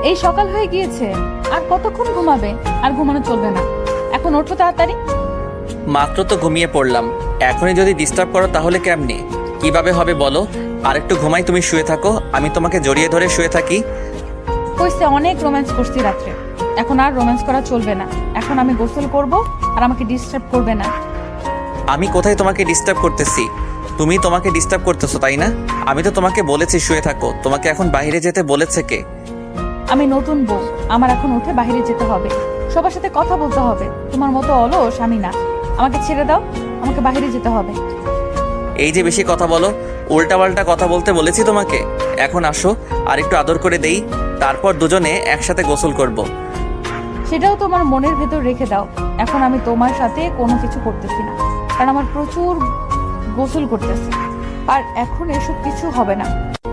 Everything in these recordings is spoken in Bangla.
এই সকাল হয়ে গিয়েছে, আর কতক্ষণ ঘুমাবে? আর ঘুমানো চলবে না, এখন ওঠো তাড়াতাড়ি। মাত্র তো ঘুমিয়ে পড়লাম, এখনই যদি ডিস্টার্ব করো তাহলে কেমনে, কিভাবে হবে বলো? আর একটু ঘুমাই, তুমি শুয়ে থাকো, আমি তোমাকে জড়িয়ে ধরে শুয়ে থাকি। কইছে অনেক রোম্যান্স করছি রাত্রে, এখন আর রোম্যান্স করা চলবে না। এখন আমি গোসল করব, আর আমাকে ডিস্টার্ব করবে না। আমি কোথায় তোমাকে ডিস্টার্ব করতেছি? তুমি তোমাকে ডিস্টার্ব করতেছো তাই না? আমি তো তোমাকে বলেছি শুয়ে থাকো, তোমাকে এখন বাইরে যেতে বলেছে কে? আমি নতুন বউ, আমার এখন উঠে বাইরে যেতে হবে, সবার সাথে কথা বলতে হবে। তোমার মতো অলস আমি না, আমাকে ছেড়ে দাও, আমাকে বাইরে যেতে হবে। এই যে বেশি কথা বলো, উল্টাপাল্টা কথা বলতে বলেছি তোমাকে। এখন আসো, আর একটু আদর করে দেই, তারপর দুজনে একসাথে গোসল করব। সেটাও তোমার মনের ভেতর রেখে দাও। এখন আমি তোমার সাথে কোনো কিছু করতেছি না, কারণ আমার প্রচুর গোসল করতেছে। আর এখন এসব কিছু হবে না,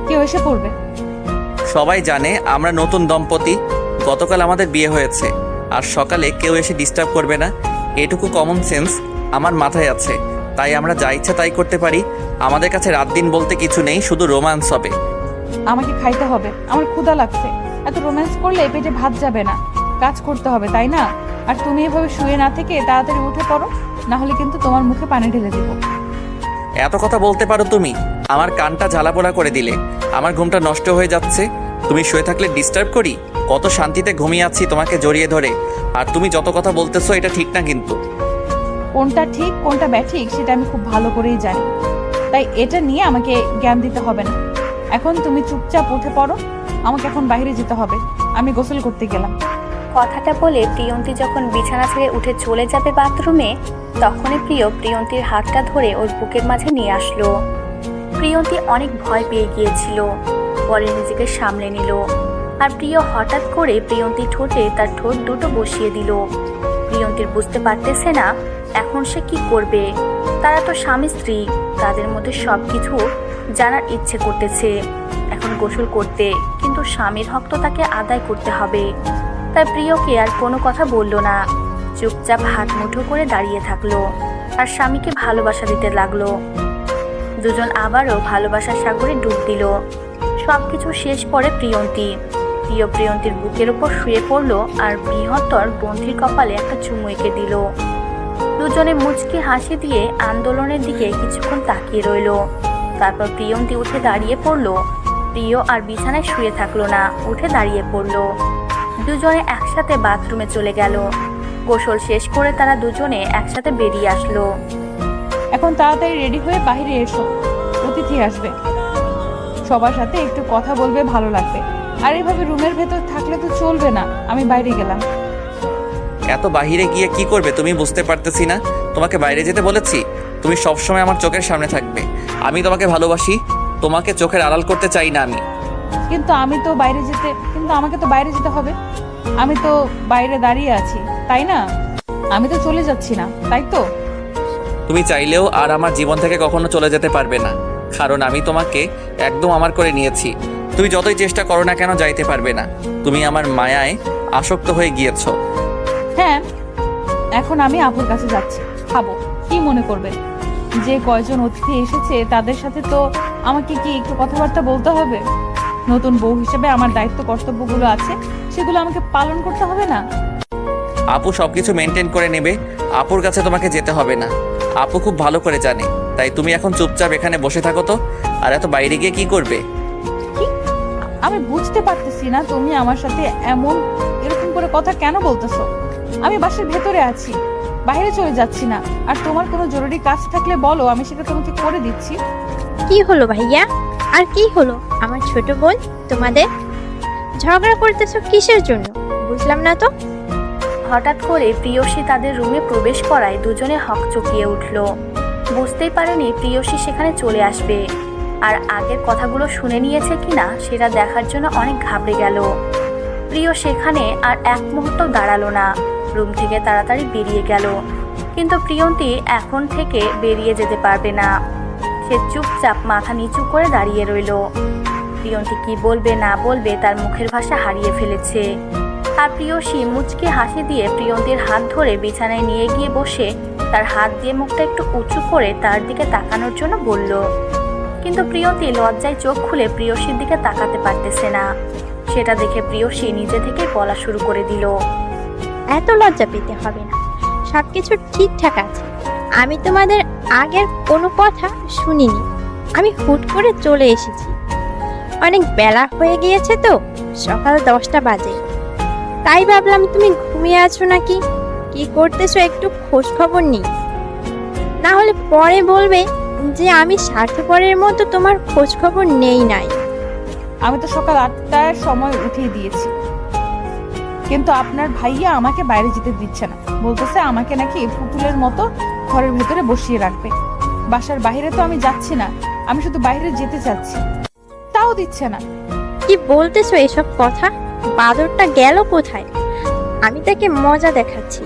কেউ এসে পড়বে। সবাই জানে আমরা নতুন দম্পতি, গতকাল আমাদের বিয়ে হয়েছে, আর সকালে কেউ এসে ডিস্টার্ব করবে না, এটুকু কমন সেন্স আমার মাথায় আছে। তাই আমরা যা ইচ্ছা তাই করতে পারি। আমাদের কাছে রাত দিন বলতে কিছু নেই, শুধু রোম্যান্স হবে। আমাকে খাইতে হবে, আমার ক্ষুধা লাগছে। এত রোম্যান্স করলে পেটে ভাত যাবে না, কাজ করতে হবে তাই না? আর তুমি এভাবে শুয়ে না থেকে তাড়াতাড়ি উঠে পড়ো, না হলে কিন্তু তোমার মুখে পানি ঢেলে দিব। এত কথা বলতে পারো তুমি? আমার কানটা ঝালাপোড়া করে দিলে, আমার ঘুমটা নষ্ট হয়ে যাচ্ছে। তুমি শুয়ে থাকলে ডিস্টার্ব করি? কত শান্তিতে ঘুমিয়ে আছি তোমাকে জড়িয়ে ধরে, আর তুমি যত কথা বলতেছো এটা ঠিক না কিন্তু। কোনটা ঠিক কোনটা ব্যাঠিক সেটা আমি খুব ভালো করেই জানি, তাই এটা নিয়ে আমাকে জ্ঞান দিতে হবে না। এখন তুমি চুপচাপ উঠে পড়ো, আমাকে এখন বাইরে যেতে হবে, আমি গোসল করতে গেলাম। কথাটা বলে প্রিয়ন্তী যখন বিছানা ছেড়ে উঠে চলে যাবে বাথরুমে, তখনই প্রিয়ন্তীর হাতটা ধরে ওর বুকের মাঝে নিয়ে আসলো। প্রিয়ন্তী অনেক ভয় পেয়ে গিয়েছিল, পরে নিজেকে সামলে নিল। আর প্রিয় হঠাৎ করে প্রিয়ন্তীর ঠোঁটে তার ঠোঁট দুটো বসিয়ে দিল। প্রিয়ন্তীর বুঝতে পারতেছে না এখন সে কি করবে। তারা তো স্বামী স্ত্রী, তাদের মধ্যে সবকিছু জানার ইচ্ছে করতেছে এখন গোসল করতে, কিন্তু স্বামীর হক তো তাকে আদায় করতে হবে। তাই প্রিয়কে আর কোনো কথা বলল না, চুপচাপ হাত মুঠো করে দাঁড়িয়ে থাকলো আর স্বামীকে ভালোবাসা দিতে লাগলো। দুজন আবারও ভালোবাসার সাগরে ডুব দিল। সবকিছু শেষ পরে প্রিয়ন্তীর বুকের উপর শুয়ে পড়লো আর বৃহত্তর বন্ধির কপালে একটা চুমু এঁকে দিল। দুজনে মুচকি হাসি দিয়ে আন্দোলনের দিকে কিছুক্ষণ তাকিয়ে রইল। তারপর প্রিয়ন্তী উঠে দাঁড়িয়ে পড়লো। প্রিয় আর বিছানায় শুয়ে থাকলো না, উঠে দাঁড়িয়ে পড়লো। দুজনে একসাথে বাথরুমে চলে গেল। গোসল শেষ করে তারা দুজনে একসাথে বেরিয়ে আসলো। এখন তাড়াতাড়ি রেডি হয়ে বাইরে এসো, অতিথি আসবে, সবার সাথে একটু কথা বলবে, ভালো লাগবে। আর এভাবে রুমের ভেতর থাকলে তো চলবে না, আমি বাইরে গেলাম। এত বাহিরে গিয়ে কি করবে তুমি বুঝতে পারতেছি না। তোমাকে বাইরে যেতে বলেছি? তুমি সবসময় আমার চোখের সামনে থাকবে। আমি তোমাকে ভালোবাসি, তোমাকে চোখের আড়াল করতে চাই না আমি। কিন্তু আমাকে তো বাইরে যেতে হবে। আমি তো বাইরে দাঁড়িয়ে আছি, তাই না? আমি তো চলে যাচ্ছি না, তাই তো? তুমি চাইলেও আর আমার জীবন থেকে কখনো চলে যেতে পারবে না, কারণ আমি তোমাকে একদম আমার করে নিয়েছি। তুমি যতই চেষ্টা করো না কেন যাইতে পারবে না। তুমি আমার মায়ায় আসক্ত হয়ে গিয়েছো। হ্যাঁ, এখন আমি আপুর কাছে যাচ্ছি, খাবো। কি মনে করবে? যে কয়জন অতিথি এসেছে তাদের সাথে তো আমাকে কি একটু কথাবার্তা বলতে হবে? নতুন বউ হিসেবে আমার দায়িত্ব কর্তব্যগুলো আছে, সেগুলো আমাকে পালন করতে হবে না? আপু সবকিছু মেনটেন করে নেবে, আপুর কাছে তোমাকে যেতে হবে না। আপু খুব ভালো করে জানে। তাই তুমি এখন চুপচাপ এখানে বসে থাকো তো। আর এত বাইরে গিয়ে কি করবে? কি? আমি বুঝতে পারতেছি না তুমি আমার সাথে এরকম করে কথা কেন বলতেছো। আমি বাসার ভেতরে আছি, বাইরে চলে যাচ্ছি না। আর তোমার কোনো জরুরি কাজ থাকলে বলো, আমি সেটা তোমাকে করে দিচ্ছি। কি হলো ভাইয়া? আর কি হলো আমার ছোট বোন? তোমাদের ঝগড়া করতেছো কিসের জন্য বুঝলাম না তো। হঠাৎ করে প্রিয়সী তাদের রুমে প্রবেশ করায় দুজনে হকচকিয়ে উঠল। বুঝতেই পারেনি প্রিয়সী সেখানে চলে আসবে, আর আগের কথাগুলো শুনে নিয়েছে কিনা সেটা দেখার জন্য অনেক ঘাবড়ে গেল। প্রিয় সেখানে আর এক মুহূর্ত দাঁড়ালো না, রুম থেকে তাড়াতাড়ি বেরিয়ে গেল। কিন্তু প্রিয়ন্তী এখন থেকে বেরিয়ে যেতে পারবে না। সে চুপচাপ মাথা নিচু করে দাঁড়িয়ে রইল। প্রিয়ন্তী কি বলবে না বলবে তার মুখের ভাষা হারিয়ে ফেলেছে। আর প্রিয়সী মুচকি হাসি দিয়ে প্রিয়ন্তীর হাত ধরে বিছানায় নিয়ে গিয়ে বসে তার হাত দিয়ে মুখটা একটু উঁচু করে তার দিকে তাকানোর জন্য বলল। কিন্তু প্রিয়ন্তী লজ্জায় চোখ খুলে প্রিয়সীর দিকে তাকাতে পারতেছে না। সেটা দেখে প্রিয়সী নিজে থেকে বলা শুরু করে দিল। এত লজ্জা পেতে হবে না, সবকিছু ঠিকঠাক আছে। আমি তোমাদের আগের কোনো কথা শুনিনি, আমি হুট করে চলে এসেছি। অনেক বেলা হয়ে গিয়েছে তো, সকাল 10টা বাজে, তাই ভাবলাম তুমি ঘুমিয়ে আছো নাকি, কি করতেছো একটু খোঁজ খবর নিই, না হলে পরে বলবে যে আমি স্বার্থপরের মতো তোমার খোঁজ খবর নেই নাই। আমি তো সকাল 8টার সময় উঠিয়ে দিয়েছি, কিন্তু আপনার ভাইয়া আমাকে বাইরে যেতে দিচ্ছে না। বলতেছে আমাকে নাকি পুতুলের মতো ঘরের ভেতরে বসিয়ে রাখবে। বাসার বাইরে তো আমি যাচ্ছি না, আমি শুধু বাইরে যেতে চাচ্ছি, তাও দিচ্ছে না। কি বলতেছো এসব কথা? বাদরটা গেল কোথায়? আমি তাকে মজা দেখাচ্ছি।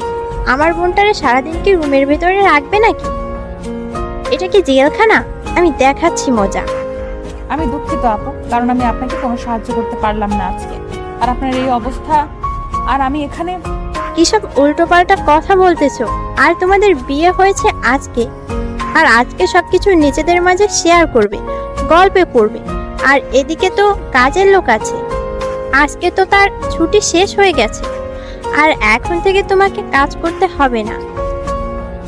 আমার বোনটারে সারাদিন কি রুমের ভেতরে রাখবে নাকি? এটা কি জেলখানা? আমি দেখাচ্ছি মজা। আমি দুঃখিত আপু, কারণ আমি আপনাকে কোনো সাহায্য করতে পারলাম না আজকে। আর আপনার এই অবস্থা, আর আমি এখানে। কিসব উল্টোপাল্টা কথা বলতেছো? আর তোমাদের বিয়ে হয়েছে আজকে, আর আজকে সবকিছু নিজেদের মাঝে শেয়ার করবে, গল্পে করবে। আর এদিকে তো কাজের লোক আছে, আজকে তো তার ছুটি শেষ হয়ে গেছে, আর এখন থেকে তোমাকে কাজ করতে হবে না।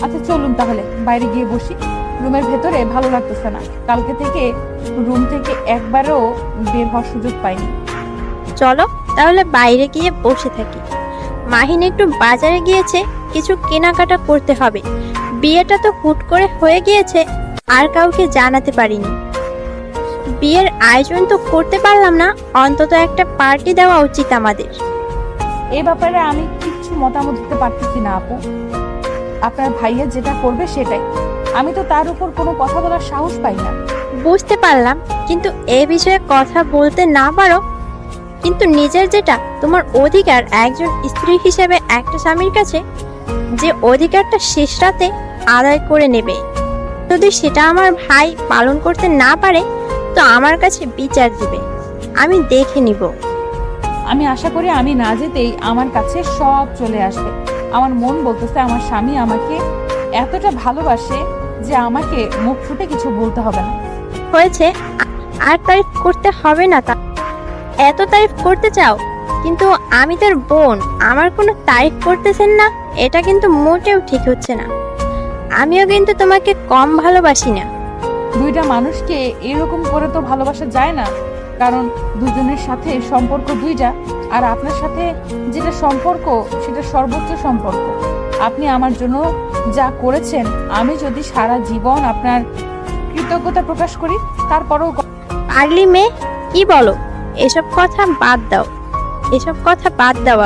আচ্ছা চলুন তাহলে বাইরে গিয়ে বসি, রুমের ভেতরে ভালো লাগতেছে না। কালকে থেকে রুম থেকে একবারও বের হওয়ার সুযোগ পাইনি। চলো তাহলে বাইরে গিয়ে বসে থাকি। মাহিন একটু বাজারে গিয়েছে, কিছু কেনাকাটা করতে হবে। বিয়েটা তো হুট করে হয়ে গিয়েছে, আর কাউকে জানাতে পারিনি। বিয়ের আয়োজন তো করতে পারলাম না, অন্তত একটা পার্টি দেওয়া উচিত আমাদের। এই ব্যাপারে আমি কিচ্ছু মতামত দিতে পারতেছি না আপু। আপনার ভাইয়া যেটা করবে সেটাই, আমি তো তার উপর কোনো কথা বলার সাহস পাই না। বুঝতে পারলাম, কিন্তু এ বিষয়ে কথা বলতে না পারো, কিন্তু নিজের যেটা তোমার অধিকার একজন স্ত্রী হিসেবে একটা স্বামীর কাছে, যে অধিকারটা শেষ রাতে আদায় করে নেবে। যদি সেটা আমার ভাই পালন করতে না পারে, তো আমার কাছে বিচার দিবে, আমি দেখে নিব। আমি আশা করি আমি না যেতেই আমার কাছে সব চলে আসবে। আমার মন বলতেছে আমার স্বামী আমাকে এতটা ভালোবাসে যে আমাকে মুখ ফুটে কিছু বলতে হবে না। হয়েছে, আর তারিফ করতে হবে না। তা এত তারিফ করতে চাও, কিন্তু আমি তার বোন, আমার কোনো তারিফ করতেছেন না, এটা কিন্তু মোটেও ঠিক হচ্ছে না। আমিও কিন্তু তোমাকে কম ভালোবাসি না। দুইটা মানুষকে এরকম করে তো ভালোবাসা যায় না, কারণ দুজনের সাথে সম্পর্ক দুইটা, আর আপনার সাথে যেটা সম্পর্ক সেটা সর্বোচ্চ সম্পর্ক। আপনি আমার জন্য যা করেছেন, আমি যদি সারা জীবন আপনার কৃতজ্ঞতা প্রকাশ করি, তারপরেও পাগলি মেয়ে, কি বলো? এসব কথা বাদ দাও, এসব কথা বাদ দাও।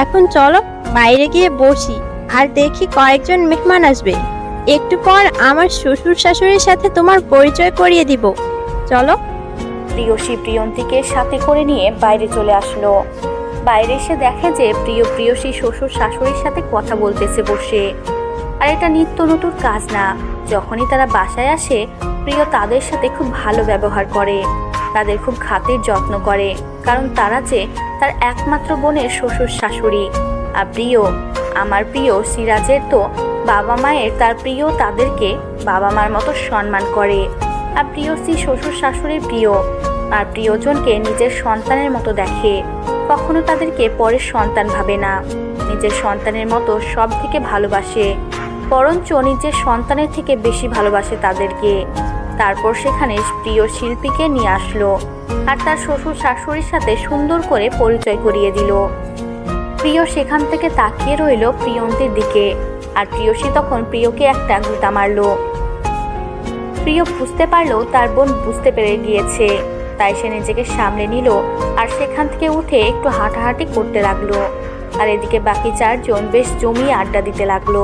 এখন চলো বাইরে গিয়ে বসি, আর দেখি কয়েকজন মেহমান আসবে। একটু পর আমার শ্বশুর শাশুড়ির সাথে তোমার পরিচয় করিয়ে দিব। চলো। প্রিয়সী প্রিয়ন্তীকে সাথে করে নিয়ে বাইরে চলে আসলো। বাইরে এসে দেখে যে প্রিয়সী শ্বশুর শাশুড়ির সাথে কথা বলতেছে বসে। আর এটা নিত্য নতুন কাজ না। যখনই তারা বাসায় আসে, প্রিয় তাদের সাথে খুব ভালো ব্যবহার করে, তাদের খুব খাতির যত্ন করে, কারণ তারা যে তার একমাত্র বোনের শ্বশুর শাশুড়ি। আর আমার প্রিয় সিরাজের তো বাবা মায়ের, তার প্রিয় তাদেরকে বাবা মার মতো সম্মান করে। আর প্রিয়সী শ্বশুর শাশুড়ির প্রিয়, আর প্রিয়জনকে নিজের সন্তানের মতো দেখে, কখনো তাদেরকে পরের সন্তান ভাবে না, নিজের সন্তানের মতো সব থেকে ভালোবাসে, বরঞ্চ নিজের সন্তানের থেকে বেশি ভালোবাসে তাদেরকে। তারপর সেখানে প্রিয় শিল্পীকে নিয়ে আসলো, আর তার শ্বশুর শাশুড়ির সাথে সুন্দর করে পরিচয় করিয়ে দিল। প্রিয় সেখান থেকে তাকিয়ে রইল প্রিয়ন্তীর দিকে, আর প্রিয়সী তখন প্রিয়কে একটা গুঁতা মারলো। প্রিয় বুঝতে পারলো তার বোন বুঝতে পেরে গিয়েছে, তাই সে নিজেকে সামলে নিল, আর সেখান থেকে উঠে একটু হাঁটাহাঁটি করতে লাগলো। আর এদিকে বাকি চারজন বেশ জমিয়ে আড্ডা দিতে লাগলো,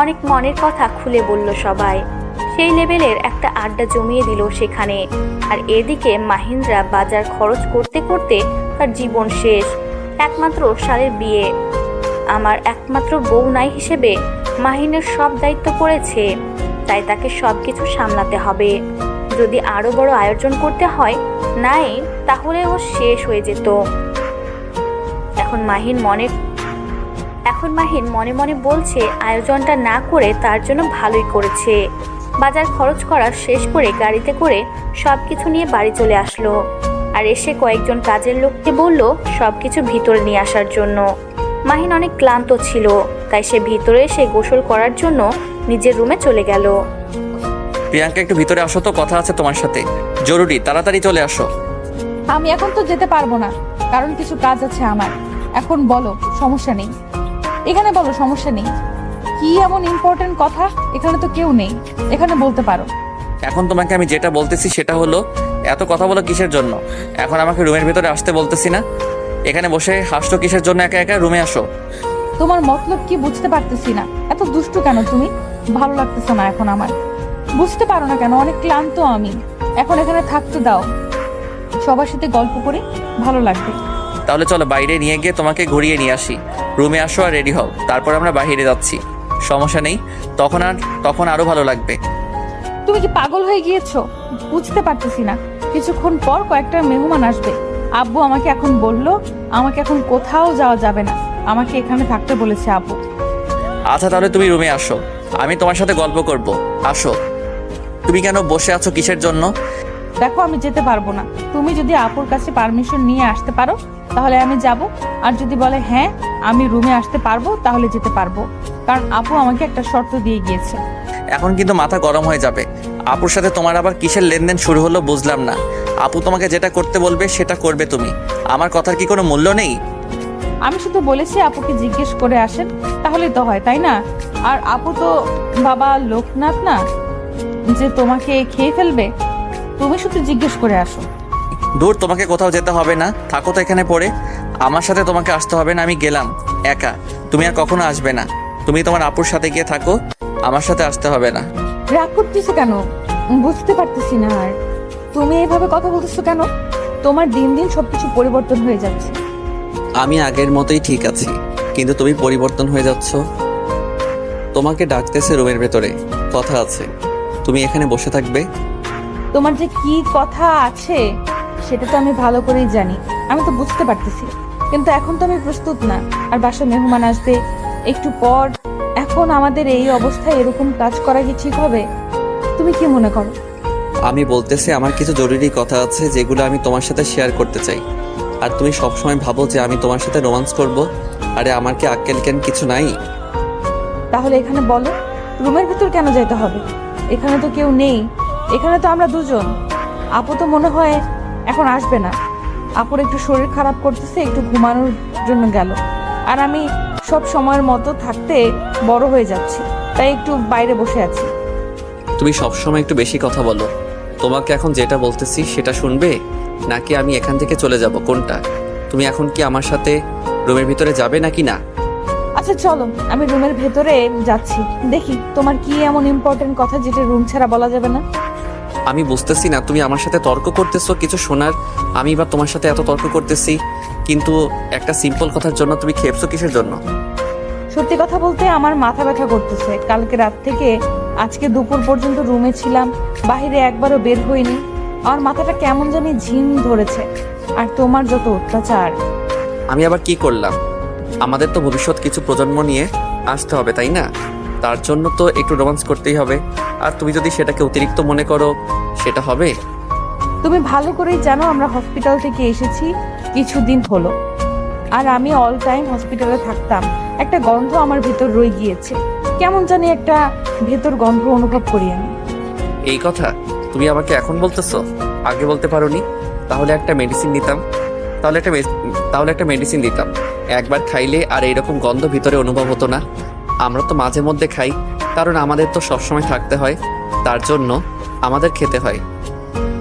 অনেক মনের কথা খুলে বলল সবাই। সেই লেভেলের একটা আড্ডা জমিয়ে দিল সেখানে। আর এদিকে মাহিন্দ্রা বাজার খরচ করতে করতে তার জীবন শেষ। একমাত্র শালের বিয়ে, আমার একমাত্র বউ নাই হিসেবে মাহিনের সব দায়িত্ব পড়েছে, তাই তাকে সব কিছু সামলাতে হবে। যদি আরো বড় আয়োজন করতে হয় নাই, তাহলে ও শেষ হয়ে যেত। এখন মাহিন মনে মনে বলছে আয়োজনটা না করে তার জন্য ভালোই করেছে। বাজার খরচ করা শেষ করে গাড়িতে করে সবকিছু নিয়ে বাড়ি চলে আসলো। আর এসে কয়েকজন কাজের লোককে বলল সবকিছু ভিতরে নিয়ে আসার জন্য। মাহিন অনেক ক্লান্ত ছিল, তাই সে ভিতরে এসে গোসল করার জন্য নিজের রুমে চলে গেল। প্রিয়াঙ্কা একটু ভিতরে আসো তো, কথা আছে তোমার সাথে, জরুরি, তাড়াতাড়ি চলে আসো। আমি এখন তো যেতে পারবো না, কারণ কিছু কাজ আছে আমার। এখন বলো, সমস্যা নেই। এখানে বলো, সমস্যা নেই। কি এমন ইম্পর্টেন্ট কথা? এখানে তো কেউ নেই, এখানে বলতে পারো। এখন তোমাকে আমি যেটা বলতেছি সেটা হলো, এত কথা বলো কিসের জন্য? এখন আমাকে রুমের ভিতরে আসতে বলতেছি না? এখানে বসে হাসছো কিসের জন্য? একা একা রুমে আসো। তোমার মতলব কি বুঝতে পারতেছি না। এত দুষ্টু কেন তুমি? ভালো লাগতেছে না এখন আমার। বুঝতে পারো না কেন? অনেক ক্লান্ত আমি। এখন এখানে থাকতে দাও, সবার সাথে গল্প করে ভালো লাগবে। তাহলে চলো বাইরে নিয়ে গিয়ে তোমাকে ঘুরিয়ে নিয়ে আসি। রুমে আসো আর রেডি হও, তারপর আমরা বাইরে যাচ্ছি। সমস্যা নেই, তখন আরো ভালো লাগবে। তুমি কি পাগল হয়ে গিয়েছো? বুঝতে পারতেছি না। কিছুক্ষণ পর কয়েকটা মেহমান আসবে। আব্বু আমাকে এখন বললো আমাকে এখন কোথাও যাওয়া যাবে না, আমাকে এখানে থাকতে বলেছে আব্বু। আচ্ছা তাহলে তুমি রুমে আসো, আমি তোমার সাথে গল্প করব। আসো। তুমি কেন বসে আছো কিসের জন্য? দেখো, আমি যেতে পারবো না। তুমি যদি আপুর কাছে পারমিশন নিয়ে আসতে পারো তাহলে আমি যাব, আর যদি বলে হ্যাঁ আমি রুমে আসতে পারবো তাহলে যেতে পারবো, কারণ আপু আমাকে একটা শর্ত দিয়ে গিয়েছে। এখন কিন্তু মাথা গরম হয়ে যাবে। আপুর সাথে তোমার আবার কিসের লেনদেন শুরু হলো বুঝলাম না। আপু তোমাকে যেটা করতে বলবে সেটা করবে তুমি। আমার কথার কি কোনো মূল্য নেই? আমি শুধু বলেছি আপুকে জিজ্ঞেস করে আসেন, তাহলেই তো হয়, তাই না? আর আপু তো বাবা লোকনাথ না যে তোমাকে খেয়ে ফেলবে। তুমি শুধু জিজ্ঞেস করে আসো। দূর, তোমাকে কোথাও যেতে হবে না, থাকো তো এখানে পড়ে। আমার সাথে তোমাকে আসতে হবে না, আমি গেলাম একা। তুমি আর কখনো আসবে না। তুমি তোমার আপুর সাথে গিয়ে থাকো, আমার সাথে আসতে হবে না। রাগ করতেছো কেন? বুঝতে পারতেছি না। আর তুমি এইভাবে কথা বলতেছো কেন? তোমার দিন দিন সবকিছু পরিবর্তন হয়ে যাচ্ছে। আমি আগের মতোই ঠিক আছি, কিন্তু তুমি পরিবর্তন হয়ে যাচ্ছ। তোমাকে ডাকতেছে রুমের ভেতরে, কথা আছে, তুমি এখানে বসে থাকবে। তোমার যে কি কথা আছে সেটা তো আমি ভালো করেই জানি, আমি তো বুঝতে পারতেছি, কিন্তু এখন তো আমি প্রস্তুত না। আর বাসায় মেহমান আসবে একটু পর। এখন আমাদের এই অবস্থায় এরকম কাজ করা কি ঠিক হবে? তুমি কি মনে করো? আমি বলতেছি আমার কিছু জরুরি কথা আছে যেগুলো আমি তোমার সাথে শেয়ার করতে চাই। আর তুমি সবসময় ভাবো যে আমি তোমার সাথে রোমান্স করব। আরে আমার কি আক্কেল জ্ঞান কিছু নাই? তাহলে এখানে বলো, রুমের ভিতর কেন যেতে হবে? এখানে তো কেউ নেই, এখানে তো আমরা দুজন। আপু তো মনে হয় এখন আসবে না। আপুর একটু শরীর খারাপ করতেছে, একটু ঘুমানোর জন্য গেল। আর আমি সব সময়ের মতো থাকতে বড় হয়ে যাচ্ছি, তাই একটু বাইরে বসে আছি। তুমি সবসময় একটু বেশি কথা বলো। তোমাকে এখন যেটা বলতেছি সেটা শুনবে, নাকি আমি এখান থেকে চলে যাব, কোনটা? তুমি এখন কি আমার সাথে রুমের ভিতরে যাবে নাকি না? আচ্ছা চলো, আমি রুমের ভেতরে যাচ্ছি। দেখি তোমার কি এমন ইম্পর্টেন্ট কথা যেটা রুম ছাড়া বলা যাবে না। আমি বুঝতেছি না, তুমি আমার সাথে তর্ক করতেছো কিছু শোনার। আমি বা তোমার সাথে এত তর্ক করতেছি, কিন্তু একটা সিম্পল কথার জন্য তুমি খেপছো কিসের জন্য? সত্যি কথা বলতে আমার মাথা ব্যথা করতেছে। কালকে রাত থেকে আজকে দুপুর পর্যন্ত রুমে ছিলাম, বাইরে একবারও বের হইনি। আমার মাথাটা কেমন জানি ঝিম ধরেছে। আর তোমার যত অত্যাচার। আমি আবার কি করলাম? আমাদের তো ভবিষ্যৎ কিছু প্রজন্ম নিয়ে আসতে হবে, তাই না? তার জন্য তো একটু রোমান্স করতেই হবে। আর তুমি যদি সেটাকে অতিরিক্ত মনে করো, সেটা হবে। তুমি ভালো করেই জানো আমরা হসপিটাল থেকে এসেছি কিছুদিন হলো, আর আমি অল টাইম হসপিটালে থাকতাম। একটা গন্ধ আমার ভেতর রয়ে গিয়েছে, কেমন জানি একটা ভেতর গন্ধ অনুভব করি আমি। এই কথা তুমি আমাকে এখন বলতেছো, আগে বলতে পারোনি? তাহলে একটা মেডিসিন দিতাম। তাহলে একটা মেডিসিন দিতাম, একবার খাইলে আর এইরকম গন্ধ ভিতরে অনুভব হতো না। আমরা তো মাঝে মধ্যে খাই, কারণ আমাদের তো সবসময় থাকতে হয়, তার জন্য আমাদের খেতে হয়।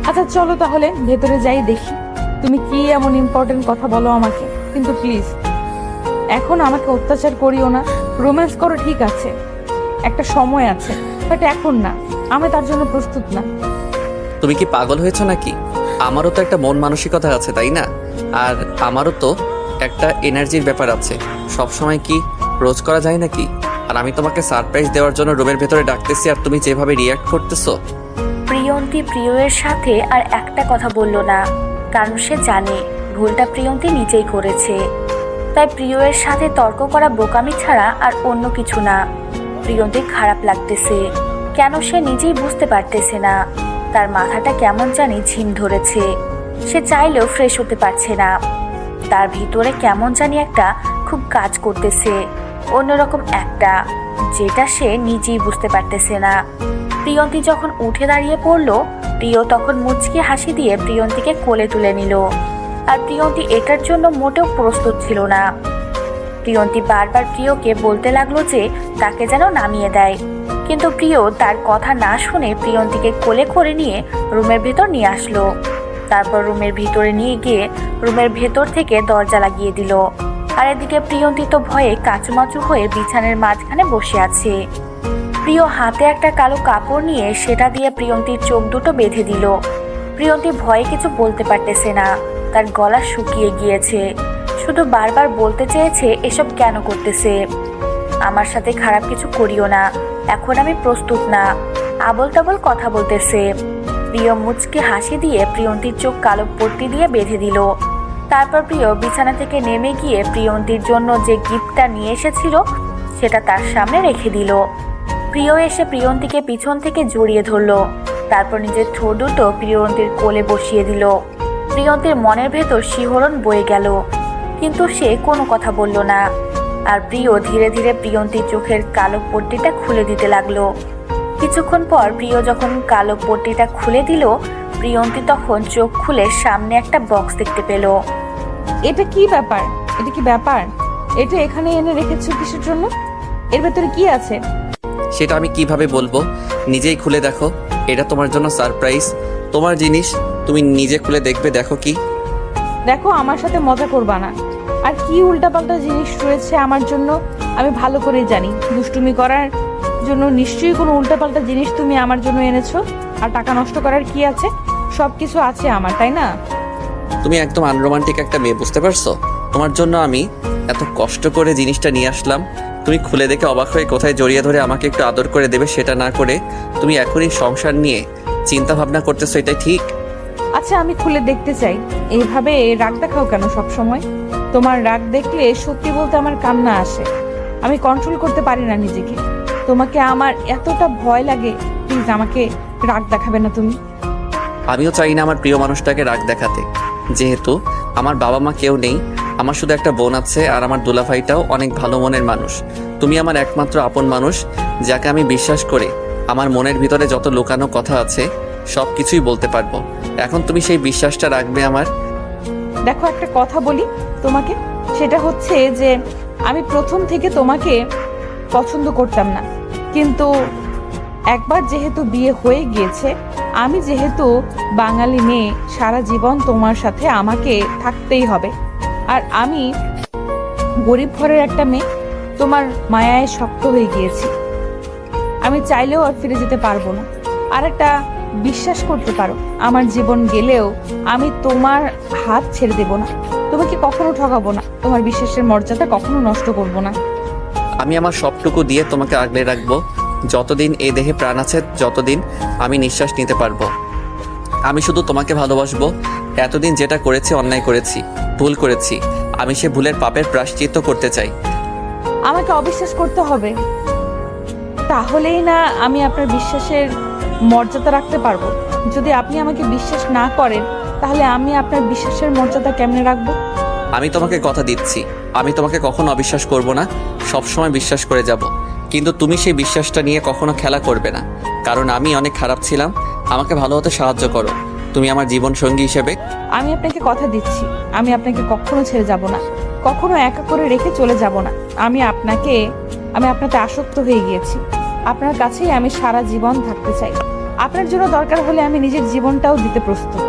আচ্ছা চলো তাহলে ভেতরে যাই, দেখি তুমি কি এমন ইম্পর্টেন্ট কথা বলো আমাকে। কিন্তু প্লিজ এখন আমাকে অত্যাচার করিও না। রোম্যান্স করো ঠিক আছে, একটা সময় আছে, বাট এখন না। আমি তার জন্য প্রস্তুত না। তুমি কি পাগল হয়েছো নাকি? আমারও তো একটা মন মানসিকতা আছে, তাই না? আর আমারও তো একটা এনার্জির ব্যাপার আছে। সব সময় কি রোজ করা যায় নাকি? আর আমি তোমাকে সারপ্রাইজ দেওয়ার জন্য রুমের ভেতরে ডাকতেছি, আর তুমি যেভাবে রিয়াক্ট করতেছো। প্রিয়ন্তী প্রিয়ের সাথে আর একটা কথা বলল না, কারণ সে জানে ভুলটা প্রিয়ন্তী নিজেই করেছে। তাই প্রিয়ের সাথে তর্ক করা বোকামি ছাড়া আর অন্য কিছু না। প্রিয়ন্তীর খারাপ লাগতেছে, কেন সে নিজেই বুঝতে পারতেছে না। তার মাথাটা কেমন জানি ঝিম ধরেছে। সে চাইলেও ফ্রেশ হতে পারছে না। তার ভিতরে কেমন জানি একটা খুব কাজ করতেছে, অন্যরকম একটা, যেটা সে নিজেই বুঝতে পারতেছে না। প্রিয়ন্তী যখন উঠে দাঁড়িয়ে পড়লো, প্রিয় তখন মুচকি হাসি দিয়ে প্রিয়ন্তীকে কোলে তুলে নিল। আর প্রিয়ন্তী এটার জন্য মোটেও প্রস্তুত ছিল না। প্রিয়ন্তী বারবার প্রিয়কে বলতে লাগলো যে তাকে যেন নামিয়ে দেয়, কিন্তু প্রিয় তার কথা না শুনে প্রিয়ন্তীকে কোলে করে নিয়ে রুমের ভেতর নিয়ে আসলো। তারপর রুমের ভিতরে নিয়ে গিয়ে রুমের ভেতর থেকে দরজা লাগিয়ে দিল। আর এদিকে প্রিয়ন্তী তো ভয়ে কাচুমাচু হয়ে বিছানার মাঝখানে বসে আছে। প্রিয় হাতে একটা কালো কাপড় নিয়ে সেটা দিয়ে প্রিয়ন্তীর চোখ দুটো বেঁধে দিল। প্রিয়ন্তী ভয়ে কিছু বলতে পারতেছে না, তার গলা শুকিয়ে গিয়েছে। শুধু বারবার বলতে চেয়েছে এসব কেন করতেছে, আমার সাথে খারাপ কিছু করিও না, এখন আমি প্রস্তুত না, আবল তাবল কথা বলতেছে। প্রিয় মুচকে হাসি দিয়ে প্রিয়ন্তীর চোখ কালো পট্টি দিয়ে বেঁধে দিল। তারপর প্রিয় বিছানা থেকে নেমে গিয়ে প্রিয়ন্তীর জন্য যে গিফটটা নিয়ে এসেছিল সেটা তার সামনে রেখে দিল। প্রিয় এসে প্রিয়ন্তীকে পিছন থেকে জড়িয়ে ধরল। তারপর নিজের ঠোঁট দুটো প্রিয়ন্তীর কোলে বসিয়ে দিল। প্রিয়ন্তীর মনের ভেতর শিহরণ বয়ে গেল, কিন্তু সে কোনো কথা বলল না। আর প্রিয় ধীরে ধীরে প্রিয়ন্তীর চোখের কালো পট্টিটা খুলে দিতে লাগলো। কিছুক্ষণ পর প্রিয় যখন কালো পট্টিটা খুলে দিল, প্রিয়ন্তী তখন চোখ খুলে সামনে একটা বক্স দেখতে পেল। এটা কি ব্যাপার? এটা কি ব্যাপার? এটা এখানে এনে রেখেছো কিসের জন্য? এর ভেতরে কি আছে? সেটা আমি কিভাবে বলবো, নিজেই খুলে দেখো। এটা তোমার জন্য সারপ্রাইজ, তোমার জিনিস, তুমি নিজে খুলে দেখবে। দেখো কি। দেখো, আমার সাথে মজা করবা না। আর কি উল্টাপাল্টা জিনিস রয়েছে আমার জন্য আমি ভালো করেই জানি। দুষ্টুমি করার জন্য নিশ্চয়ই কোনো উল্টাপাল্টা জিনিস তুমি আমার জন্য এনেছো। আর টাকা নষ্ট করার কি আছে? সবকিছু আছে আমার, তাই না? তুমি একদম আনরোমান্টিক একটা মেয়ে, বুঝতে পারছো? তোমার জন্য আমি এত কষ্ট করে জিনিসটা নিয়ে আসলাম, তুমি খুলে দেখে অবাক হয়ে কোথায় জড়িয়ে ধরে আমাকে একটু আদর করে দেবে সেটা না করে তুমি এখনই সংসার নিয়ে চিন্তা ভাবনা করতেছো, এটাই ঠিক? আচ্ছা, আমি খুলে দেখতে চাই। এইভাবে রাগ দেখাও কেন সব সময়? তোমার রাগ দেখলে সত্যি বলতে আমার কান্না আসে। আমি কন্ট্রোল করতে পারি না নিজেকে। তোমাকে আমার এতটা ভয় লাগে, প্লিজ আমাকে রাগ দেখাবে না তুমি। আমিও চাই না আমার প্রিয় মানুষটাকে রাগ দেখাতে, যেহেতু আমার বাবা মা কেউ নেই, আমার শুধু একটা বোন আছে। আর আমার দুলাভাইটাও অনেক ভালো মনের মানুষ। তুমি আমার একমাত্র আপন মানুষ, যাকে আমি বিশ্বাস করে আমার মনের ভিতরে যত লুকানো কথা আছে সব কিছুই বলতে পারবো। এখন তুমি সেই বিশ্বাসটা রাখবে আমার? দেখো, একটা কথা বলি তোমাকে, সেটা হচ্ছে যে আমি প্রথম থেকে তোমাকে পছন্দ করতাম না, কিন্তু একবার যেহেতু বিয়ে হয়ে গিয়েছে, আমি যেহেতু বাঙালি মেয়ে, সারা জীবন তোমার সাথে আমাকে থাকতেই হবে। আর আমি গরিব ঘরের একটা মেয়ে, তোমার মায়ায় শক্ত হয়ে গিয়েছি। আমি চাইলেও আর ফিরে যেতে পারবো না। আর একটা বিশ্বাস করতে পারো, আমার জীবন গেলেও আমি তোমার হাত ছেড়ে দেব না। তোমাকে কখনো ঠকাবো না, তোমার বিশ্বাসের মর্যাদা কখনো নষ্ট করব না। আমি আমার সবটুকু দিয়ে তোমাকে আগলে রাখবো, যতদিন এই দেহে প্রাণ আছে, যতদিন আমি নিঃশ্বাস নিতে পারবো। আমি শুধু তোমাকে ভালোবাসবো। এতদিন যেটা করেছি, অন্যায় করেছি, ভুল করেছি, আমি সে ভুলের পাপের প্রায়শ্চিত্ত করতে চাই। আমাকে অবিশ্বাস করতে হবে, তাহলেই না আমি আপনার বিশ্বাসের মর্যাদা রাখতে পারবো। যদি আপনি আমাকে বিশ্বাস না করেন, তাহলে আমি আপনার বিশ্বাসের মর্যাদা কেমনে রাখবো? আমি তোমাকে কথা দিচ্ছি, আমি তোমাকে কখনো অবিশ্বাস করব না, সবসময় বিশ্বাস করে যাব। কিন্তু তুমি সেই বিশ্বাসটা নিয়ে কখনো খেলা করবে না, কারণ আমি অনেক খারাপ ছিলাম। আমাকে ভালো হতে সাহায্য করো, তুমি আমার জীবন সঙ্গী হিসেবে। আমি আপনাকে কথা দিচ্ছি, আমি আপনাকে কখনো ছেড়ে যাব না, কখনো একা করে রেখে চলে যাব না। আমি আপনাতে আসক্ত হয়ে গিয়েছি। আপনার কাছেই আমি সারা জীবন থাকতে চাই। আপনার জন্য দরকার হলে আমি নিজের জীবনটাও দিতে প্রস্তুত।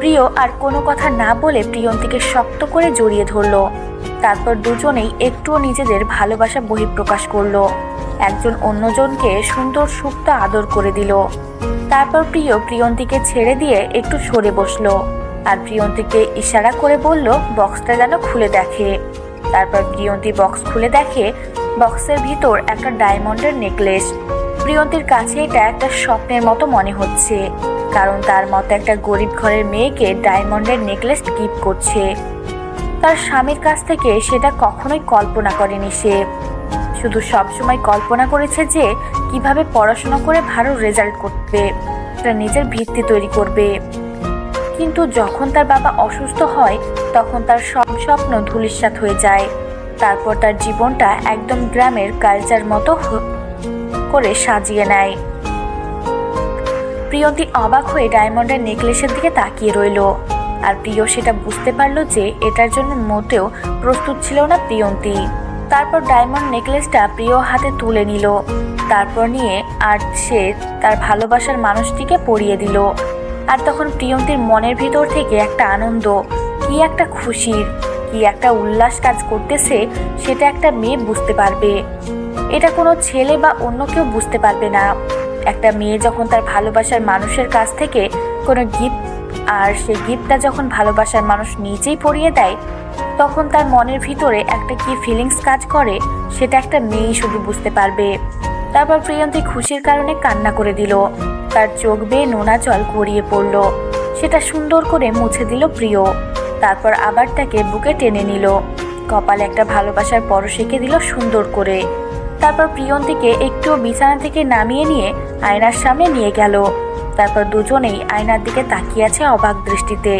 প্রিয় আর কোনো কথা না বলে প্রিয়ন্তীকে শক্ত করে জড়িয়ে ধরল। তারপর দুজনেই একটুও নিজেদের ভালোবাসা বহিঃপ্রকাশ করলো। একজন অন্যজনকে সুন্দর সুপ্ত আদর করে দিল। তারপর প্রিয় প্রিয়ন্তীকে ছেড়ে দিয়ে একটু সরে বসলো আর প্রিয়ন্তীকে ইশারা করে বলল বক্সটা যেন খুলে দেখে। তারপর প্রিয়ন্তী বক্স খুলে দেখে, বক্সের ভিতর একটা ডায়মন্ডের নেকলেস। প্রিয়ন্তীর কাছে এটা একটা স্বপ্নের মতো মনে হচ্ছে, কারণ তার মতো একটা গরিব ঘরের মেয়েকে ডায়মন্ডের নেকলেস গিফট করছে। তার স্বামীর কাছ থেকে সেটা কখনোই কল্পনা করেনি সে। শুধু সবসময় কল্পনা করেছে যে কিভাবে পড়াশোনা করে ভালো রেজাল্ট করবে, তার নিজের ভিত্তি তৈরি করবে। কিন্তু যখন তার বাবা অসুস্থ হয় তখন তার সব স্বপ্ন ধূলিসাৎ হয়ে যায়। তারপর তার জীবনটা একদম গ্রামের কালচার মতো করে সাজিয়ে নেয়। প্রিয়ন্তী অবাক হয়ে ডায়মন্ডের নেকলেসের দিকে তাকিয়ে রইল। আর প্রিয় সেটা বুঝতে পারলো যে এটার জন্য মোটেও প্রস্তুত ছিল না প্রিয়ন্তী। তারপর ডায়মন্ড নেকলেসটা প্রিয় হাতে তুলে নিল, তারপর নিয়ে আর সে তার ভালোবাসার মানুষটিকে পরিয়ে দিল। আর তখন প্রিয়ন্তীর মনের ভিতর থেকে একটা আনন্দ, কি একটা খুশির, কি একটা উল্লাস কাজ করতেছে সেটা একটা মেয়ে বুঝতে পারবে। এটা কোনো ছেলে বা অন্য কেউ বুঝতে পারবে না। একটা মেয়ে যখন তার ভালোবাসার মানুষের কাছ থেকে কোনো গিফট, আর সেই গিফটটা যখন ভালোবাসার মানুষ নিজেই পরিয়ে দেয়, তখন তার মনের ভিতরে একটা কি ফিলিংস কাজ করে সেটা একটা মেয়েই শুধু বুঝতে পারবে। তারপর প্রিয়ন্তী খুশির কারণে কান্না করে দিল। তার চোখ বেয়ে নোনা জল গড়িয়ে পড়ল। সেটা সুন্দর করে মুছে দিল প্রিয়। তারপর আবার তাকে বুকে টেনে নিল, কপালে একটা ভালোবাসার পরশ এঁকে দিল সুন্দর করে। তারপর প্রিয়ন্তীকে একটু বিছানা থেকে নামিয়ে নিয়ে আয়নার সামনে নিয়ে গেল। তারপর দুজনেই আয়নার দিকে তাকিয়ে আছে অবাক দৃষ্টিতে।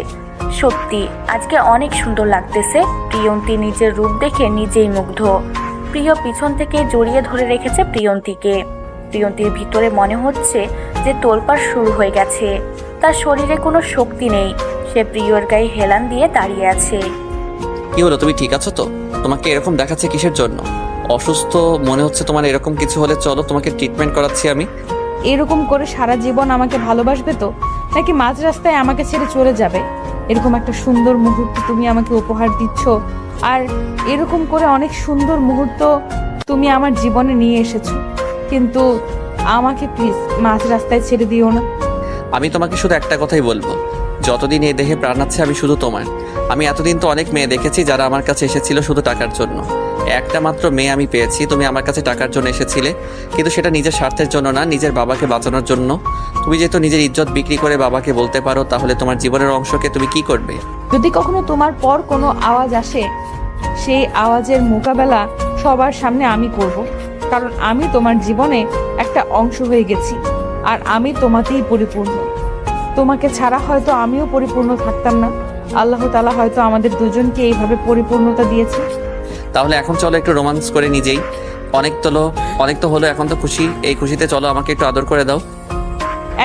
সত্যি আজকে অনেক সুন্দর লাগতেছে। প্রিয়ন্তী নিজের রূপ দেখে নিজেই মুগ্ধ। প্রিয় পিছন থেকে জড়িয়ে ধরে রেখেছে প্রিয়ন্তীকে। প্রিয়ন্তীর ভিতরে মনে হচ্ছে যে তোলপাড় শুরু হয়ে গেছে। তার শরীরে কোনো শক্তি নেই। সে প্রিয়র গায়ে হেলান দিয়ে দাঁড়িয়ে আছে। কি হলো, তুমি ঠিক আছো তো? তোমাকে এরকম দেখাচ্ছে কিসের জন্য? অসুস্থ মনে হচ্ছে তোমার। এরকম কিছু হলে চলো, তোমাকে ট্রিটমেন্ট করাচ্ছি আমি। এরকম করে সারা জীবন আমাকে ভালোবাসবে তো, নাকি মাঝ রাস্তায় আমাকে ছেড়ে চলে যাবে? এরকম একটা সুন্দর মুহূর্ত তুমি আমাকে উপহার দিচ্ছ, আর এরকম করে অনেক সুন্দর মুহূর্ত তুমি আমার জীবনে নিয়ে এসেছো, কিন্তু আমাকে প্লিজ মাঝ রাস্তায় ছেড়ে দিও না। আমি তোমাকে শুধু একটা কথাই বলবো, যতদিন এই দেহে প্রাণ আছে আমি শুধু তোমার। আমি এতদিন তো অনেক মেয়ে দেখেছি যারা আমার কাছে এসেছিল শুধু টাকার জন্য। একটা মাত্র মেয়ে আমি পেয়েছি, তুমি আমার কাছে টাকার জন্য এসেছিলে, কিন্তু সেটা নিজের স্বার্থের জন্য না, নিজের বাবাকে বাঁচানোর জন্য। তুমি যেহেতু নিজের ইজ্জত বিক্রি করে বাবাকে বলতে পারো, তাহলে তোমার জীবনের অংশকে তুমি কি করবে? যদি কখনো তোমার পর কোনো আওয়াজ আসে, সেই আওয়াজের মোকাবেলা সবার সামনে আমি করব, কারণ আমি তোমার জীবনে একটা অংশ হয়ে গেছি, আর আমি তোমাতেই পরিপূর্ণ। তোমাকে ছাড়া হয়তো আমিও পরিপূর্ণ থাকতাম না। আল্লাহ তাআলা হয়তো আমাদের দুজনকে এইভাবে পরিপূর্ণতা দিয়েছে। তাহলে এখন চলো একটু রোমান্স করে নিজেই। অনেক তো হলো, এখন তো খুশি। এই খুশিতে চলো আমাকে একটু আদর করে দাও।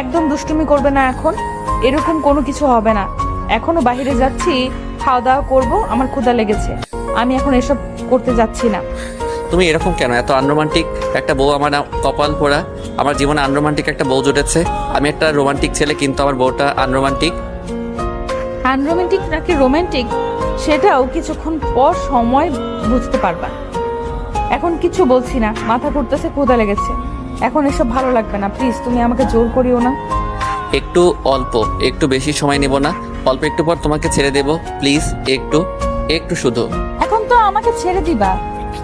একদম দুষ্টুমি করবে না এখন। এরকম কোনো কিছু হবে না। এখনো বাইরে যাচ্ছি, খাওয়া দাওয়া করবো, আমার ক্ষুধা লেগেছে। আমি এখন এসব করতে যাচ্ছি না। তুমি এরকম কেন? এত আনরোমান্টিক একটা বউ আমার কপাল পোড়া। আমার জীবনে আনরোমান্টিক একটা বউ জুটেছে। আমি একটা রোমান্টিক ছেলে, কিন্তু আমার বউটা আনরোমান্টিক। আনরোমান্টিক নাকি রোমান্টিক সেটাও কিছুক্ষণ পর সময় বুঝতে পারবা। এখন কিছু বলছি না, মাথা ঘুরতেছে, ক্ষুধা লেগেছে। এখন এসব ভালো লাগবে না, প্লিজ তুমি আমাকে জোর করিও না। একটু বেশি সময় নেব না। অল্প একটু পর তোমাকে ছেড়ে দেব, প্লিজ। একটু শুধু। এখন তো আমাকে ছেড়ে দিবা,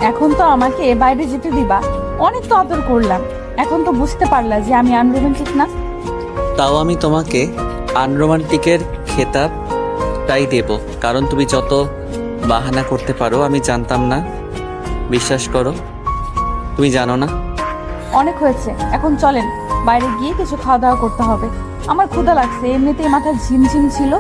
এখন তো আমাকে বাইরে যেতে দিবা। অনেক তো আদর করলাম, এখন তো বুঝতে পারলা যে আমি আনরোমান্টিক না। তাও আমি তোমাকে আনরোমান্টিকের খেতাবটাই দেব, কারণ তুমি যত বাহানা করতে পারো আমি জানতাম না। বিশ্বাস করো, তুমি জানো না। অনেক হয়েছে, এখন চলেন বাইরে গিয়ে কিছু খাওয়া দাওয়া করতে হবে। আমার ক্ষুধা লাগছে, এমনিতেই মাথা ঝিমঝিম ছিল।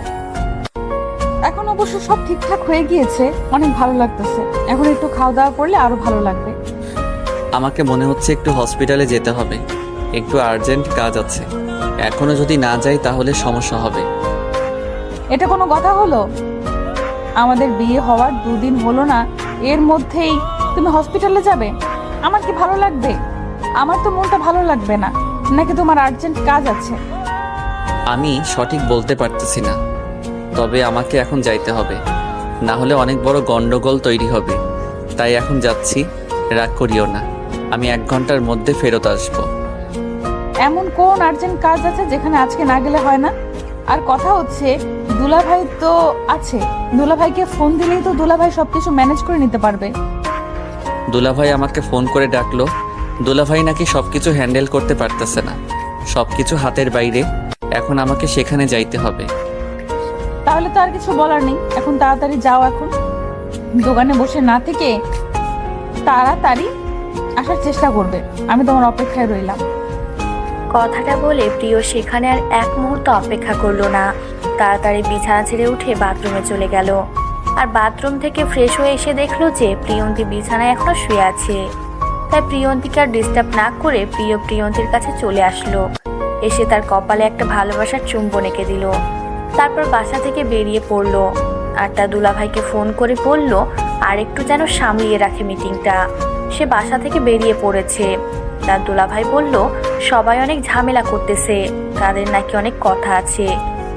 এখন অবশ্য সব ঠিকঠাক হয়ে গিয়েছে, অনেক ভালো লাগতেছে। এখন একটু খাওয়া দাওয়া করলে আরো ভালো লাগবে। আমাকে মনে হচ্ছে একটু হসপিটালে যেতে হবে, একটু আর্জেন্ট কাজ আছে। এখনো যদি না যাই তাহলে সমস্যা হবে। এটা কোনো কথা হলো? আমাদের বিয়ে হওয়ার 2 দিন হলো না, এর মধ্যেই তুমি হসপিটালে যাবে? আমার কি ভালো লাগবে? আমার তো মনটা ভালো লাগবে না। নাকি তোমার আর্জেন্ট কাজ আছে? আমি সঠিক বলতে পারতেছি না, তবে আমাকে এখন যাইতে হবে, না হলে অনেক বড় গন্ডগোল তৈরি হবে। তাই এখন যাচ্ছি, রাগ করিও না। আমি 1 ঘন্টার মধ্যে ফেরত আসব। এমন কোন আর্জেন্ট কাজ আছে যেখানে আজকে না গেলে হয় না? আর কথা হচ্ছে, দুলাভাই তো আছে, দুলাভাইকে ফোন দিলেই তো দুলাভাই সবকিছু ম্যানেজ করে নিতে পারবে। দুলাভাই আমাকে ফোন করে ডাকলো। দুলাভাই নাকি সবকিছু হ্যান্ডেল করতে পারতেছে না, সবকিছু হাতের বাইরে। এখন আমাকে সেখানে যাইতে হবে। তাহলে তো আর কিছু বলার নেই, এখন তাড়াতাড়ি যাও। এখন দোকানে বসে না থেকে তাড়াতাড়ি আসার চেষ্টা করবে। আমি তোমার অপেক্ষায় রইলাম। কথাটা বলে প্রিয় সেখানে আর এক মুহূর্ত অপেক্ষা করলো না। তাড়াতাড়ি বিছানা ছেড়ে উঠে বাথরুমে চলে গেল। আর বাথরুম থেকে ফ্রেশ হয়ে এসে দেখলো যে প্রিয়ন্তী বিছানায় এখনো শুয়ে আছে। তাই প্রিয়ন্তীকে আর ডিস্টার্ব না করে প্রিয়ন্তীর কাছে চলে আসলো। এসে তার কপালে একটা ভালোবাসার চুম্বন এঁকে দিল। তারপর বাসা থেকে বেরিয়ে পড়লো আর তার দুলাভাইকে ফোন করে বলল আর একটু যেন সামলিয়ে রাখে মিটিংটা। সে বাসা থেকে বেরিয়ে পড়েছে। তার দুলাভাই বলল সবাই অনেক ঝামেলা করতেছে, তাদের নাকি অনেক কথা আছে,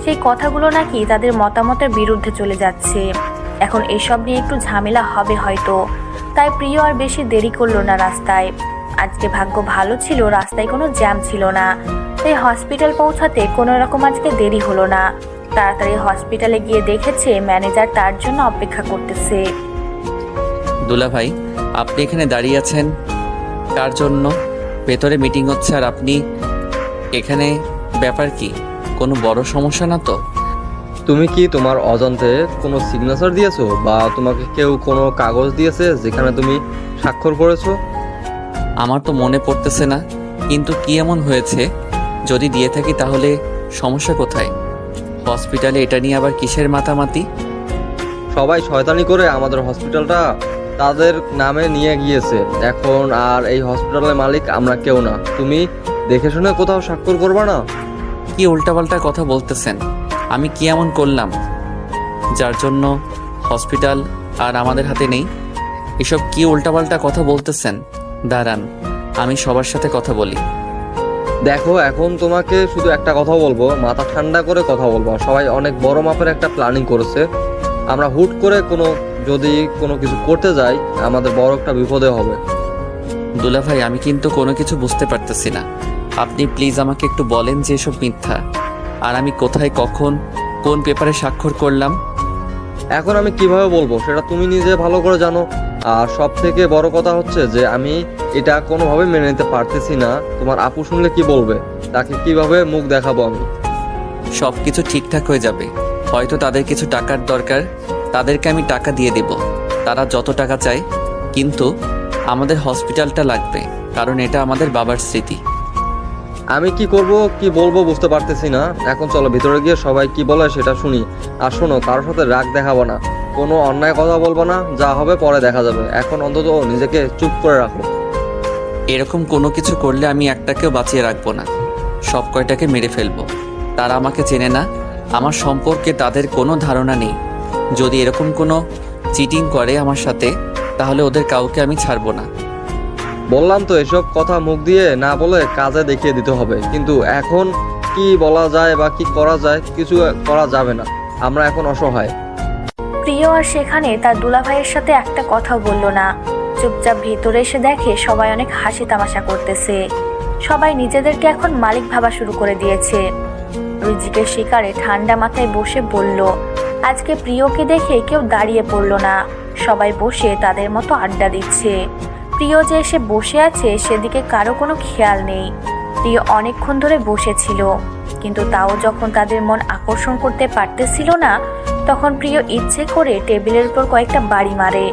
সেই কথাগুলো নাকি তাদের মতামতের বিরুদ্ধে চলে যাচ্ছে। এখন এসব নিয়ে একটু ঝামেলা হবে হয়তো। তাই প্রিয় আর বেশি দেরি করলো না রাস্তায়। আজকে ভাগ্য ভালো ছিল, রাস্তায় কোনো জ্যাম ছিল না, তাই হসপিটাল পৌঁছাতে কোনো রকম আজকে দেরি হলো না। তাড়াতাড়ি হসপিটালে গিয়ে দেখেছে ম্যানেজার তার জন্য অপেক্ষা করতেছে। দুলাভাই, আপনি এখানে দাঁড়িয়ে আছেন কার জন্য? ভেতরে মিটিং হচ্ছে আর আপনি এখানে, ব্যাপার কি? কোনো বড় সমস্যা না তো? তুমি কি তোমার অজান্তে কোনো সিগনেচার দিয়েছো বা তোমাকে কেউ কোনো কাগজ দিয়েছে যেখানে তুমি স্বাক্ষর করেছো? আমার তো মনে পড়তেছে না, কিন্তু কি এমন হয়েছে? যদি দিয়ে থাকি তাহলে সমস্যা কোথায়? হসপিটালে এটা নিয়ে আবার কিসের মাতামাতি? সবাই শয়তানি করে আমাদের হসপিটালটা তাদের নামে নিয়ে গিয়েছে। এখন আর এই হসপিটালের মালিক আমরা কেউ না। তুমি দেখে শুনে কোথাও স্বাক্ষর করবা না? কি উল্টাপাল্টা কথা বলতেছেন? আমি কি এমন করলাম যার জন্য হসপিটাল আর আমাদের হাতে নেই? এসব কি উল্টাপাল্টা কথা বলতেছেন? দাঁড়ান, আমি সবার সাথে কথা বলি। দেখো, এখন তোমাকে শুধু একটা কথা বলবো, মাথা ঠান্ডা করে কথা বলবো। সবাই অনেক বড় মাপের একটা প্ল্যানিং করেছে। আমরা হুট করে যদি কোনো কিছু করতে যাই আমাদের বড় একটা বিপদে হবে। দুলাভাই, আমি কিন্তু কোনো কিছু বুঝতে পারতেছি না। আপনি প্লিজ আমাকে একটু বলেন যে এসব মিথ্যা, আর আমি কোথায়, কখন, কোন পেপারে স্বাক্ষর করলাম। এখন আমি কিভাবে বলবো সেটা তুমি নিজে ভালো করে জানো। আর সব থেকে বড় কথা হচ্ছে যে আমি এটা কোনোভাবে মেনে নিতে পারতেছি না। তোমার আপু শুনলে কি বলবে? তাকে কিভাবে মুখ দেখাবো আমি? সব কিছু ঠিকঠাক হয়ে যাবে। হয়তো তাদের কিছু টাকার দরকার, তাদেরকে আমি টাকা দিয়ে দেব, তারা যত টাকা চায়। কিন্তু আমাদের হসপিটালটা লাগবে, কারণ এটা আমাদের বাবার স্মৃতি। আমি কি করব, কি বলবো বুঝতে পারতেছি না। এখন চলো ভিতরে গিয়ে সবাই কি বলে সেটা শুনি। আর শোনো, কারোর সাথে রাগ দেখাবো না, কোনো অন্যায় কথা বলবো না, যা হবে পরে দেখা যাবে। এখন অন্তত নিজেকে চুপ করে রাখো। এরকম কোনো কিছু করলে আমি একটাকেও বাঁচিয়ে রাখবো না, সব কয়টাকে মেরে ফেলবো। তারা আমাকে চেনে না, আমার সম্পর্কে তাদের কোনো ধারণা নেই। যদি এরকম কোনো চিটিং করে আমার সাথে, তাহলে ওদের কাউকে আমি ছাড়বো না। বললাম তো, এসব কথা মুখ দিয়ে না বলে কাজে দেখিয়ে দিতে হবে। কিন্তু এখন কি বলা যায় বা কি করা যায়? কিছু করা যাবে না, আমরা এখন অসহায়। প্রিয় আর সেখানে তার দুলাভাইয়ের সাথে একটা কথাও বলল না। চুপচাপ ভিতরে এসে দেখে সবাই অনেক হাসি তামাশা করতেছে। সবাই নিজেদেরকে এখন মালিক ভাবা শুরু করে দিয়েছে। রিজিকের শিকারে ঠান্ডা মাথায় বসে বলল, আজকে প্রিয়কে দেখে কেউ দাঁড়িয়ে পড়ল না, সবাই বসে তাদের মতো আড্ডা দিচ্ছে। প্রিয় যে এসে বসে আছে সেদিকে কারো কোনো খেয়াল নেই। প্রিয় অনেকক্ষণ ধরে বসেছিল, কিন্তু তাও যখন তাদের মন আকর্ষণ করতে পারতেছিল না, তখন প্রিয় ইচ্ছে করে টেবিলের উপর কয়েকটা বাড়ি মারে,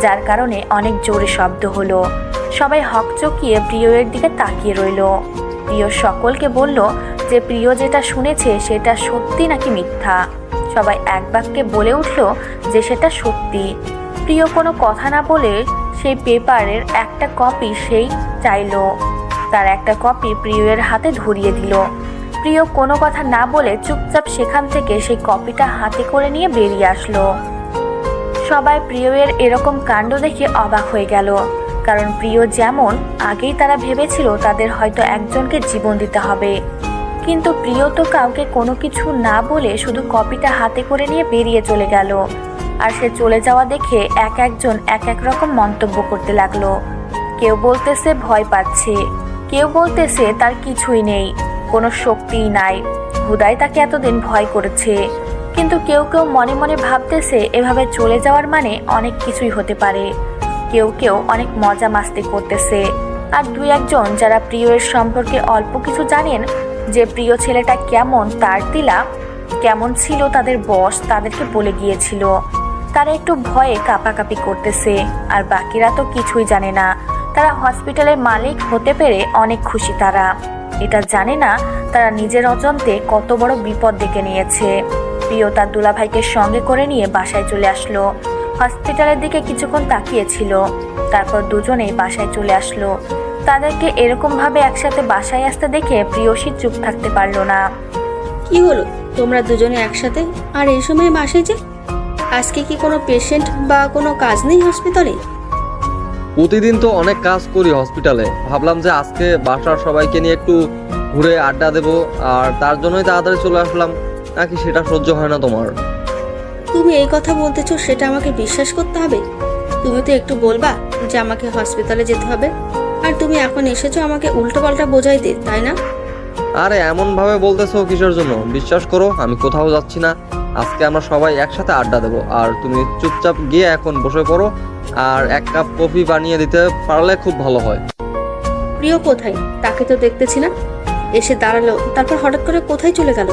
যার কারণে অনেক জোরে শব্দ হলো। সবাই হকচকিয়ে প্রিয়ের দিকে তাকিয়ে রইল। প্রিয় সকলকে বলল যে প্রিয় যেটা শুনেছে সেটা সত্যি নাকি মিথ্যা। সবাই এক বাক্যে বলে উঠল যে সেটা সত্যি। প্রিয় কোনো কথা না বলে সেই পেপারের একটা কপি সেই চাইলো। তার একটা কপি প্রিয়ের হাতে ধরিয়ে দিল। প্রিয় কোনো কথা না বলে চুপচাপ সেখান থেকে সেই কপিটা হাতে করে নিয়ে বেরিয়ে আসলো। সবাই প্রিয়ের এরকম কাণ্ড দেখে অবাক হয়ে গেল, কারণ প্রিয় যেমন আগেই তারা ভেবেছিল তাদের হয়তো একজনকে জীবন দিতে হবে, কিন্তু প্রিয় তো কাউকে কোনো কিছু না বলে শুধু কপিটা হাতে করে নিয়ে বেরিয়ে চলে গেল। আর সে চলে যাওয়া দেখে একজন এক এক রকম মন্তব্য করতে লাগলো। কেউ বলতেছে ভয় পাচ্ছে, কেউ বলতেছে তার কিছুই নেই, কোনো শক্তিই নাই, হুদাই তাকে এতদিন ভয় করেছে। কিন্তু কেউ কেউ মনে মনে ভাবতেছে এভাবে চলে যাওয়ার মানে অনেক কিছুই হতে পারে। কেউ কেউ অনেক মজা মাস্তি করতেছে। আর দুই একজন যারা প্রিয়ের সম্পর্কে অল্প কিছু জানেন, যে প্রিয় ছেলেটা কেমন, তার তিলা কেমন ছিল, তাদের বস তাদেরকে বলে গিয়েছিল, তারা একটু ভয়ে কাঁপাকাঁপি করতেছে। আর বাকিরা তো কিছুই জানে না। তারা হসপিটালের মালিক হতে পেরে অনেক খুশি। তারা এটা জানে না তারা নিজের অজান্তে কত বড় বিপদ ডেকে নিয়েছে। প্রিয় তার দুলাভাইকে সঙ্গে করে নিয়ে বাসায় চলে আসলো। হসপিটালের দিকে কিছুক্ষণ তাকিয়েছিল, তারপর দুজনেই বাসায় চলে আসলো। তাদেরকে এরকমভাবে একসাথে বাসায় আসতে দেখে প্রিয়সী চুপ থাকতে পারলো না। কি হলো তোমরা দুজনে একসাথে আর এই সময় বাসায় যে? আজকে কি কোনো পেশেন্ট বা কোনো কাজ নেই হসপিটালে? প্রতিদিন তো অনেক কাজ করি হসপিটালে, ভাবলাম যে আজকে বাসার সবাইকে নিয়ে একটু ঘুরে আড্ডা দেবো, আর তার জন্যই তাড়াতাড়ি চলে আসলাম। নাকি সেটা সহ্য হয় না তোমার? তুমি এই কথা বলতেছো সেটা আমাকে বিশ্বাস করতে হবে? তুমি তো একটু বলবা যে আমাকে হসপিটালে যেতে হবে, আর তুমি এখন এসেছো আমাকে উল্টোপাল্টা বোঝাইতে, তাই না? আরে এমন ভাবে বলতেছো কিসের জন্য? বিশ্বাস করো আমি কোথাও যাচ্ছি না। আজকে আমরা সবাই একসাথে আড্ডা দেবো, আর তুমি চুপচাপ গিয়ে এখন বসে পড়ো, আর এক কাপ কফি বানিয়ে দিতে পারলে খুব ভালো হয়। প্রিয় কোথায়? তাকে তো দেখতেছি না। এসে দাঁড়ালো, তারপর হঠাৎ করে কোথায় চলে গেল?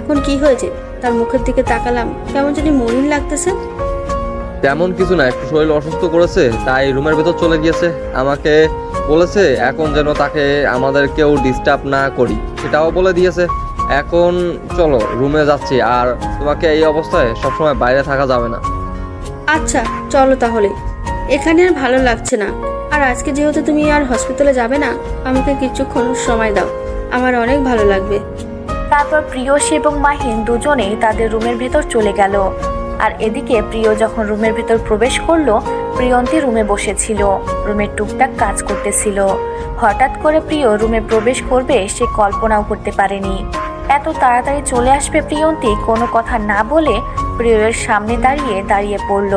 এখন কি হয়েছে? তার মুখের দিকে তাকালাম, কেমন জানি মলিন লাগতেছে। তেমন কিছু না, একটু শরীর অসুস্থ করেছে তাই রুমের ভেতর চলে গিয়েছে। আমাকে বলেছে এখন যেন তাকে আমাদের কেউ ডিস্টার্ব না করি, সেটাও বলে দিয়েছে। এখন চলো রুমে যাচ্ছি, আর তোমাকে এই অবস্থায় সবসময় বাইরে থাকা যাবে না। আচ্ছা চলো তাহলে, এখানে আর ভালো লাগছে না। আর আজকে যেহেতু তুমি আর হসপিটালে যাবে না, আমাকে কিছুক্ষণ সময় দাও, আমার অনেক ভালো লাগবে। তারপর প্রিয়সী এবং মাহিন দুজনেই তাদের রুমের ভেতর চলে গেল। আর এদিকে প্রিয় যখন রুমের ভেতর প্রবেশ করলো, প্রিয়ন্তী রুমে বসেছিল, রুমের টুকটাক কাজ করতেছিল। হঠাৎ করে প্রিয় রুমে প্রবেশ করবে সে কল্পনাও করতে পারেনি। এত তাড়াতাড়ি চলে আসবে প্রিয়ন্তী কোনো কথা না বলে প্রিয়ের সামনে দাঁড়িয়ে পড়ল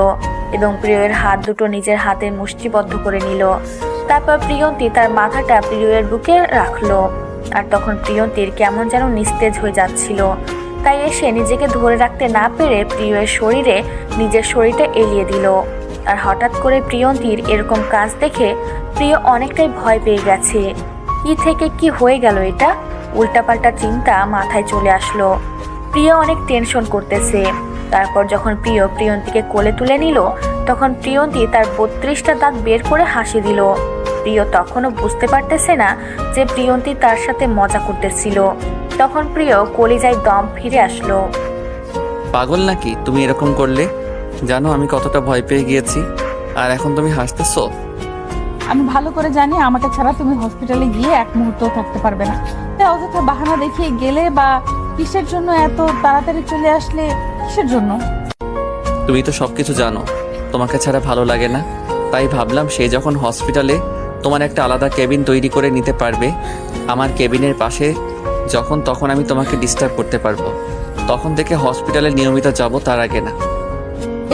এবং প্রিয়ের হাত দুটো নিজের হাতে মুষ্টিবদ্ধ করে নিল। তারপর প্রিয়ন্তী তার মাথাটা প্রিয়ের বুকে রাখলো। আর তখন প্রিয়ন্তীর কেমন যেন নিস্তেজ হয়ে যাচ্ছিল, তাই এসে নিজেকে ধরে রাখতে না পেরে প্রিয়ের শরীরে নিজের শরীরটা এলিয়ে দিল। আর হঠাৎ করে প্রিয়ন্তীর এরকম কাজ দেখে প্রিয় অনেকটাই ভয় পেয়ে গেছে। কি থেকে কি হয়ে গেল এটা? উল্টাপাল্টা চিন্তা মাথায় চলে আসলো। প্রিয় অনেক টেনশন করতেছে। তারপর যখন প্রিয় প্রিয়ন্তীকে কোলে তুলে নিল, তখন প্রিয়ন্তী তার 32টা দাঁত বের করে হাসি দিল। প্রিয় তখনও বুঝতে পারতেছে না যে প্রিয়ন্তী তার সাথে মজা করতেছিল। তখন প্রিয় কলিজায় দম ফিরে আসলো। পাগল নাকি তুমি এরকম করলে? জানো আমি কতটা ভয় পেয়ে গিয়েছি, আর এখন তুমি হাসতেছো? আমি ভালো করে জানি আমাকে ছাড়া তুমি হসপিটালে গিয়ে এক মুহূর্তও থাকতে পারবে না, তাই অযথা বাহানা দেখিয়ে গেলে বা কিসের জন্য এত তাড়াতাড়ি চলে আসলে? কিসের জন্য? তুমি তো সবকিছু জানো, তোমাকে ছাড়া ভালো লাগে না। তাই ভাবলাম সে যখন হসপিটালে তোমার একটা আলাদা কেবিন তৈরি করে নিতে পারবে আমার কেবিনের পাশে, যখন তখন আমি তোমাকে ডিস্টার্ব করতে পারবো। তখন থেকে হসপিটালে নিয়মিত যাব, তার আগে না।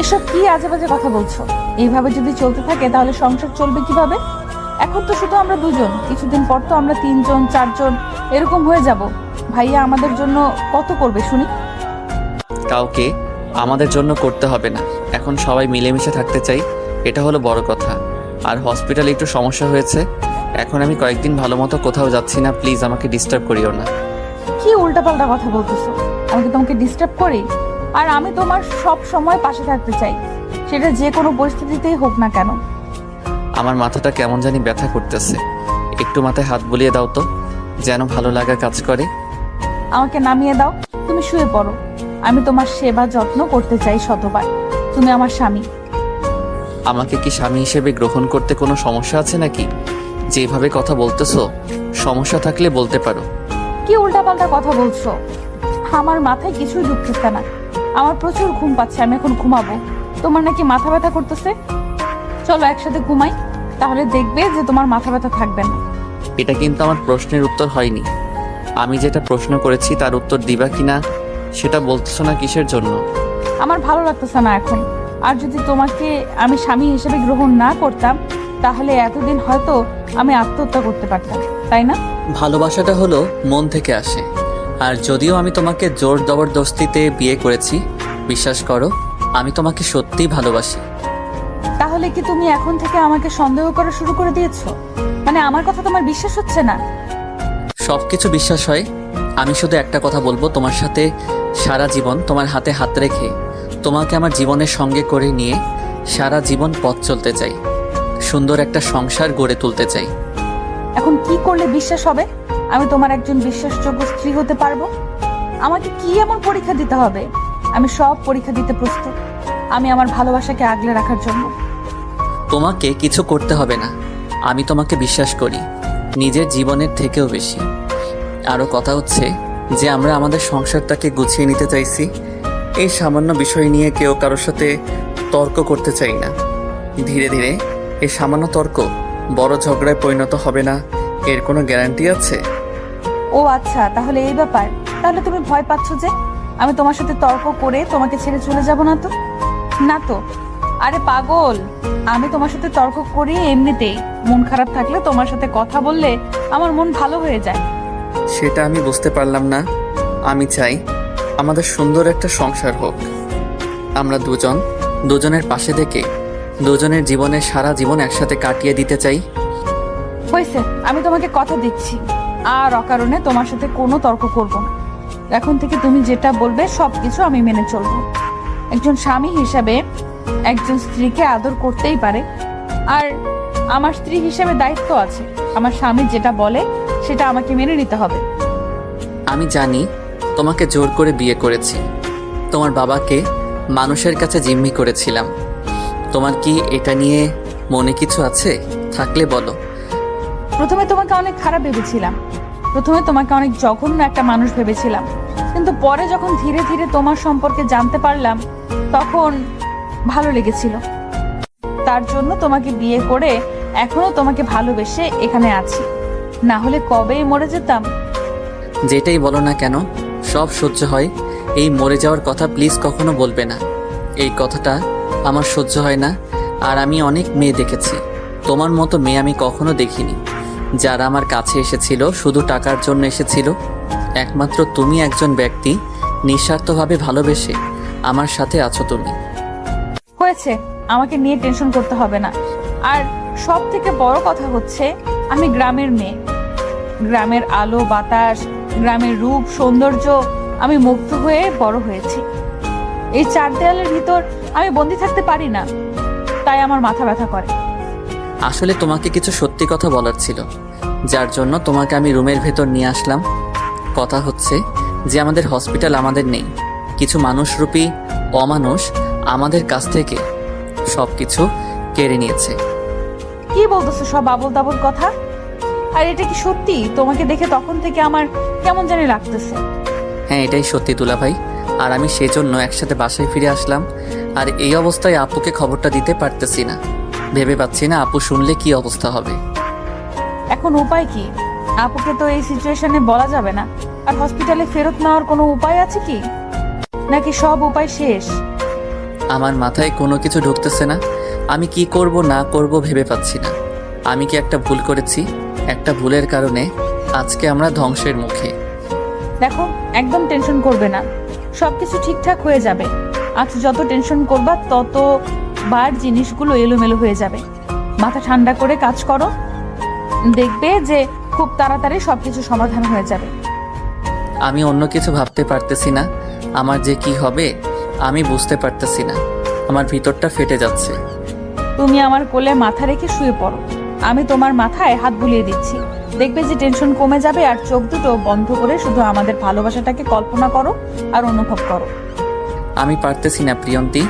এসব কি আজে বাজে কথা বলছো? এইভাবে যদি চলতে থাকে তাহলে সংসার চলবে কিভাবে? এখন তো শুধু আমরা দুজন, কিছুদিন পর তো আমরা 3 জন 4 জন এরকম হয়ে যাব। ভাইয়া আমাদের জন্য কত করবে শুনি? কাউকে আমাদের জন্য করতে হবে না, এখন সবাই মিলেমিশে থাকতে চাই, এটা হলো বড় কথা। আর হসপিটালে একটু সমস্যা হয়েছে, এখন আমি কয়েকদিন ভালো মতো কোথাও যাচ্ছি না, প্লিজ আমাকে ডিস্টার্ব করিও না। কি উল্টাপাল্টা কথা বলতেছো? আমি কি তোমাকে ডিস্টার্ব করি? আর আমি তোমার সব সময় পাশে থাকতে চাই, সেটা যে কোনো পরিস্থিতিতেই হোক না কেন। আমার মাথাটা কেমন জানি ব্যথা করতেছে, একটু মাথায় হাত বুলিয়ে দাও তো, যেন ভালো লাগা কাজ করে। আমাকে নামিয়ে দাও, তুমি শুয়ে পড়ো। আমি তোমার সেবা যত্ন করতে চাই শতবার। তুমি আমার স্বামী। আমাকে কি স্বামী হিসেবে গ্রহণ করতে কোনো সমস্যা আছে নাকি? যেভাবে কথা বলতেছো, সমস্যা থাকলে বলতে পারো। কি উল্টাপাল্টা কথা বলছো? আমার মাথায় কিছুই ঢুকতেছে না। আমার প্রচুর ঘুম পাচ্ছে, আমি এখন ঘুমাবো। তোমার নাকি মাথা ব্যথা করতেছে? চলো একসাথে ঘুমাই, তাহলে দেখবে যে তোমার মাথা ব্যথা থাকবে না। এটা কিন্তু আমার প্রশ্নের উত্তর হয়নি। আমি যেটা প্রশ্ন করেছি তার উত্তর দিবা কিনা সেটা বলতেছো না, কিসের জন্য? আমার ভালো লাগতেছে না এখন। আর যদি তোমাকে আমি স্বামী হিসেবে গ্রহণ না করতাম, তাহলে এতদিন হয়তো আমি আত্মহত্যা করতে পারতাম, তাই না? ভালোবাসাটা হলো মন থেকে আসে। আর যদিও আমি তোমাকে জোর জবরদস্তিতে বিয়ে করেছি, বিশ্বাস করো আমি তোমাকে সত্যিই ভালোবাসি। তাহলে কি তুমি এখন থেকে আমাকে সন্দেহ করা শুরু করে দিয়েছো? মানে আমার কথা তোমার বিশ্বাস হচ্ছে না? সবকিছু বিশ্বাস হয়। আমি শুধু একটা কথা বলবো, তোমার সাথে সারা জীবন তোমার হাতে হাত রেখে তোমাকে আমার জীবনের সঙ্গে করে নিয়ে সারা জীবন পথ চলতে চাই, সুন্দর একটা সংসার গড়ে তুলতে চাই। এখন কি করলে বিশ্বাস হবে আমি তোমার একজন বিশ্বাসযোগ্য স্ত্রী হতে পারবো? আমাকে কি এমন পরীক্ষা দিতে হবে? আমি সব পরীক্ষা দিতে প্রস্তুত। আমি আমার ভালোবাসাকে আগলে রাখার জন্য। তোমাকে কিছু করতে হবে না, আমি তোমাকে বিশ্বাস করি নিজের জীবনের থেকেও বেশি। আরও কথা হচ্ছে যে আমরা আমাদের সংসারটাকে গুছিয়ে নিতে চাইছি। এই সামান্য বিষয় নিয়ে কেউ কারোর সাথে তর্ক করতে চাই না। ধীরে ধীরে এই সামান্য তর্ক বড় ঝগড়ায় পরিণত হবে না, এর কোনো গ্যারান্টি আছে? ও আচ্ছা, তাহলে এই ব্যাপার। তাহলে তুমি ভয় পাচ্ছ যে আমি তোমার সাথে তর্ক করে তোমাকে ছেড়ে চলে যাব না তো? না তো। আরে পাগল, আমি তোমার সাথে তর্ক করি এমনিতেই। মন খারাপ থাকলে তোমার সাথে কথা বললে আমার মন ভালো হয়ে যায়। সেটা আমি বুঝতে পারলাম না। আমি চাই আমাদের সুন্দর একটা সংসার হোক। আমরা দুজনের পাশে থেকে দুজনের জীবনের সারা জীবন একসাথে কাটিয়ে দিতে চাই। হয়েছে, আমি তোমাকে কথা দিচ্ছি আর অকারণে তোমার সাথে কোনো তর্ক করব না। এখন থেকে তুমি যেটা বলবে সবকিছু আমি মেনে চলবো। একজন স্বামী হিসাবে একজন স্ত্রীকে আদর করতেই পারে, আর আমার স্ত্রী হিসেবে দায়িত্ব আছে। আমার স্বামী যেটা বলে সেটা আমাকে মেনে নিতে হবে। আমি জানি তোমাকে জোর করে বিয়ে করেছি, তোমার বাবাকে মানুষের কাছে জিম্মি করেছিলাম। তোমার কি এটা নিয়ে মনে কিছু আছে? থাকলে বলো। প্রথমে তোমাকে অনেক খারাপ ভেবেছিলাম, প্রথমে তোমাকে অনেক জঘন্য একটা মানুষ ভেবেছিলাম, কিন্তু পরে যখন ধীরে ধীরে তোমার সম্পর্কে জানতে পারলাম তখন ভালো লেগেছিল। তার জন্য তোমাকে বিয়ে করে এখনো তোমাকে ভালোবেসে এখানে আছি, না হলে কবেই মরে যেতাম। যেটাই বলো না কেন সব সহ্য হয়। এই মরে যাওয়ার কথা প্লিজ কখনো বলবে না। এই কথাটা আমার সহ্য হয় না। আর আমি অনেক মেয়ে দেখেছি, তোমার মতো মেয়ে আমি কখনো দেখিনি, যারা আমার কাছে এসেছিল শুধু টাকার জন্য এসেছিল। একমাত্র তুমি একজন ব্যক্তি নিঃস্বার্থভাবে ভালোবেসে আমার সাথে আছো তুমি। হয়েছে, আমাকে নিয়ে টেনশন করতে হবে না। আর সব থেকে বড় কথা হচ্ছে আমি গ্রামের মেয়ে। গ্রামের আলো বাতাস, গ্রামের রূপ সৌন্দর্য আমি মুগ্ধ হয়ে বড় হয়েছি। এই চার দেয়ালের ভিতর আমি বন্দি থাকতে পারি না, তাই আমার মাথা ব্যথা করে। আসলে তোমাকে কিছু সত্যি কথা বলার ছিল, যার জন্য তোমাকে আমি রুমের ভেতর নিয়ে আসলাম। কথা হচ্ছে যে আমাদের হসপিটাল আমাদের নেই, কিছু মানুষরূপী অমানুষ আমাদের কাছ থেকে সব কিছু কেড়ে নিয়েছে। কি বলতেছো সব আবল তাবল কথা? আর এটা কি সত্যি? তোমাকে দেখে তখন থেকে আমার কেমন জানি লাগতেছে। হ্যাঁ, এটাই সত্যি দুলাভাই। আর আমি সেজন্য একসাথে বাসায় ফিরে আসলাম। আর এই অবস্থায় আপুকে খবরটা দিতে পারতেছি না, ভেবে পাচ্ছি না আপু শুনলে কি অবস্থা হবে। এখন উপায় কি? আপুকে তো এই সিচুয়েশনে বলা যাবে না। আর হসপিটালে ফেরত নেওয়ার কোনো উপায় আছে কি, নাকি সব উপায় শেষ? আমার মাথায় কোনো কিছু ঢুকতেছে না। আমি কি করব না করব ভেবে পাচ্ছি না। আমি কি একটা ভুল করেছি? একটা ভুলের কারণে আজকে আমরা ধ্বংসের মুখে। দেখো, একদম টেনশন করবে না, সবকিছু ঠিকঠাক হয়ে যাবে। আজ যত টেনশন করবা তত বার জিনিসগুলো এলোমেলো হয়ে যাবে। মাথা ঠান্ডা করে কাজ করো, দেখবে যে খুব তাড়াতাড়ি সবকিছু সমাধান হয়ে যাবে। আমি অন্য কিছু ভাবতে পারতেছি না। আমার যে কি হবে আমি বুঝতে পারতেছি না। আমার ভিতরটা ফেটে যাচ্ছে। তুমি আমার কোলে মাথা রেখে শুয়ে পড়ো, আমি তোমার মাথায় হাত বুলিয়ে দিচ্ছি। দেখবে যে টেনশন কমে যাবে। আর চোখ দুটো বন্ধ করে শুধু আমাদের ভালোবাসাটাকে কল্পনা করো আর অনুভব করো। আমি পারতেছি না প্রিয়ন্তী,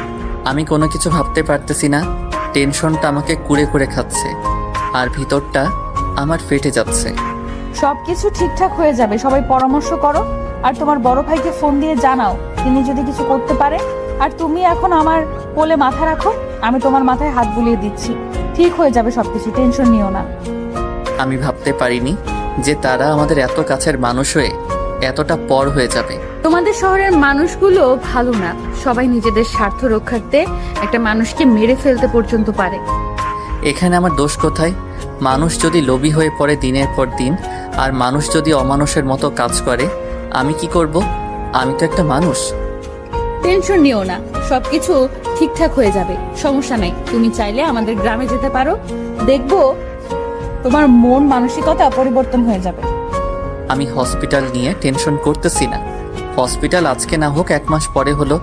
আমি কোনো কিছু ভাবতে পারতেছি না। টেনশনটা আমাকে কুড়ে কুড়ে খাচ্ছে আর ভিতরটা আমার ফেটে যাচ্ছে। সবকিছু ঠিকঠাক হয়ে যাবে, সবাই পরামর্শ করো। আর তোমার বড় ভাইকে ফোন দিয়ে জানাও তিনি যদি কিছু করতে পারে। আর তুমি এখন আমার কোলে মাথা রাখো, আমি তোমার মাথায় হাত বুলিয়ে দিচ্ছি। ঠিক হয়ে যাবে সবকিছু, টেনশন নিও না। আমি ভাবতে পারিনি যে তারা আমাদের এত কাছের মানুষ হয়ে এতটা পর হয়ে যাবে। তোমাদের শহরের মানুষগুলো ভালো না, সবাই নিজেদের স্বার্থ রক্ষার্থে একটা মানুষকে মেরে ফেলতে পর্যন্ত পারে। এখানে আমার দোষ কোথায়? মানুষ যদি লোভী হয়ে পড়ে দিনের পর দিন, আর মানুষ যদি অমানুষের মতো কাজ করে, আমি কি করব? আমি তো একটা মানুষ। টেনশন নিও না, সবকিছু ঠিকঠাক হয়ে যাবে, সমস্যা নাই। তুমি চাইলে আমাদের গ্রামে যেতে পারো, দেখবো তোমার মন মানসিকতা পরিবর্তন হয়ে যাবে। আমি হসপিটাল নিয়ে টেনশন করতেছি না। হসপিটাল আজকে না হোক 1 মাস পরে হলো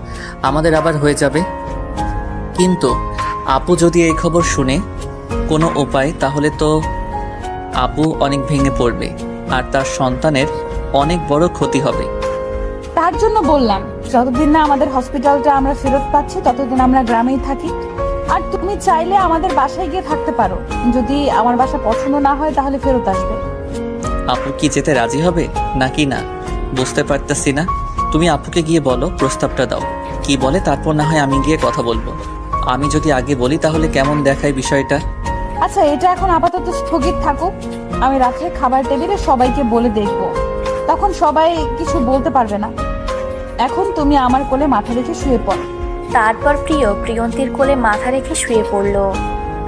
আমাদের আবার হয়ে যাবে। কিন্তু আপু যদি এই খবর শুনে কোনো উপায়, তাহলে তো আপু অনেক ভেঙে পড়বে আর তার সন্তানের অনেক বড় ক্ষতি হবে। তা তার জন্য বললাম যতদিন না আমাদের হসপিটালটা আমরা ফেরত পাচ্ছি ততদিন আমরা গ্রামেই থাকি। আর তুমি চাইলে আমাদের বাসায় গিয়ে থাকতে পারো, যদি আমার বাসা পছন্দ না হয় তাহলে ফেরত আসবে। আপু কি যেতে রাজি হবে নাকি না বুঝতে পারতেছি না। তুমি আপুকে গিয়ে বলো, প্রস্তাবটা দাও, কি বলে তারপর না হয় আমি গিয়ে কথা বলবো। আমি যদি আগে বলি তাহলে কেমন দেখায় বিষয়টা। আচ্ছা, এটা এখন আপাতত স্থগিত থাকুক। আমি রাত্রে খাবার টেবিলে সবাইকে বলে দেখব, তখন সবাই কিছু বলতে পারবে না। এখন তুমি আমার কোলে মাথা রেখে শুয়ে পড়ো। তারপর প্রিয় প্রিয়ন্তীর কোলে মাথা রেখে শুয়ে পড়ল।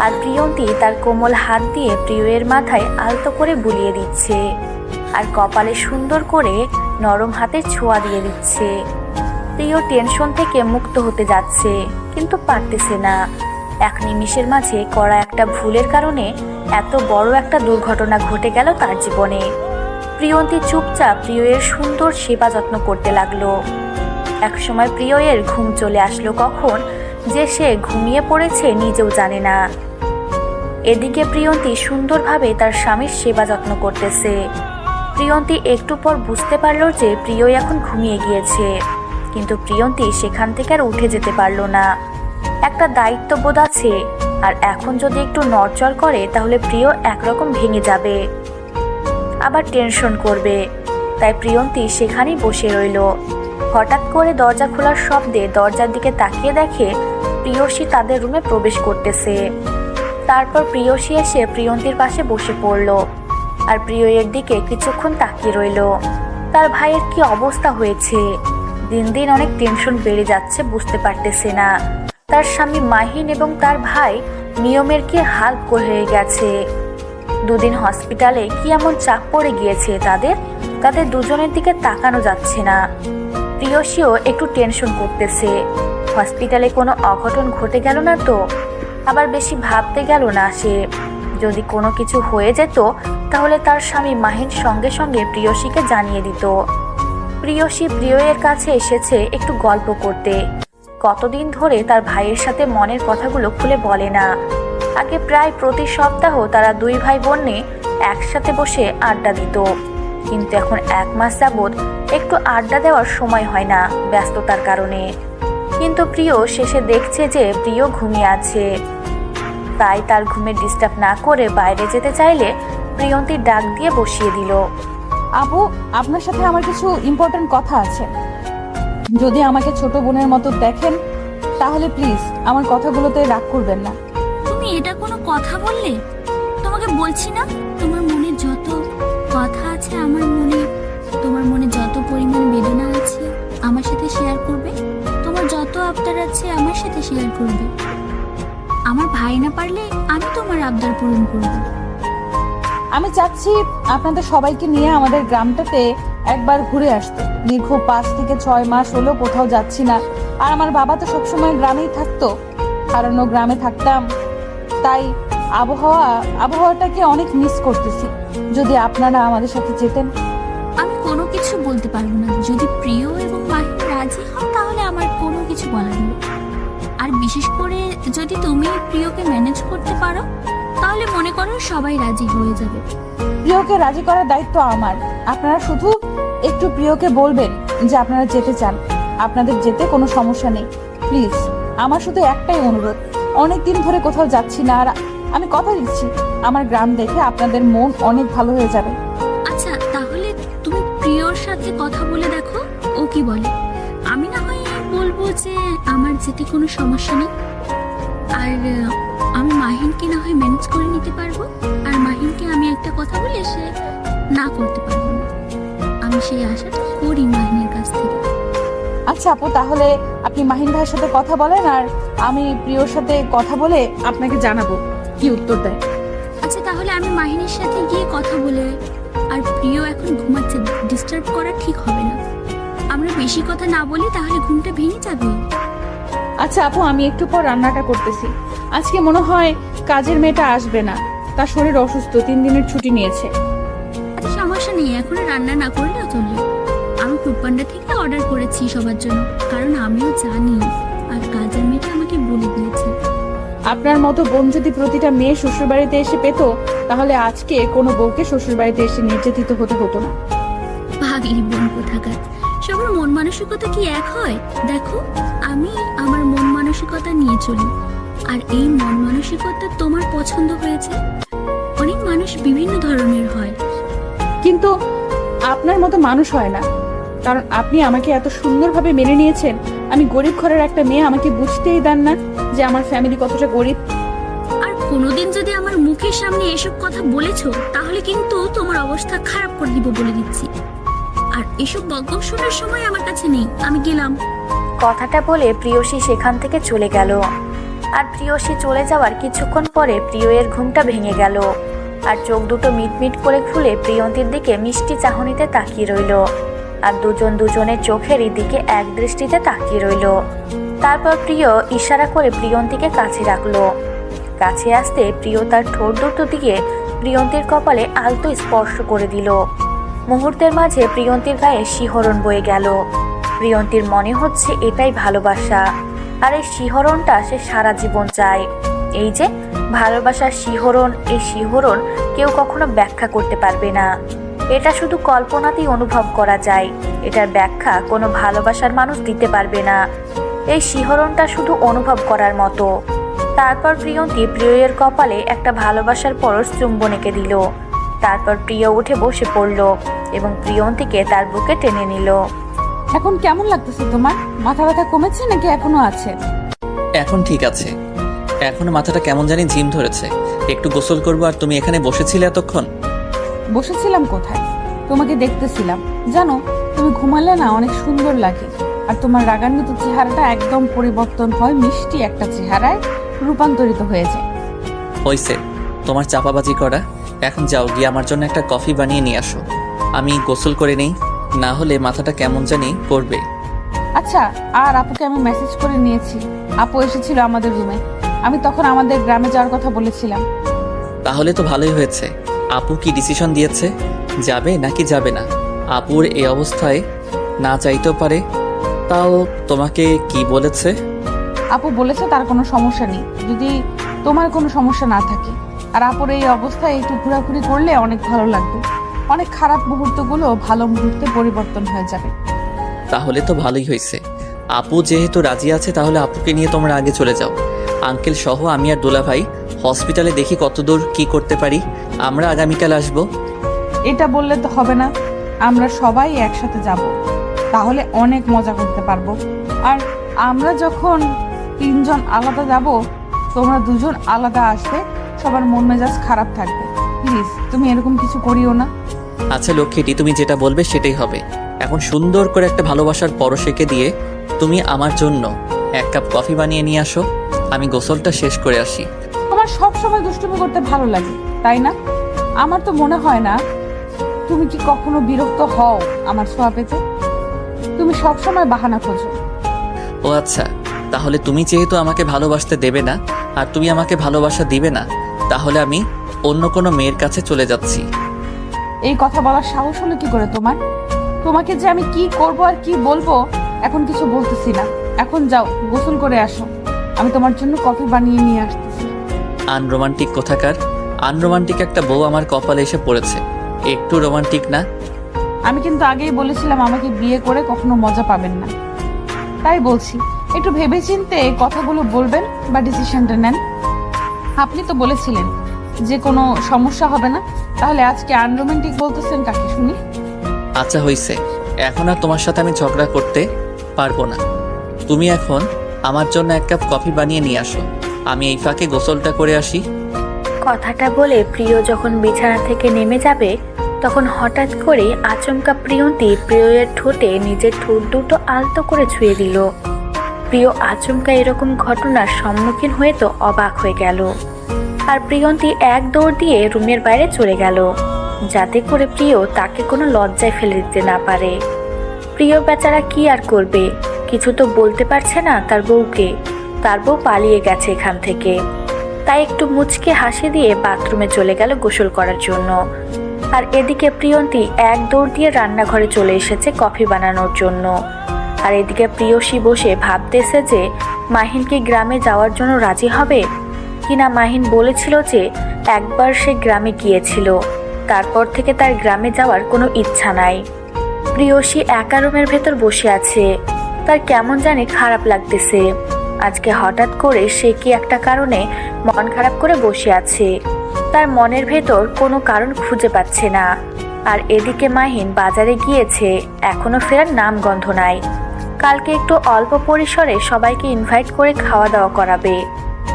আর প্রিয়ন্তী তার কোমল হাত দিয়ে প্রিয়ের মাথায় আলতো করে বুলিয়ে দিচ্ছে আর কপালে সুন্দর করে নরম হাতের ছোঁয়া দিয়ে দিচ্ছে। প্রিয় টেনশন থেকে মুক্ত হতে যাচ্ছে, কিন্তু পারতেছে না। এক নিমিষের মাঝে করা একটা ভুলের কারণে এত বড় একটা দুর্ঘটনা ঘটে গেল তার জীবনে। প্রিয়ন্তী চুপচাপ প্রিয়ের সুন্দর সেবা যত্ন করতে লাগলো। একসময় প্রিয়ের ঘুম চলে আসলো কখন যে সে ঘুমিয়ে পড়েছে নিজেও জানে না। এদিকে প্রিয়ন্তী সুন্দরভাবে তার স্বামীর সেবা যত্ন করতেছে। প্রিয়ন্তী একটু পর বুঝতে পারল যে প্রিয় এখন ঘুমিয়ে গিয়েছে, কিন্তু প্রিয়ন্তী সেখান থেকে আর উঠে যেতে পারল না। একটা দায়িত্ববোধ আছে, আর এখন যদি একটু নড়চড় করে তাহলে প্রিয় একরকম ভেঙে যাবে, আবার টেনশন করবে। তাই প্রিয়ন্তী সেখানেই বসে রইল। হঠাৎ করে দরজা খোলার শব্দে দরজার দিকে তাকিয়ে দেখে প্রিয়সী তাদের রুমে প্রবেশ করতেছে। তারপর প্রিয়সী এসে প্রিয়ন্তীর পাশে বসে পড়ল আর প্রিয়ের দিকে কিছুক্ষণ তাকিয়ে রইল। তার ভাইয়ের কি অবস্থা হয়েছে, দিন দিন অনেক টেনশন বেড়ে যাচ্ছে, বুঝতে পারতেছে না তার স্বামী মাহিন এবং তার ভাই নিয়মের কি হাল হয়ে গেছে। দুদিন হসপিটালে কি এমন চাপ পড়ে গিয়েছে তাদের দুজনের দিকে তাকানো যাচ্ছে না। প্রিয়সীও একটু টেনশন করতেছে, হসপিটালে কোনো অঘটন ঘটে গেল না তো। আবার বেশি ভাবতে গেল না সে, যদি কোনো কিছু হয়ে যেত তাহলে তার স্বামী মাহিন সঙ্গে সঙ্গে প্রিয়সীকে জানিয়ে দিত। প্রিয়সী প্রিয়ের কাছে এসেছে একটু গল্প করতে। কতদিন ধরে তার ভাইয়ের সাথে মনের কথাগুলো খুলে বলে না। আগে প্রায় প্রতি সপ্তাহ তারা দুই ভাই বোনে একসাথে বসে আড্ডা দিত, কিন্তু এখন 1 মাস যাবৎ একটু আড্ডা দেওয়ার সময় হয় না ব্যস্ততার কারণে। কিন্তু প্রিয় শেষে দেখছে যে প্রিয় ঘুমিয়ে আছে, তাই তার ঘুমে ডিস্টার্ব না করে বাইরে যেতে চাইলে প্রিয়ন্তী ডাক দিয়ে বসিয়ে দিল। আপু, আপনার সাথে আমার কিছু ইম্পর্টেন্ট কথা আছে। যদি আমাকে ছোট বোনের মতো দেখেন তাহলে প্লিজ আমার কথাগুলোতে রাগ করবেন না। তুমি এটা কোনো কথা বললে? তোমাকে বলছি না তোমার মনে যত কথা আছে তোমার মনে যত পরিমাণ বেদনা আছে আমার সাথে শেয়ার করবে, তোমার যত আবদার আছে আমার সাথে শেয়ার করবে। আমার ভাই না পারলে আমি তোমার আবদার পূরণ করব। আমি চাচ্ছি আপনাদের সবাইকে নিয়ে আমাদের গ্রামটাতে একবার ঘুরে আসতে। দীর্ঘ 5 থেকে 6 মাস হলো কোথাও যাচ্ছি না, আর আমার বাবা তো সবসময় গ্রামেই থাকতো, হারানো গ্রামে থাকতাম, তাই আবহাওয়াটাকে অনেক মিস করতেছি। যদি আপনারা আমাদের সাথে যেতেন। আমি কোনো কিছু বলতে পারবো না, যদি প্রিয় এবং মাহিন রাজি হন তাহলে আমার কোনো কিছু বলার নেই। আর বিশেষ করে যদি তুমি প্রিয়কে ম্যানেজ করতে পারো তাহলে মনে করো সবাই রাজি হয়ে যাবে। প্রিয়কে রাজি করার দায়িত্ব আমার। আপনারা শুধু একটু প্রিয়কে বলবেন যে আপনারা যেতে চান, আপনাদের যেতে কোনো সমস্যা নেই। প্লিজ, আমার শুধু একটাই অনুরোধ, অনেক দিন ধরে কোথাও যাচ্ছি না, আর আমি কথা দিচ্ছি আমার গ্রাম দেখে আপনাদের মন অনেক ভালো হয়ে যাবে। আচ্ছা, তাহলে তুমি প্রিয়র সাথে কথা বলে দেখো ও কি বলে। আমি না হয় বলবো যে আমার যেতে কোনো সমস্যা নেই, আর আমি মাহিনকে না হয় ম্যানেজ করে নিতে পারবো, আর মাহিনকে আমি একটা কথা বলে সে না করতে পারবো না। আমি সেই আশাটা করি মাহিনের কাছ থেকে। আচ্ছা আপু, তাহলে আপনি মাহিন ভাইয়ের সাথে কথা বলেন, আর আমি প্রিয়র সাথে কথা বলে আপনাকে জানাবো কি উত্তর দেয়। আচ্ছা, তাহলে আমি মাহিনের সাথে গিয়ে কথা বলে, আর প্রিয় এখন ঘুমাচ্ছে, ডিস্টার্ব করা ঠিক হবে না। আমরা বেশি কথা না বলি তাহলে ঘুমটা ভেঙে যাবে। আচ্ছা আপু, আমি একটু পর রান্নাটা করতেছি। আজকে মনে হয় কাজের মেয়েটা আসবে না, তার শরীর অসুস্থ, 3 দিনের ছুটি নিয়েছে। আচ্ছা, সমস্যা নেই, এখন রান্না না করলেও চলবে। আমি ফুডপান্ডা থেকে অর্ডার করেছি সবার জন্য, কারণ আমিও জানি আর কাজের মেয়েটা আমাকে বলে দিয়েছে। আপনার মতো বোন যদি প্রতিটা মেয়ে শ্বশুরবাড়িতে এসে পেত তাহলে আজকে কোনো বউকে শ্বশুরবাড়িতে এসে নির্যাতিত হতে হতো না। ভাগলি বোন কোথাকার, সবার মন মানসিকতা কি এক হয়? দেখো, আমি আমার মন মানসিকতা নিয়ে চলি, আর এই মন মানসিকতা তোমার পছন্দ হয়েছে। অনেক মানুষ বিভিন্ন ধরনের হয়। কিন্তু আপনার মতো মানুষ হয় না, কারণ আপনি আমাকে এত সুন্দরভাবে মেনে নিয়েছেন। আমি গরিব ঘরের একটা মেয়ে, আমাকে বুঝতেই দেন না যে আমার ফ্যামিলি কতটা গরিব। আর কোনোদিন যদি আমার মুখের সামনে এসব কথা বলেছো, তাহলে কিন্তু তোমার অবস্থা খারাপ করে দিব বলে দিচ্ছি। আর এসব বকবক শোনার সময় আমার কাছে নেই, আমি গেলাম। কথাটা বলে প্রিয়সী সেখান থেকে চলে গেল। আর প্রিয়সী চলে যাওয়ার কিছুক্ষণ পরে প্রিয়ের ঘুমটা ভেঙে গেল। আর চোখ দুটো মিটমিট করে খুলে প্রিয়ন্তীর দিকে মিষ্টি চাহনিতে তাকিয়ে রইল। আর দুজনের চোখেরই দিকে এক দৃষ্টিতে তাকিয়ে রইল। তারপর প্রিয় ইশারা করে প্রিয়ন্তীকে কাছে রাখলো। কাছে আসতে প্রিয় তার ঠোঁট দুটো দিয়ে প্রিয়ন্তীর কপালে আলতো স্পর্শ করে দিল। মুহূর্তের মাঝে প্রিয়ন্তীর গায়ে শিহরণ বয়ে গেল। প্রিয়ন্তীর মনে হচ্ছে এটাই ভালোবাসা, আর এই শিহরণটা সে সারা জীবন চায়। এই যে ভালোবাসার শিহরণ, এই শিহরণ কেউ কখনো ব্যাখ্যা করতে পারবে না। এটা শুধু কল্পনাতেই অনুভব করা যায়। এটার ব্যাখ্যা কোনো ভালোবাসার মানুষ দিতে পারবে না। এই শিহরণটা শুধু অনুভব করার মতো। তারপর প্রিয়ন্তী প্রিয়ের কপালে একটা ভালোবাসার পরশ চুম্বন এঁকে দিল। তারপর প্রিয় উঠে বসে পড়ল এবং প্রিয়ন্তীকে তার বুকে টেনে নিল। এখন কেমন লাগতেছে তোমার? মাথা ব্যথা কমেছে নাকি এখনো আছে? এখন ঠিক আছে। এখনো মাথাটা কেমন জানি ঝিম ধরেছে। একটু গোসল করবো। আর তুমি এখানে বসেছিলে এতক্ষণ? বসেছিলাম কোথায়, তোমাকে দেখতেছিলাম। জানো, তুমি ঘুমালে না অনেক সুন্দর লাগে। আর তোমার রাগান্বিত চেহারাটা একদম পরিবর্তন হয়, মিষ্টি একটা চেহারায় রূপান্তরিত হয়ে যায়। হইছে তোমার চাপাবাজি করা। এখন যাও, গিয়ে আমার জন্য একটা কফি বানিয়ে নিয়ে আসো। আমি গোসল করে নেই, না হলে মাথাটা কেমন জানি করবে। আচ্ছা, আর আপুকে আমি মেসেজ করে নিয়েছি। আপু এসেছিল আমাদের রুমে। আমি তখন আমাদের গ্রামে যাওয়ার কথা বলেছিলাম। তাহলে তো ভালোই হয়েছে। আপু কি ডিসিশন দিয়েছে, যাবে নাকি যাবে না? আপুর এই অবস্থায় না চাইতেও পারে। তাও তোমাকে কি বলেছে? আপু বলেছে তার কোনো সমস্যা নেই যদি তোমার কোনো সমস্যা না থাকে। আর আপুর এই অবস্থায় একটু ঘোরাঘুরি করলে অনেক ভালো লাগবে। অনেক খারাপ মুহূর্তগুলো ভালো মুহূর্তে পরিবর্তন হয়ে যাবে। তাহলে তো ভালোই হয়েছে। আপু যেহেতু রাজি আছে, তাহলে আপুকে নিয়ে তোমরা আগে চলে যাও। আঙ্কেল সহ আমি আর দোলা ভাই হসপিটালে দেখি কতদূর কি করতে পারি। আমরা আগামীকাল আসবো। এটা বললে তো হবে না, আমরা সবাই একসাথে যাব, তাহলে অনেক মজা করতে পারবো। আর আমরা যখন তিনজন আলাদা যাব, তোমরা দুজন আলাদা আসবে, সবার মন মেজাজ খারাপ থাকবে। প্লিজ তুমি এরকম কিছু করিও না। আচ্ছা লক্ষ্মীটি, তুমি যেটা বলবে সেটাই হবে। এখন সুন্দর করে একটা ভালোবাসার পরশ এঁকে দিয়ে তুমি আমার জন্য এক কাপ কফি বানিয়ে নিয়ে আসো। আমি গোসলটা শেষ করে আসি। তোমার সব সময় দুষ্টুমি করতে ভালো লাগে, তাই না? আমার তো মনে হয় না। তুমি কি কখনো বিরক্ত হও আমার ছোঁয়া পেতে? তুমি সব সময় বাহানা খোঁজো। ও আচ্ছা, তাহলে তুমি যেহেতু আমাকে ভালোবাসতে দেবে না আর তুমি আমাকে ভালোবাসা দিবে না, তাহলে আমি অন্য কোনো মেয়ের কাছে চলে যাচ্ছি। এই কথা বলার সাহস হলো কি করে তোমার? তোমাকে যে আমি কি করব আর কি বলবো এখন কিছু বলতেছি না। এখন যাও, গোসল করে আসো। আমি তোমার জন্য কফি বানিয়ে নিয়ে আসতেছি। আনরোমান্টিক কোথাকার। আনরোমান্টিক একটা বউ আমার কপালে এসে পড়েছে। একটু রোমান্টিক না। আমি কিন্তু আগেই বলেছিলাম আমাকে বিয়ে করে কখনো মজা পাবেন না। তাই বলছি, একটু ভেবেচিন্তে এই কথাগুলো বলবেন বা ডিসিশনটা নেন। আপনি তো বলেছিলেন যে কোনো সমস্যা হবে না, তাহলে আজকে আনরোমান্টিক বলতেছেন কাকে শুনি? আচ্ছা হইছে, এখন আর তোমার সাথে আমি ঝগড়া করতে পারবো না। তুমি এখন আমার জন্য এক কাপ কফি বানিয়ে নিয়ে আসো। আমি এই ফাঁকে গোসলটা করে আসি। কথাটা বলে প্রিয় যখন বিছানা থেকে নেমে যাবে, তখন হঠাৎ করে আচমকা প্রিয়ন্তী প্রিয়ের ঠোঁটে নিজের ঠোঁট দুটো আলতো করে ছুঁয়ে দিল। প্রিয় আচমকা এরকম ঘটনার সম্মুখীন হয়ে তো অবাক হয়ে গেল। আর প্রিয়ন্তী এক দৌড় দিয়ে রুমের বাইরে চলে গেল, যাতে করে প্রিয় তাকে কোনো লজ্জায় ফেলে দিতে না পারে। প্রিয় বেচারা কি আর করবে, কিছু তো বলতে পারছে না তার বউকে। তার বউ পালিয়ে গেছে এখান থেকে। তাই একটু মুচকে হাসি দিয়ে বাথরুমে চলে গেল গোসল করার জন্য। আর এদিকে প্রিয়ন্তী এক দৌড় দিয়ে রান্নাঘরে চলে এসেছে কফি বানানোর জন্য। আর এদিকে প্রিয়সী বসে ভাবতেছে যে মাহিন কি গ্রামে যাওয়ার জন্য রাজি হবে কিনা। মাহিন বলেছিল যে একবার সে গ্রামে গিয়েছিল, তারপর থেকে তার গ্রামে যাওয়ার কোনো ইচ্ছা নাই। প্রিয়সী একা রুমের ভেতর বসে আছে। তার কেমন জানি খারাপ লাগতেছে। আজকে হঠাৎ করে সে কি একটা কারণে মন খারাপ করে বসে আছে। তার মনের ভেতর কোনো কারণ খুঁজে পাচ্ছে না। আর এদিকে মাহিন বাজারে গিয়েছে, এখনো ফেরার নাম গন্ধ নাই। কালকে একটু অল্প পরিসরে সবাইকে ইনভাইট করে খাওয়া দাওয়া করাবে।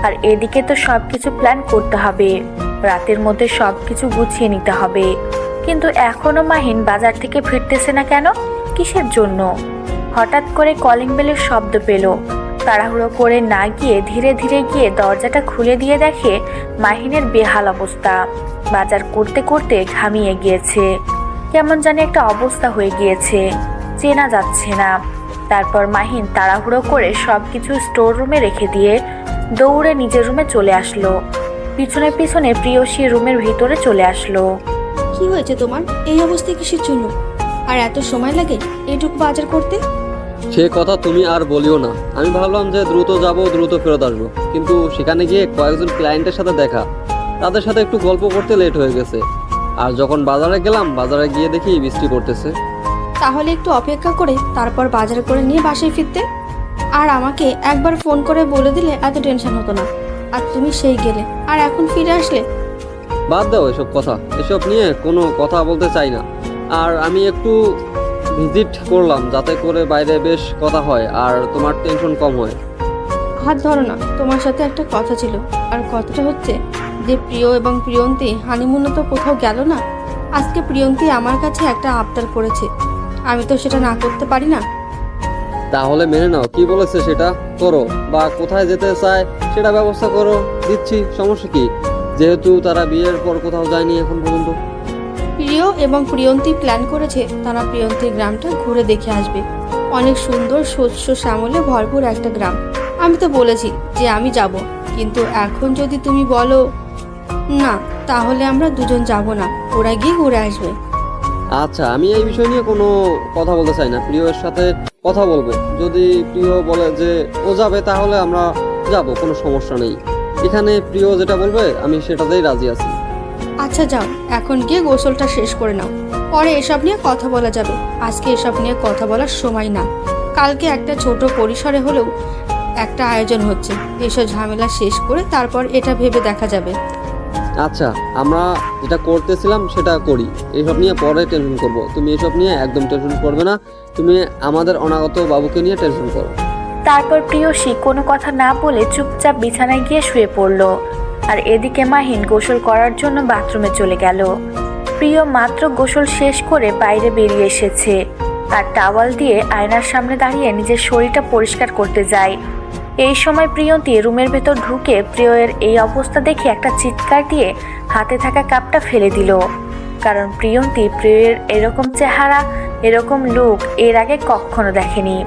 আর এদিকে তো সবকিছু প্ল্যান করতে হবে, রাতের মধ্যে সবকিছু গুছিয়ে নিতে হবে। কিন্তু এখনো মাহিন বাজার থেকে ফিরতেছে না কেন? কিসের জন্য? হঠাৎ করে কলিং বেলের শব্দ পেল। তাড়াহুড়ো করে না গিয়ে ধীরে ধীরে গিয়ে দরজাটা খুলে দিয়ে দেখে মাহিনের বেহাল অবস্থা। বাজার করতে করতে ঘামিয়ে গিয়েছে, কেমন জানি একটা অবস্থা হয়ে গিয়েছে, চেনা যাচ্ছে না। তারপর মাহিন তাড়াহুড়ো করে সবকিছু স্টোর রুমে রেখে দিয়ে দৌড়ে নিজের রুমে চলে আসলো। পিছনে পিছনে প্রিয়সী রুমের ভিতরে চলে আসলো। কি হয়েছে তোমার? এই অবস্থায় কিসের জন্য? আর এত সময় লাগে এইটুকু বাজার করতে? সে কথা তুমি আর বলিও না। আমি ভাবলাম যে দ্রুত যাব, দ্রুত ফেরত আসবো, কিন্তু সেখানে গিয়ে কয়েকজন ক্লায়েন্টের সাথে দেখা, তাদের সাথে একটু গল্প করতে লেট হয়ে গেছে। আর যখন বাজারে গেলাম, বাজারে গিয়ে দেখি বৃষ্টি পড়তেছে। তাহলে একটু অপেক্ষা করে তারপর বাজার করে নিয়ে বাসায় ফিরতে। আর আমাকে একবার ফোন করে বলে দিলে এত টেনশন হতো না। আর তুমি সেই গেলে আর এখন ফিরে আসলে। বাদ দাও এসব কথা, এসব নিয়ে কোনো কথা বলতে চাই না। আর আমি একটু ভিজিট করলাম যাতে করে বাইরে বেশ কথা হয় আর তোমার টেনশন কম হয়। হাত ধরো না, তোমার সাথে একটা কথা ছিল। আর কথাটা হচ্ছে যে প্রিয় এবং প্রিয়ন্তী হানিমুনে তো কোথাও গেল না। আজকে প্রিয়ন্তী আমার কাছে একটা আবদার করেছে, আমি তো সেটা না করতে পারি না। তাহলে মেনে নাও, কি বলেছে সেটা করো, বা কোথায় যেতে চায় সেটা ব্যবস্থা করো, দিচ্ছি, সমস্যা কি? যেহেতু তারা বিয়ের পর কোথাও যায়নি এখন পর্যন্ত। প্রিয় এবং প্রিয়ন্তী প্ল্যান করেছে তারা প্রিয়ন্তীর গ্রামটা ঘুরে দেখে আসবে। অনেক সুন্দর শস্য শ্যামলে ভরপুর একটা গ্রাম। আমি তো বলেছি যে আমি যাব, কিন্তু এখন যদি তুমি বলো না, তাহলে আমরা দুজন যাব না, ওরা গিয়ে ঘুরে আসবে। আচ্ছা, আমি এই বিষয় নিয়ে কোনো কথা বলতে চাই না, প্রিয়র সাথে কথা বলবো। যদি প্রিয় বলে যে ও যাবে তাহলে আমরা যাব, কোনো সমস্যা নেই। এখানে প্রিয় যেটা বলবে আমি সেটাতেই রাজি আছি। আচ্ছা যাও, এখন গিয়ে গোসলটা শেষ করে নাও, পরে এসব নিয়ে কথা বলা যাবে। আজকে এসব নিয়ে কথা বলার সময় না। কালকে একটা ছোট পরিসরে হলেও একটা আয়োজন হচ্ছে, এসব ঝামেলা শেষ করে তারপর এটা ভেবে দেখা যাবে। আচ্ছা, আমরা যেটা করতেছিলাম সেটা করি, এসব নিয়ে পরে টেনশন করব। তুমি এসব নিয়ে একদম টেনশন করবে না, তুমি আমাদের অনাগত বাবুকে নিয়ে টেনশন করো। তারপর প্রিয়সী কোনো কথা না বলে চুপচাপ বিছানায় গিয়ে শুয়ে পড়ল। আর এদিকে মাহিন গোসল করার জন্য বাথরুমে চলে গেল। প্রিয় মাত্র গোসল শেষ করে বাইরে বেরিয়ে এসেছে আর টাওয়াল দিয়ে আয়নার সামনে দাঁড়িয়ে নিজের শরীরটা পরিষ্কার করতে যায়। এই সময় প্রিয়ন্তী রুমের ভেতর ঢুকে প্রিয়ের এই অবস্থা দেখে একটা চিৎকার দিয়ে হাতে থাকা কাপটা ফেলে দিল। কারণ প্রিয়ন্তী প্রিয়ের এরকম চেহারা, এরকম লুক এর আগে কখনো দেখেনি।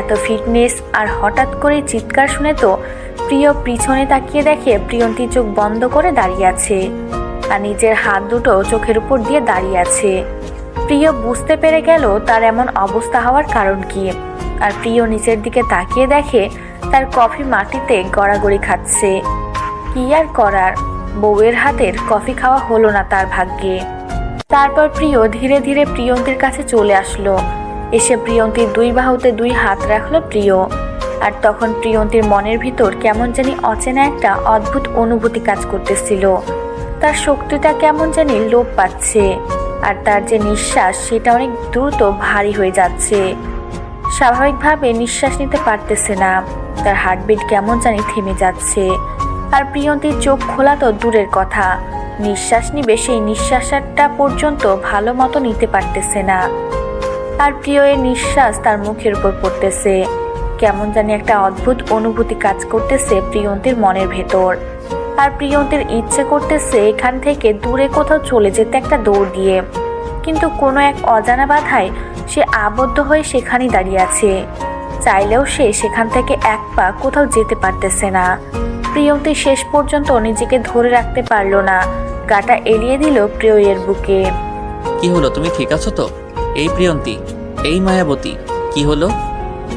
এত ফিটনেস, আর হঠাৎ করে চিৎকার শুনে তো প্রিয় পিছনে তাকিয়ে দেখে প্রিয়ন্তী চোখ বন্ধ করে দাঁড়িয়ে আছে আর নিজের হাত দুটো চোখের উপর দিয়ে দাঁড়িয়ে আছে। প্রিয় বুঝতে পেরে গেল তার এমন অবস্থা হওয়ার কারণ কি। আর প্রিয় নিচের দিকে তাকিয়ে দেখে তার কফি মাটিতে গড়াগড়ি খাচ্ছে। কি আর করার, বউয়ের হাতের কফি খাওয়া হলো না তার ভাগ্যে। তারপর প্রিয় ধীরে ধীরে প্রিয়ন্তীর কাছে চলে আসলো। এসে প্রিয়ন্তীর দুই বাহুতে দুই হাত রাখলো প্রিয়। আর তখন প্রিয়ন্তীর মনের ভিতর কেমন জানি অচেনা একটা অদ্ভুত অনুভূতি কাজ করতেছিল। তার শক্তিটা কেমন জানি লোপ পাচ্ছে, আর তার যে নিঃশ্বাস সেটা অনেক দ্রুত ভারী হয়ে যাচ্ছে। স্বাভাবিকভাবে নিঃশ্বাস নিতে পারতেছে না, তার হার্টবিট কেমন জানি থেমে যাচ্ছে। আর প্রিয়ন্তীর চোখ খোলা তো দূরের কথা, নিঃশ্বাস নিবে সেই নিঃশ্বাসটা পর্যন্ত ভালো মতো নিতে পারতেছে না। আর প্রিয়ের নিঃশ্বাস তার মুখের উপর পড়তেছে। কেমন জানি একটা অদ্ভুত অনুভূতি কাজ করতেছে প্রিয়ন্তীর মনের ভেতর। আর প্রিয়ন্তীর ইচ্ছে করতেছে এখান থেকে দূরে কোথাও চলে যেতে একটা দৌড় দিয়ে, কিন্তু কোনো এক অজানা বাধায় সে আবদ্ধ হয়ে সেখানেই দাঁড়িয়ে আছে। চাইলেও সে সেখান থেকে এক পা কোথাও যেতে পারতেছে না। প্রিয়ন্তী শেষ পর্যন্ত নিজেকে ধরে রাখতে পারলো না, গাটা এলিয়ে দিল প্রিয়ের বুকে। কি হলো, তুমি ঠিক আছো তো? এই প্রিয়ন্তী, এই মায়াবতী, কি হলো?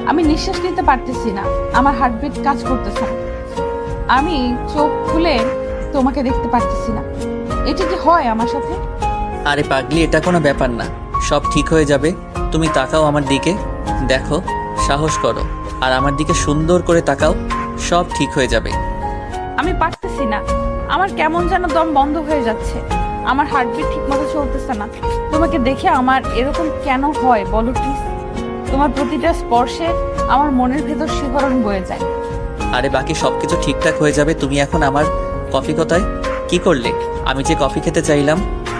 আমি নিঃশ্বাস নিতে পারতেছি না, আমার হার্টবিট কাজ করতেছে না, আমি চোখ খুলে তোমাকে দেখতে পারতেছি না। এটা কি হয় আমার সাথে? আরে পাগলি, এটা কোনো ব্যাপার না, সব ঠিক হয়ে যাবে। তুমি তাকাও আমার দিকে, দেখো, সাহস করো, আর আমার দিকে সুন্দর করে তাকাও, সব ঠিক হয়ে যাবে। আমি পারতেছি না, আমার কেমন যেন দম বন্ধ হয়ে যাচ্ছে, আমার হার্টবিট ঠিক মতো চলতেছে না। তোমাকে দেখে আমার এরকম কেন হয় বলো প্লিজ? তোমার প্রতিটা স্পর্শে আমার মনের ভেতর শিহরণ বয়ে যায়। আরে বাকি সবকিছু ঠিকঠাক হয়ে যাবে। তুমি এখন আমার কফি কোথায়? কি করলে? আমি যে কফি খেতে চাইলাম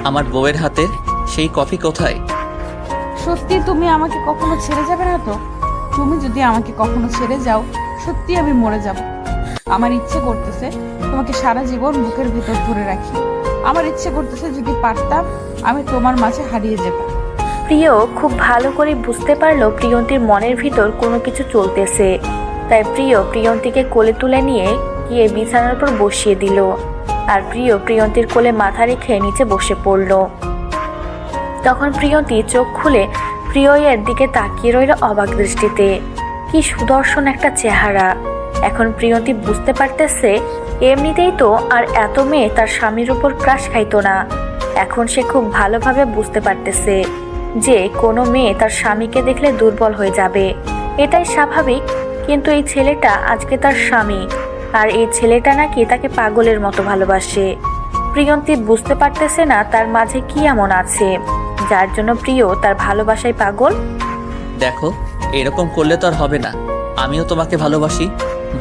আমার বউয়ের হাতের, সেই কফি কোথায়? সত্যি তুমি আমাকে কখনো ছেড়ে যাবে না তো? তুমি যদি আমাকে কখনো ছেড়ে যাও, সত্যি আমি মরে যাব। আমার ইচ্ছে করতেছে তোমাকে সারা জীবন বুকের ভেতর ধরে রাখি। আমার ইচ্ছে করতেছে যদি পারতাম আমি তোমার মাঝে হারিয়ে যেতাম। প্রিয় খুব ভালো করে বুঝতে পারলো প্রিয়ন্তীর মনের ভিতর কোনো কিছু চলতেছে। তাই প্রিয় প্রিয়ন্তীকে কোলে তুলে নিয়ে গিয়ে বিছানার উপর বসিয়ে দিল। আর প্রিয় প্রিয়ন্তীর কোলে মাথা রেখে নিচে বসে পড়ল। তখন প্রিয়ন্তী চোখ খুলে প্রিয়ের দিকে তাকিয়ে রইল অবাক দৃষ্টিতে। কি সুদর্শন একটা চেহারা! এখন প্রিয়ন্তী বুঝতে পারতেছে এমনিতেই তো আর এত মেয়ে তার স্বামীর উপর ক্রাশ খাইতো না। এখন সে খুব ভালোভাবে বুঝতে পারতেছে যে কোনো মেয়ে তার স্বামীকে দেখলে দুর্বল হয়ে যাবে, এটাই স্বাভাবিক। কিন্তু এই ছেলেটা আজকে তার স্বামী, আর এই ছেলেটা নাকি তাকে পাগলের মতো ভালোবাসে। প্রিয়ন্তী বুঝতে পারতেছে না তার মাঝে কি এমন আছে যার জন্য প্রিয় তার ভালোবাসায় পাগল। দেখো, এরকম করলে তো আর হবে না। আমিও তোমাকে ভালোবাসি।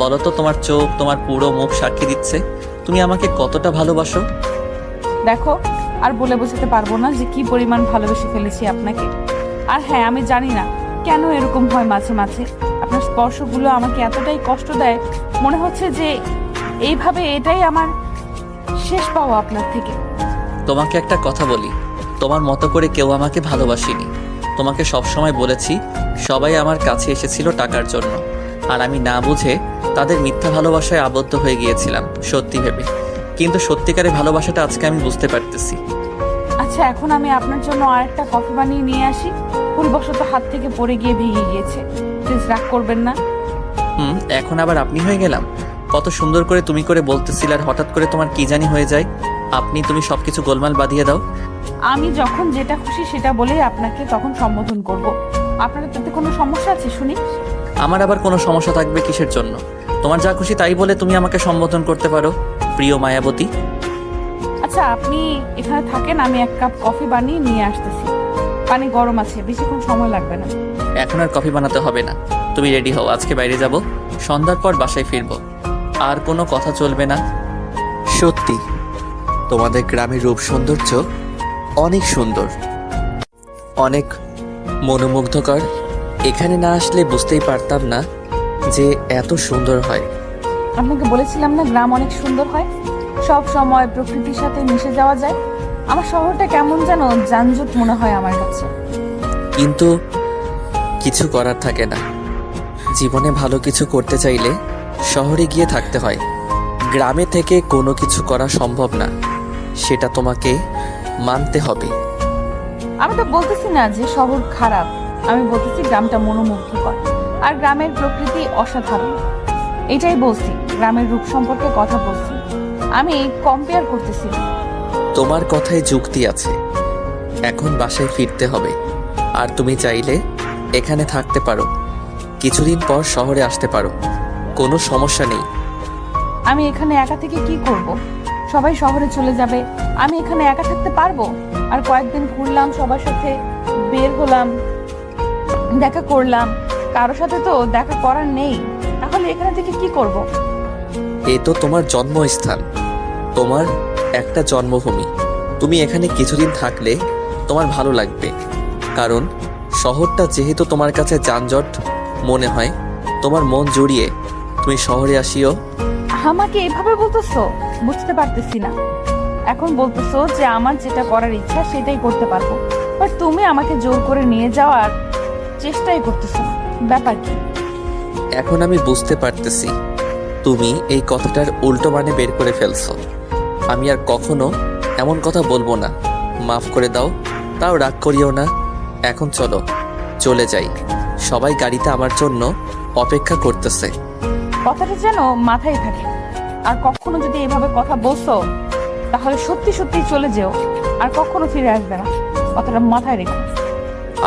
বলো তো, তোমার চোখ, তোমার পুরো মুখ সাক্ষী দিচ্ছে তুমি আমাকে কতটা ভালোবাসো। দেখো, আর বলে বোঝাতে পারবো না যে কি পরিমাণ ভালোবেসে ফেলেছি আপনাকে। আর হ্যাঁ, আমি জানি না কেন এরকম হয় মাঝে মাঝে। আপনার স্পর্শগুলো আমাকে এতটাই কষ্ট দেয়, মনে হচ্ছে যে এইভাবে এটাই আমার শেষ পাওয়া আপনার থেকে। তোমাকে একটা কথা বলি, তোমার মতো করে কেউ আমাকে ভালোবাসেনি। তোমাকে সবসময় বলেছি সবাই আমার কাছে এসেছিল টাকার জন্য, আর আমি না বুঝে তাদের মিথ্যা ভালোবাসায় আবদ্ধ হয়ে গিয়েছিলাম সত্যি ভেবে। কিন্তু সত্যিকারের ভালোবাসাটা আজকে আমি বুঝতে পারতেছি। আচ্ছা, এখন আমি আপনার জন্য আরেকটা কফি বানিয়ে নিয়ে আসি। ভুলবশত হাত থেকে পড়ে গিয়ে ভেঙে গিয়েছে, প্লিজ রাগ করবেন না। এখন আবার আপনি হয়ে গেলাম? কত সুন্দর করে তুমি করে বলতেছিল, আর হঠাৎ করে তোমার কি জানি হয়ে যায়। তুমি সবকিছু গোলমাল বাঁধিয়ে দাও। আমি যখন যেটা খুশি সেটা বলেই আপনাকে তখন সম্বোধন করব। আপনার তাতে কোনো সমস্যা আছে শুনি? আমার আবার কোনো সমস্যা থাকবে কিসের জন্য? তোমার যা খুশি তাই বলে তুমি আমাকে সম্বোধন করতে পারো, প্রিয় মায়াবতী। আচ্ছা, আপনি এখানে থাকেন, আমি এক কাপ কফি বানিয়ে নিয়ে আসতেছি। পানি গরম আছে, বেশিক্ষণ সময় লাগবে না। এখন আর কফি বানাতে হবে না, তুমি রেডি হও, আজকে বাইরে যাব, সন্ধ্যার পর বাসায় ফিরবো। আর কোনো কথা চলবে না। সত্যি তোমাদের গ্রামের রূপ সৌন্দর্য অনেক সুন্দর, অনেক মনোমুগ্ধকর। এখানে না আসলে বুঝতেই পারতাম না যে এত সুন্দর হয়। আপনাকে বলেছিলাম না গ্রাম অনেক সুন্দর হয়, সব সময় প্রকৃতির সাথে মিশে যাওয়া যায়। আমার শহরটা কেমন যেন যানজট মনে হয় আমার কাছে। কিন্তু কিছু করার থাকে না। জীবনে ভালো কিছু করতে চাইলে শহরে গিয়ে থাকতে হয়। গ্রামে থেকে কোনো কিছু করা সম্ভব না, সেটা তোমাকে মানতে হবে। আমি তো বলতেছি না যে শহর খারাপ, আমি বলতেছি গ্রামটা মনোমুগ্ধকর, আর গ্রামের প্রকৃতি অসাধারণ। এটাই বলছি, গ্রামের রূপ সম্পর্কে কথা বলছি, আমি কম্পেয়ার করতেছি না। তোমার কথায় যুক্তি আছে। এখন বাসায় ফিরতে হবে, আর তুমি চাইলে এখানে থাকতে পারো, কিছুদিন পর শহরে আসতে পারো, কোনো সমস্যা নেই। আমি এখানে একা থেকে কি করব? সবাই শহরে চলে যাবে, আমি এখানে একা থাকতে পারবো? আর কয়েকদিন ঘুরলাম, সবার সাথে বের হলাম, দেখা করলাম, কারোর সাথে তো দেখা করার নেই, তাহলে এখানে থেকে কি করব? এ তো তোমার জন্মস্থান, তোমার একটা জন্মভূমি। তুমি এখানে কিছুদিন থাকলে তোমার ভালো লাগবে, কারণ শহরটা যেহেতু তোমার কাছে যানজট মনে হয়, তোমার মন জুড়িয়ে তুমি শহরে আসিও। আমাকে এভাবে বলতেছো? বুঝতে পারতেছি না। এখন বলতেছো যে আমার যেটা করার ইচ্ছা সেটাই করতে পারবো, বাট তুমি আমাকে জোর করে নিয়ে যাওয়ার চেষ্টাই করতেছো না। ব্যাপার কি? এখন আমি বুঝতে পারতেছি তুমি এই কথাটার উল্টো মানে বের করে ফেলছো। আমি আর কখনো এমন কথা বলবো না, মাফ করে দাও। তাও রাগ করিও না। এখন চলো, চলে যাই। সবাই গাড়িতে আমার জন্য অপেক্ষা করতেছে। কথাটা যেন মাথায় থাকে, আর কখনো যদি এভাবে কথা বলছো তাহলে সত্যি সত্যি চলে যেও, আর কখনো ফিরে আসবে না। কথাটা মাথায় রেখো।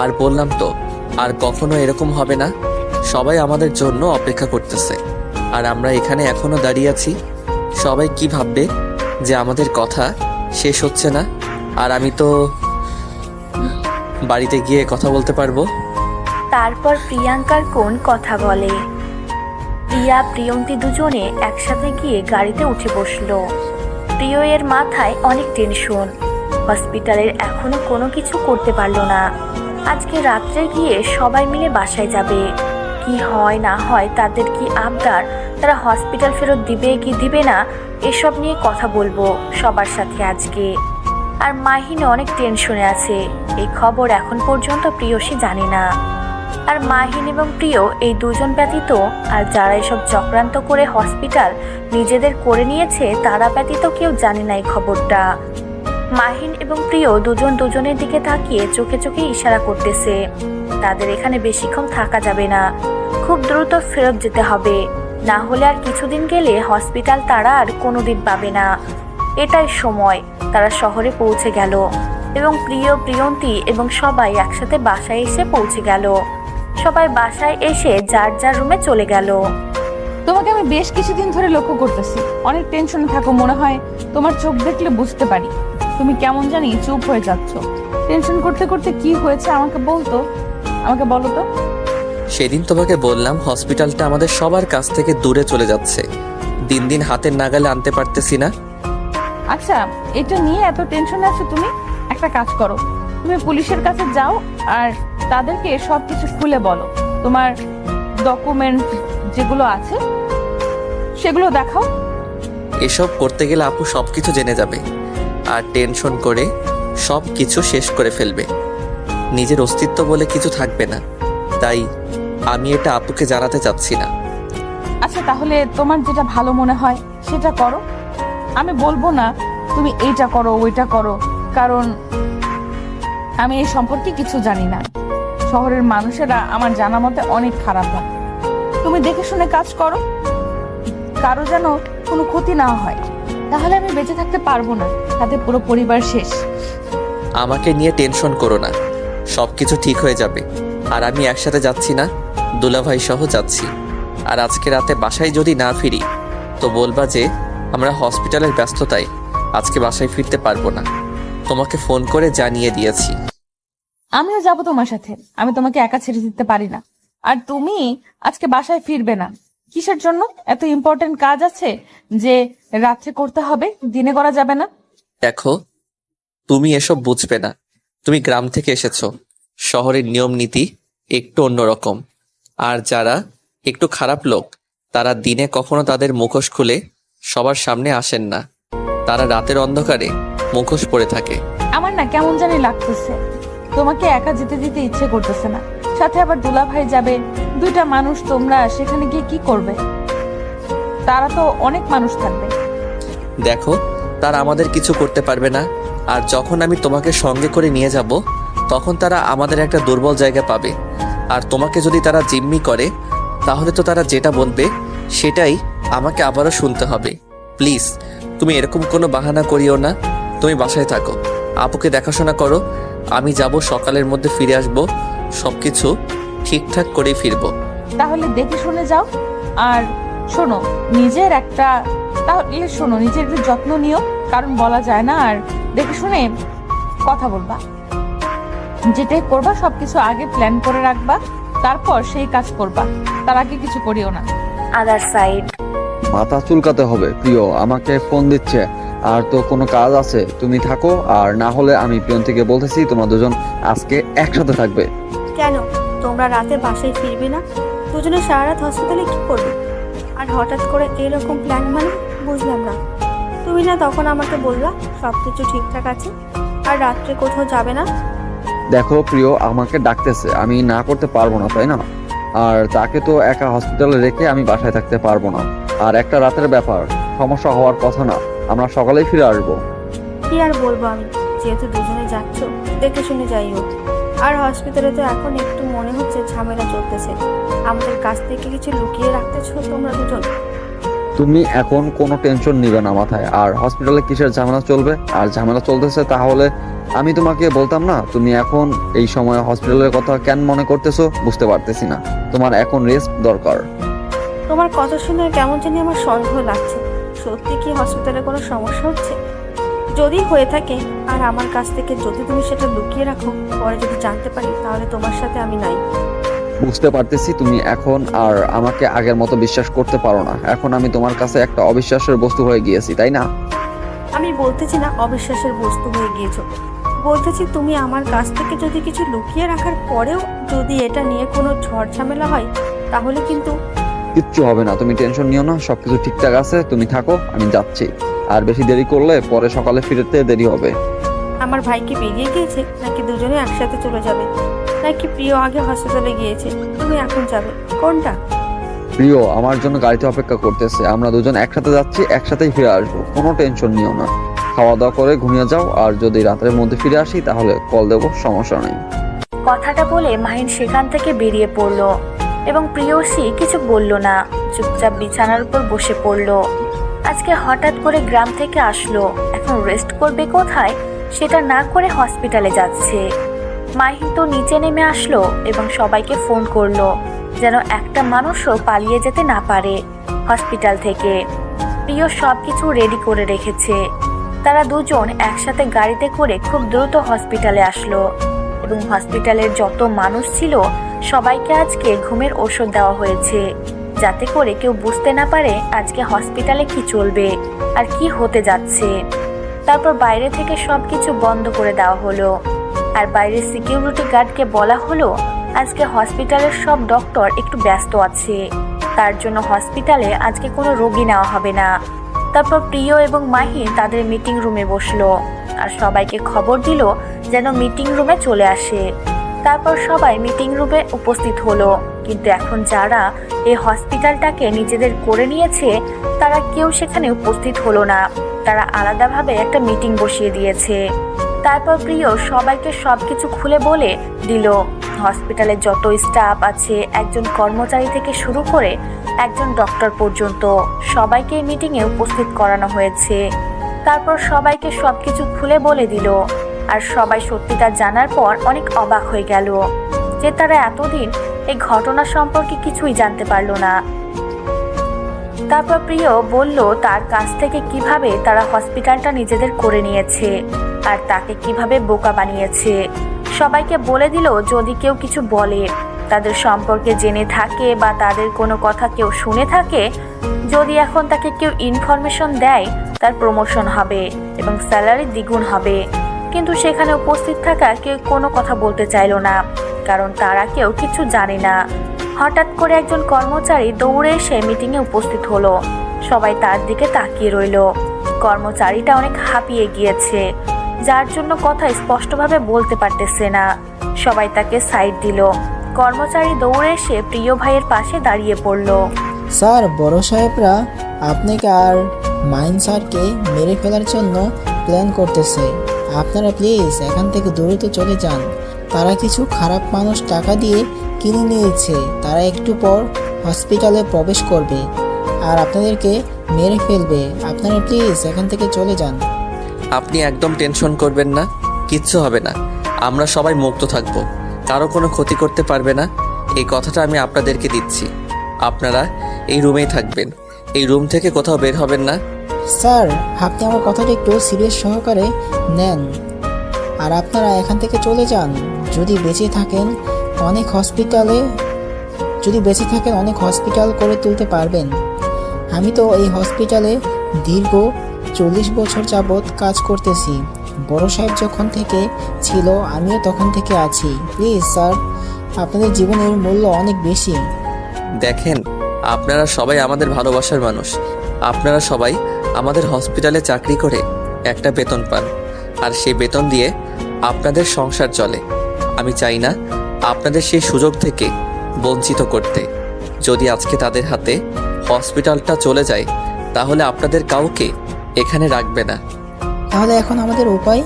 আর বললাম তো, আর কখনো এরকম হবে না। সবাই আমাদের জন্য অপেক্ষা করতেছে, আর আমরা এখানে এখনো দাঁড়িয়ে আছি। সবাই কি ভাববে যে আমাদের কথা শেষ হচ্ছে না, আর আমি তো বাড়িতে গিয়ে কথা বলতে পারবো। তারপর প্রিয়াঙ্কার কোন কথা বলে। প্রিয়া প্রিয়ন্তী দুজনে একসাথে গিয়ে গাড়িতে উঠে বসলো। প্রিয় এর মাথায় অনেক টেনশন। হসপিটালের এখনো কোনো কিছু করতে পারলো না। আজকে রাত্রে গিয়ে সবাই মিলে বাসায় যাবে। কি হয় না হয়, তাদের কি আবদার, তারা হসপিটাল ফেরত দিবে কি দিবে না, এসব নিয়ে কথা বলবো সবার সাথে আজকে। আর মাহিন অনেক টেনশনে আছে। এই খবর এখন পর্যন্ত প্রিয়সী জানে না। আর মাহিন এবং প্রিয় এই দুজন ব্যতীত আর যারা এসব চক্রান্ত করে হসপিটাল নিজেদের করে নিয়েছে তারা ব্যতীত কেউ জানে না এই খবরটা। মাহিন এবং প্রিয় দুজন দুজনের দিকে তাকিয়ে চোখে চোখে ইশারা করতেছে। তাদের এখানে বেশিক্ষণ থাকা যাবে না, খুব দ্রুত ফেরত যেতে হবে, না হলে আর কিছুদিন গেলে হসপিটাল তারা আর কোনোদিন পাবে না। এটাই সময়। তারা শহরে পৌঁছে গেল এবং প্রিয় প্রিয়ন্তী এবং সবাই একসাথে বাসায় এসে পৌঁছে গেল। সবাই বাসায় এসে যার যার রুমে চলে গেল। তোমাকে আমি বেশ কিছুদিন ধরে লক্ষ্য করতেছি, অনেক টেনশনে থাকো মনে হয়। তোমার চোখ দেখলে বুঝতে পারি তুমি কেমন জানি চুপ হয়ে যাচ্ছ। টেনশন করতে করতে কি হয়েছে আমাকে বলো তো। সেদিন তোমাকে বললাম হসপিটালটা আমাদের সবার কাছ থেকে দূরে চলে যাচ্ছে, দিন দিন হাতের নাগালে আনতে পারতেছি না। আচ্ছা, এটা নিয়ে এত টেনশনে আছো তুমি? একটা কাজ করো, তুমি পুলিশের কাছে যাও আর তাদেরকে সবকিছু খুলে বলো। তোমার ডকুমেন্ট যেগুলো আছে সেগুলো দেখাও। এসব করতে গেলে আপু সবকিছু জেনে যাবে আর টেনশন করে সব কিছু শেষ করে ফেলবে। নিজের অস্তিত্ব বলে কিছু থাকবে না, তাই আমি এটা আপুকে জানাতে চাচ্ছি না। আচ্ছা, তাহলে তোমার যেটা ভালো মনে হয় সেটা করো। আমি বলবো না তুমি এইটা করো ওইটা করো, কারণ আমি এই সম্পর্কে কিছু জানি না। শহরের মানুষেরা আমার জানা মতে অনেক খারাপ হয়। তুমি দেখে শুনে কাজ করো, কারো যেন কোনো ক্ষতি না হয়, তাহলে আমি বেঁচে থাকতে পারবো না, তাতে পুরো পরিবার শেষ। আমাকে নিয়ে টেনশন করো না, সবকিছু ঠিক হয়ে যাবে। আর আমি একসাথে যাচ্ছি না, দুলাভাই সহ যাচ্ছি। আর আজকে রাতে বাসায় যদি না ফিরি তো বলবা যে আমরা হসপিটালের ব্যস্ততায় আজকে বাসায় ফিরতে পারবো না। তোমাকে ফোন করে জানিয়ে দিয়েছি। আমিও যাব তোমার সাথে, আমি তোমাকে একা ছেড়ে দিতে পারি না। আর তুমি আজকে বাসায় ফিরবে না। কিসের জন্য? এত ইম্পর্টেন্ট কাজ আছে যে রাত্রে করতে হবে, দিনে করা যাবে না? দেখো, তুমি এসব বুঝবে না। তুমি গ্রাম থেকে এসেছো, শহরের নিয়ম নীতি একটু অন্যরকম। আর যারা একটু খারাপ লোক তারা দিনে কখনো তাদের মুখোশ খুলে সবার সামনে আসেন না, তারা রাতের অন্ধকারে মুখোশ পরে থাকে। আমার না কেমন জানি লাগতেছে, তোমাকে একা যেতে দিতে ইচ্ছে করতেছে না। সাথে আবার দুলাভাই যাবে, দুইটা মানুষ, তোমরা সেখানে গিয়ে কি করবে? তারা তো অনেক মানুষ থাকবে। দেখো, তারা আমাদের কিছু করতে পারবে না। আর যখন আমি তোমাকে সঙ্গে করে নিয়ে যাব তখন তারা আমাদের একটা দুর্বল জায়গা পাবে। আর তোমাকে যদি তারা জিম্মি করে তাহলে তো তারা যেটা বলবে সেটাই আমাকে আবারও শুনতে হবে। প্লিজ, তুমি এরকম কোনো বাহানা করিও না। তুমি বাসায় থাকো, আপুকে দেখাশোনা করো। আমি যাব, সকালের মধ্যে ফিরে আসব, সবকিছু ঠিকঠাক করেই ফিরবো। তাহলে দেখে শুনে যাও। আর শোনো, নিজের একটু যত্ন নিও, কারণ বলা যায় না। আর দেখে শুনে কথা বলবা, যেটাই করবা সবকিছু আগে প্ল্যান করে রাখবা, তারপর সেই কাজ করবা, তার আগে কিছু করিও না। Other side. মাথা চুলকাতে হবে। প্রিয় আমাকে ফোন দিচ্ছে, আর তো কোনো কাজ আছে, তুমি থাকো। আর না হলে আমি প্রিয়ন্তীকে বলতেছি তোমরা দুজন আজকে একসাথে থাকবে। কেন তোমরা রাতে বাসায় ফিরবে না? দুজনে সারা রাত হসপিটালে কি করবে? আর হঠাৎ করে এরকম প্ল্যান মানে বুঝলাম না। তুমি না তখন আমাকে বললা সব কিছু ঠিকঠাক আছে আর রাত্রে কোথাও যাবে না? দেখো প্রিয় আমাকে ডাকতেছে, আমি না করতে পারবো না, তাই না? আর তাকে তো একা হসপিটালে রেখে আমি বাসায় থাকতে পারবো না। আর একটা রাতের ব্যাপার, সমস্যা হওয়ার কথা না, আমরা সকালেই ফিরে আসবো। কি আর বলবো আমি, যেহেতু দুজনে যাচ্ছ দেখে শুনে যাই হোক। আর হসপিটালে তো এখন একটু মনে হচ্ছে ঝামেলা চলতেছে। আমাদের কাছ থেকে কিছু লুকিয়ে রাখতেছো তোমরা দুজন? তুমি এখন কোনো টেনশন নিবে না মাথায়। আর হসপিটালে কিসের ঝামেলা চলবে? আর ঝামেলা চলতেছে তাহলে আমি তোমাকে বলতাম না? তুমি এখন এই সময় হসপিটালের কথা কেন মনে করতেছো বুঝতে পারতেছি না। তোমার এখন রেস্ট দরকার। তোমার কথা শুনে কেমন জানি আমার সন্দেহ লাগছে। সত্যি কি হসপিটালে কোনো সমস্যা হচ্ছে? যদি হয়ে থাকে আর আমার কাছ থেকে যদি তুমি সেটা লুকিয়ে রাখো, পরে যদি জানতে পারি তাহলে তোমার সাথে আমি নাই। বুঝতে পারতেছি তুমি এখন আর আমাকে আগের মতো বিশ্বাস করতে পারো না। এখন আমি তোমার কাছে একটা অবিশ্বাসের বস্তু হয়ে গিয়েছি, তাই না? আমি বলতেছি না অবিশ্বাসের বস্তু হয়ে গিয়েছো, বলতেছি তুমি আমার কাছ থেকে যদি কিছু লুকিয়ে রাখার পরেও যদি এটা নিয়ে কোনো ঝড় ঝামেলা হয় তাহলে কিন্তু। কিচ্ছু হবে না, তুমি টেনশন নিও না, সবকিছু ঠিকঠাক আছে। তুমি থাকো, আমি যাচ্ছি। আর বেশি দেরি করলে পরে সকালে ফিরতে দেরি হবে। আমার ভাই কি বেরিয়ে গিয়েছে, নাকি দুজনে একসাথে চলে যাবে, নাকি প্রিয় আগে হসপিটালে গিয়েছে তুমি এখন যাবে, কোনটা? প্রিয় আমার জন্য গাড়িতে অপেক্ষা করতেছে। আমরা দুজন একসাথে যাচ্ছি, একসাথেই ফিরে আসবো। কোনো টেনশন নিও না। খাওয়া দাওয়া করে ঘুমিয়ে যাও। আর যদি রাতের মধ্যে ফিরে আসি তাহলে কল দেবো, সমস্যা নেই। কথাটা বলে মাহিন সেখান থেকে বেরিয়ে পড়লো এবং প্রিয়সী কিছু বলল না, চুপচাপ বিছানার উপর বসে পড়লো। আজকে হঠাৎ করে গ্রাম থেকে আসলো, এখন রেস্ট করবে কোথায় সেটা না করে হসপিটালে যাচ্ছে। মাহিন তো নিচে নেমে আসলো এবং সবাইকে ফোন করলো যেন একটা মানুষও পালিয়ে যেতে না পারে হসপিটাল থেকে। প্রিয় সব কিছু রেডি করে রেখেছে। তারা দুজন একসাথে গাড়িতে করে খুব দ্রুত হসপিটালে আসলো এবং হসপিটালের যত মানুষ ছিল সবাইকে আজকে ঘুমের ওষুধ দেওয়া হয়েছে, যাতে করে কেউ বুঝতে না পারে আজকে হসপিটালে কি চলবে আর কি হতে যাচ্ছে। তারপর বাইরে থেকে সবকিছু বন্ধ করে দেওয়া হলো আর বাইরের সিকিউরিটি গার্ডকে বলা হলো আজকে হসপিটালের সব ডক্টর একটু ব্যস্ত আছে, তার জন্য হসপিটালে আজকে কোনো রোগী নেওয়া হবে না। তারপর প্রিয় এবং মাহিন তাদের মিটিং রুমে বসলো আর সবাইকে খবর দিল যেন মিটিং রুমে চলে আসে। তারপর সবাই মিটিং রুমে উপস্থিত হলো, কিন্তু এখন যারা এই হসপিটালটাকে নিজেদের করে নিয়েছে তারা কেউ সেখানে উপস্থিত হলো না। তারা আলাদাভাবে একটা মিটিং বসিয়ে দিয়েছে। তারপর প্রিয় সবাইকে সবকিছু খুলে বলে দিল। হসপিটালে যত স্টাফ আছে, একজন কর্মচারী থেকে শুরু করে একজন ডক্টর পর্যন্ত সবাইকে মিটিংয়ে উপস্থিত করানো হয়েছে। তারপর সবাইকে সবকিছু খুলে বলে দিল আর সবাই সত্যিটা জানার পর অনেক অবাক হয়ে গেল যে তারা এতদিন এই ঘটনা সম্পর্কে কিছুই জানতে পারলো না। তারপর প্রিয় বলল তার কাছ থেকে কিভাবে তারা হসপিটালটা নিজেদের করে নিয়েছে আর তাকে কিভাবে বোকা বানিয়েছে। সবাইকে বলে দিল যদি কেউ কিছু বলে, তাদের সম্পর্কে জেনে থাকে বা তাদের কোনো কথা কেউ শুনে থাকে, যদি এখন তাকে কেউ ইনফরমেশন দেয় তার প্রমোশন হবে এবং স্যালারি দ্বিগুণ হবে। কিন্তু সেখানে উপস্থিত থাকা কেউ কোনো কথা বলতে চাইল না, কারণ তারা কেউ কিছু জানে না। হঠাৎ করে একজন কর্মচারী দৌড়ে এসে মিটিংয়ে উপস্থিত হলো। সবাই তার দিকে তাকিয়ে রইল। কর্মচারীটা অনেক হাঁপিয়ে গিয়েছে, যার জন্য কথা স্পষ্টভাবে বলতে পারতেছে না। সবাই তাকে সাইড দিল। কর্মচারী দৌড়ে এসে প্রিয় ভাইয়ের পাশে দাঁড়িয়ে পড়ল। স্যার, বড় সাহেবরা আপনাকে আর মাইন স্যারকে মেরে ফেলার জন্য প্ল্যান করতেছে। আপনারা প্লিজ এখান থেকে দ্রুত চলে যান। তারা কিছু খারাপ মানুষ টাকা দিয়ে কিনে নিয়েছে। তারা একটু পর হসপিটালে প্রবেশ করবে আর আপনাদেরকে মেরে ফেলবে। আপনারা প্লিজ এখান থেকে চলে যান। আপনি একদম টেনশন করবেন না, কিচ্ছু হবে না। আমরা সবাই মুক্ত থাকবো, কারো কোনো ক্ষতি করতে পারবে না, এই কথাটা আমি আপনাদেরকে দিচ্ছি। আপনারা এই রুমেই থাকবেন, এই রুম থেকে কোথাও বের হবেন না। স্যার, আপনি আমার কথাটা একটু সিরিয়াস সহকারে নেন আর আপনারা এখান থেকে চলে যান। যদি বেঁচে থাকেন অনেক হসপিটাল করে তুলতে পারবেন। আমি তো এই হসপিটালে দীর্ঘ 40 বছর যাবৎ কাজ করতেছি। বড় সাহেব যখন থেকে ছিল আমিও তখন থেকে আছি। প্লিজ স্যার, আপনাদের জীবনের মূল্য অনেক বেশি। দেখেন, আপনারা সবাই আমাদের ভালোবাসার মানুষ। আপনারা সবাই আমাদের হসপিটালে চাকরি করে একটা বেতন পান, আর সেই বেতন দিয়ে আপনাদের সংসার চলে। আমি চাই না আপনাদের সেই সুযোগ থেকে বঞ্চিত করতে। যদি আজকে তাদের হাতে হসপিটালটা চলে যায় তাহলে আপনাদের কাউকে এখানে রাখবে না। তাহলে এখন আমাদের উপায়?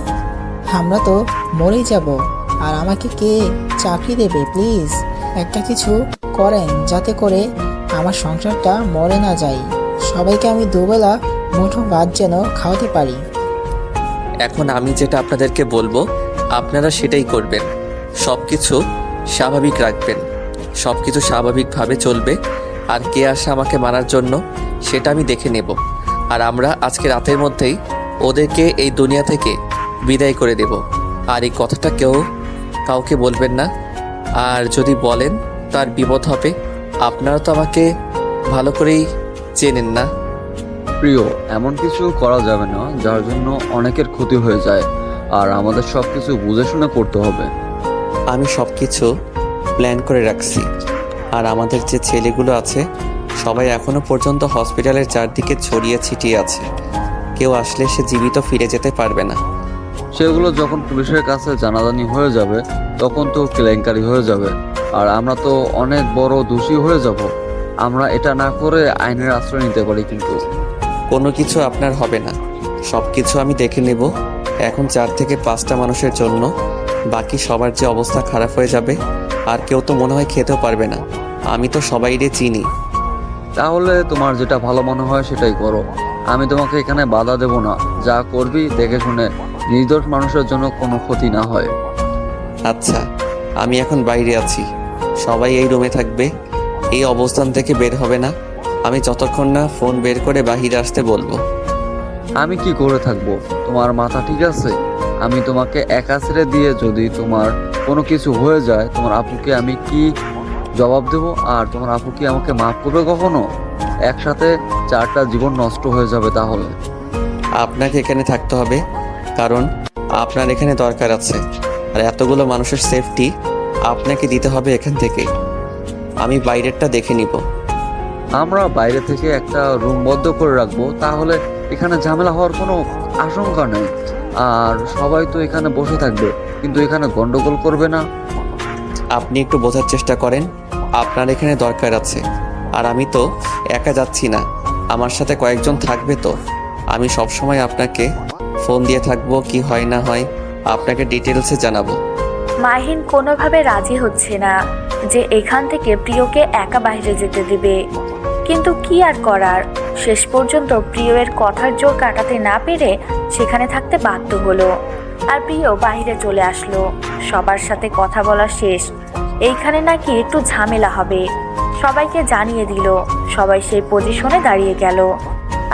আমরা তো মরেই যাব, আর আমাকে কে চাকরি দেবে? প্লিজ একটা কিছু করেন যাতে করে আমার সংসারটা মরে না যায়। সবাইকে আমি দুবেলা মুঠো ভাত যেন খাওয়াতে পারি। এখন আমি যেটা আপনাদেরকে বলবো আপনারা সেটাই করবেন। সব কিছু স্বাভাবিক রাখবেন, সব কিছু স্বাভাবিকভাবে চলবে। আর কে আসে আমাকে মারার জন্য সেটা আমি দেখে নেব। আর আমরা আজকে রাতের মধ্যেই ওদেরকে এই দুনিয়া থেকে বিদায় করে দেব। আর এই কথাটা কাউকে বলবেন না। আর যদি বলেন তার বিপদ হবে। আপনারা তো আমাকে ভালো করেই চেনেন না। প্রিয়, এমন কিছু করা যাবে না যার জন্য অনেকের ক্ষতি হয়ে যায়। আর আমাদের সব কিছু বুঝে শুনে করতে হবে। আমি সব কিছু প্ল্যান করে রাখছি। আর আমাদের যে ছেলেগুলো আছে সবাই এখনো পর্যন্ত হসপিটালের চারদিকে ছড়িয়ে ছিটিয়ে আছে। কেউ আসলে সে জীবিত ফিরে যেতে পারবে না। সেগুলো যখন পুলিশের কাছে জানাজানি হয়ে যাবে তখন তো কেলেঙ্কারি হয়ে যাবে। আর আমরা তো অনেক বড় দোষী হয়ে যাব। আমরা এটা না করে আইনের আশ্রয় নিতে পারি। কিন্তু কোনো কিছু আপনার হবে না, সব কিছু আমি দেখে নেব। এখন 4 থেকে 5টা মানুষের জন্য বাকি সবার যে অবস্থা খারাপ হয়ে যাবে। আর কেউ তো মনে হয় খেতেও পারবে না। আমি তো সবাইরে চিনি। তাহলে তোমার যেটা ভালো মনে হয় সেটাই করো। আমি তোমাকে এখানে বাধা দেব না। যা করবি দেখে শুনে, নির্দোষ মানুষের জন্য কোনো ক্ষতি না হয়। আচ্ছা, আমি এখন বাইরে আছি, সবাই এই রুমে থাকবে। এই অবস্থান থেকে বের হবে না আমি যতক্ষণ না ফোন বের করে বাহিরে আসতে বলবো। আমি কি করে থাকবো? তোমার মাথা ঠিক আছে? আমি তোমাকে একা ছেড়ে দিয়ে যদি তোমার কোনো কিছু হয়ে যায় তোমার আপুকে আমি কি জবাব দেব? আর তোমার আপু কি আমাকে মাফ করবে কখনো? একসাথে 4টা জীবন নষ্ট হয়ে যাবে। তাহলে আপনাকে এখানে থাকতে হবে, কারণ আপনার এখানে দরকার আছে। আর এতগুলো মানুষের সেফটি আপনাকে দিতে হবে এখান থেকে। আমি বাইরেরটা দেখে নিব। আমরা বাইরে থেকে একটা রুম বদ্ধ করে রাখবো, তাহলে এখানে ঝামেলা হওয়ার কোনো আশঙ্কা নেই। আর সবাই তো এখানে বসে থাকবে, কিন্তু এখানে গন্ডগোল করবে না। আপনি একটু বোঝার চেষ্টা করেন, আপনার এখানে দরকার আছে। আর আমি তো একা যাচ্ছি না, আমার সাথে কয়েকজন থাকবে। তো আমি সবসময় আপনাকে ফোন দিয়ে থাকবো, কি হয় না হয় আপনাকে ডিটেলসে জানাবো। মাহিন কোনোভাবে রাজি হচ্ছে না যে এখান থেকে প্রিয়কে একা বাইরে যেতে দেবে। কিন্তু কি আর করার, শেষ পর্যন্ত প্রিয়ের কথার জোর কাটাতে না পেরে সেখানে থাকতে বাধ্য হলো। আর প্রিয় বাইরে চলে আসলো। সবার সাথে কথা বলা শেষ। এইখানে নাকি একটু ঝামেলা হবে, সবাইকে জানিয়ে দিল। সবাই সেই পজিশনে দাঁড়িয়ে গেল।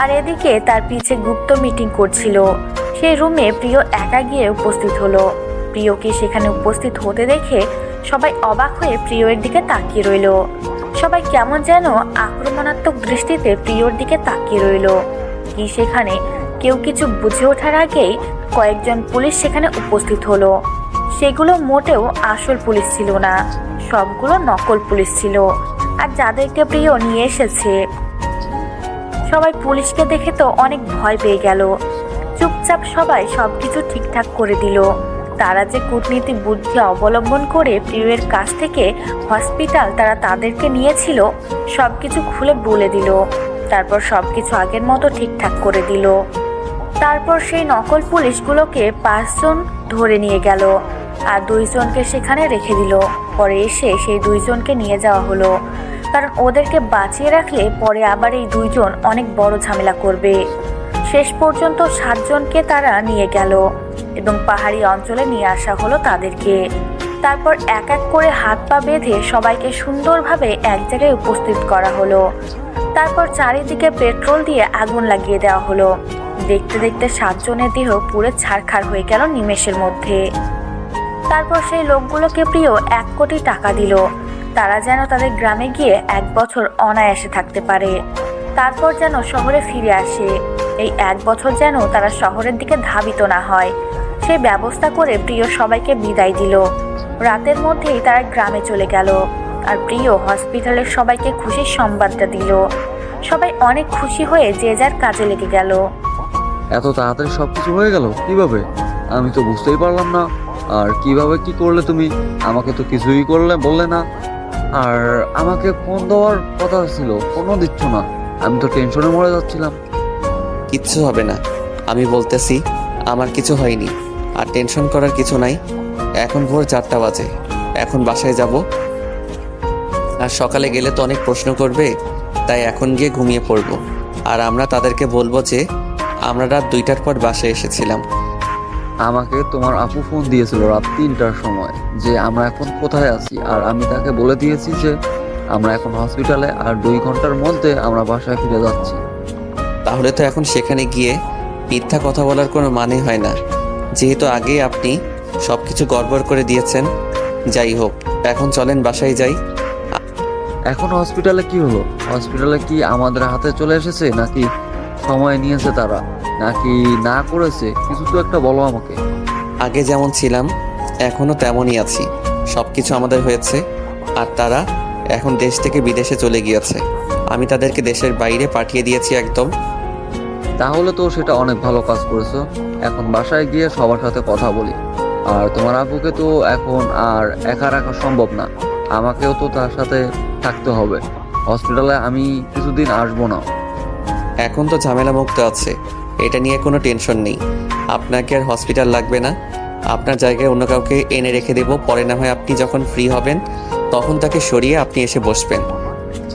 আর এদিকে তার পিছে গুপ্ত মিটিং করছিল। সেই রুমে প্রিয় একা গিয়ে উপস্থিত হলো। প্রিয়কে সেখানে উপস্থিত হতে দেখে সবাই অবাক হয়ে প্রিয়ের দিকে তাকিয়ে রইল। সবাই কেমন যেন আক্রমণাত্মক দৃষ্টিতে প্রিয়র দিকে তাকিয়ে রইল। কি সেখানে কেউ কিছু বুঝে ওঠার আগেই কয়েকজন পুলিশ সেখানে উপস্থিত হলো। সেগুলো মোটেও আসল পুলিশ ছিল না, সবগুলো নকল পুলিশ ছিল। আর যাদেরকে প্রিয় নিয়ে এসেছে সবাই পুলিশকে দেখে তো অনেক ভয় পেয়ে গেল। চুপচাপ সবাই সবকিছু ঠিকঠাক করে দিল। তারা যে কূটনীতি বুদ্ধি অবলম্বন করে প্রিয়ের কাছ থেকে হসপিটাল তারা তাদেরকে নিয়েছিল সবকিছু খুলে বলে দিল। তারপর সবকিছু আগের মতো ঠিকঠাক করে দিল। তারপর সেই নকল পুলিশগুলোকে 5 জন ধরে নিয়ে গেল আর 2 জনকে সেখানে রেখে দিল। পরে এসে সেই 2 জনকে নিয়ে যাওয়া হলো, কারণ ওদেরকে বাঁচিয়ে রাখলে পরে আবার এই 2 জন অনেক বড় ঝামেলা করবে। শেষ পর্যন্ত 7 জনকে তারা নিয়ে গেল এবং পাহাড়ি অঞ্চলে নিয়ে আসা হলো তাদেরকে। তারপর এক এক করে হাত পা বেঁধে সবাইকে সুন্দরভাবে এক জায়গায় উপস্থিত করা হলো। তারপর চারিদিকে পেট্রোল দিয়ে আগুন লাগিয়ে দেওয়া হলো। দেখতে দেখতে 7 জনের দেহ পুরো ছারখার হয়ে গেল নিমেষের মধ্যে। তারপর সেই লোকগুলোকে প্রিয় 1 কোটি টাকা দিল, তারা যেন তাদের গ্রামে গিয়ে 1 বছর অনায়াসে থাকতে পারে। তারপর যেন শহরে ফিরে আসে। এই 1 বছর যেন তারা শহরের দিকে ধাবিত না হয়, সেই ব্যবস্থা করে প্রিয় সবাইকে বিদায় দিল। রাতের মধ্যেই তারা গ্রামে চলে গেল। আর প্রিয় হসপিটালের সবাইকে খুশির সংবাদটা দিল। সবাই অনেক খুশি হয়ে যে যার কাজে লেগে গেল। এত তাড়াতাড়ি সবকিছু হয়ে গেল কিভাবে? আমি তো বুঝতেই পারলাম না। আর কিভাবে কি করলে তুমি? আমাকে তো কিছুই বললে না। আর আমাকে ফোন দেওয়ার কথা ছিল, ফোনও দিচ্ছ না। আমি তো টেনশনে মরে যাচ্ছিলাম। কিচ্ছু হবে না, আমি বলতেছি আমার কিছু হয়নি। আর টেনশন করার কিছু নাই। এখন ভোর 4টা বাজে, এখন বাসায় যাব। আর সকালে গেলে তো অনেক প্রশ্ন করবে, তাই এখন গিয়ে ঘুমিয়ে পড়বো। আর আমরা তাদেরকে বলবো যে আমরা রাত 2টার পর বাসায় এসেছিলাম। আমাকে তোমার আপু ফোন দিয়েছিল রাত 3টার সময় যে আমরা এখন কোথায় আছি, আর আমি তাকে বলে দিয়েছি যে আমরা এখন হসপিটালে, আর 2 ঘন্টার মধ্যে আমরা বাসায় ফিরে যাচ্ছি। তাহলে তো এখন সেখানে গিয়ে মিথ্যা কথা বলার কোনো মানে হয় না, যেহেতু আগেই আপনি সব কিছু গড়বড় করে দিয়েছেন। যাই হোক, এখন চলেন বাসায় যাই। এখন হসপিটালে কি হলো? হসপিটালে কি আমাদের হাতে চলে এসেছে, নাকি সময় নিয়েছে তারা, নাকি না করেছে? কিছু তো একটা বলো আমাকে। আগে যেমন ছিলাম এখনও তেমনই আছি। সব কিছু আমাদের হয়েছে, আর তারা এখন দেশ থেকে বিদেশে চলে গিয়েছে। আমি তাদেরকে দেশের বাইরে পাঠিয়ে দিয়েছি একদম। তাহলে তো সেটা অনেক ভালো কাজ করেছো। এখন বাসায় গিয়ে সবার সাথে কথা বলি। আর তোমার আপুকে তো এখন আর একা রাখা সম্ভব না, আমাকেও তো তার সাথে থাকতে হবে। হসপিটালে আমি কিছুদিন আসবো না। এখন তো ঝামেলা মুক্ত আছে, এটা নিয়ে কোনো টেনশন নেই। আপনাকে আর হসপিটাল লাগবে না, আপনার জায়গায় অন্য কাউকে এনে রেখে দেব। পরে না হয় আপনি যখন ফ্রি হবেন তখন তাকে সরিয়ে আপনি এসে বসবেন।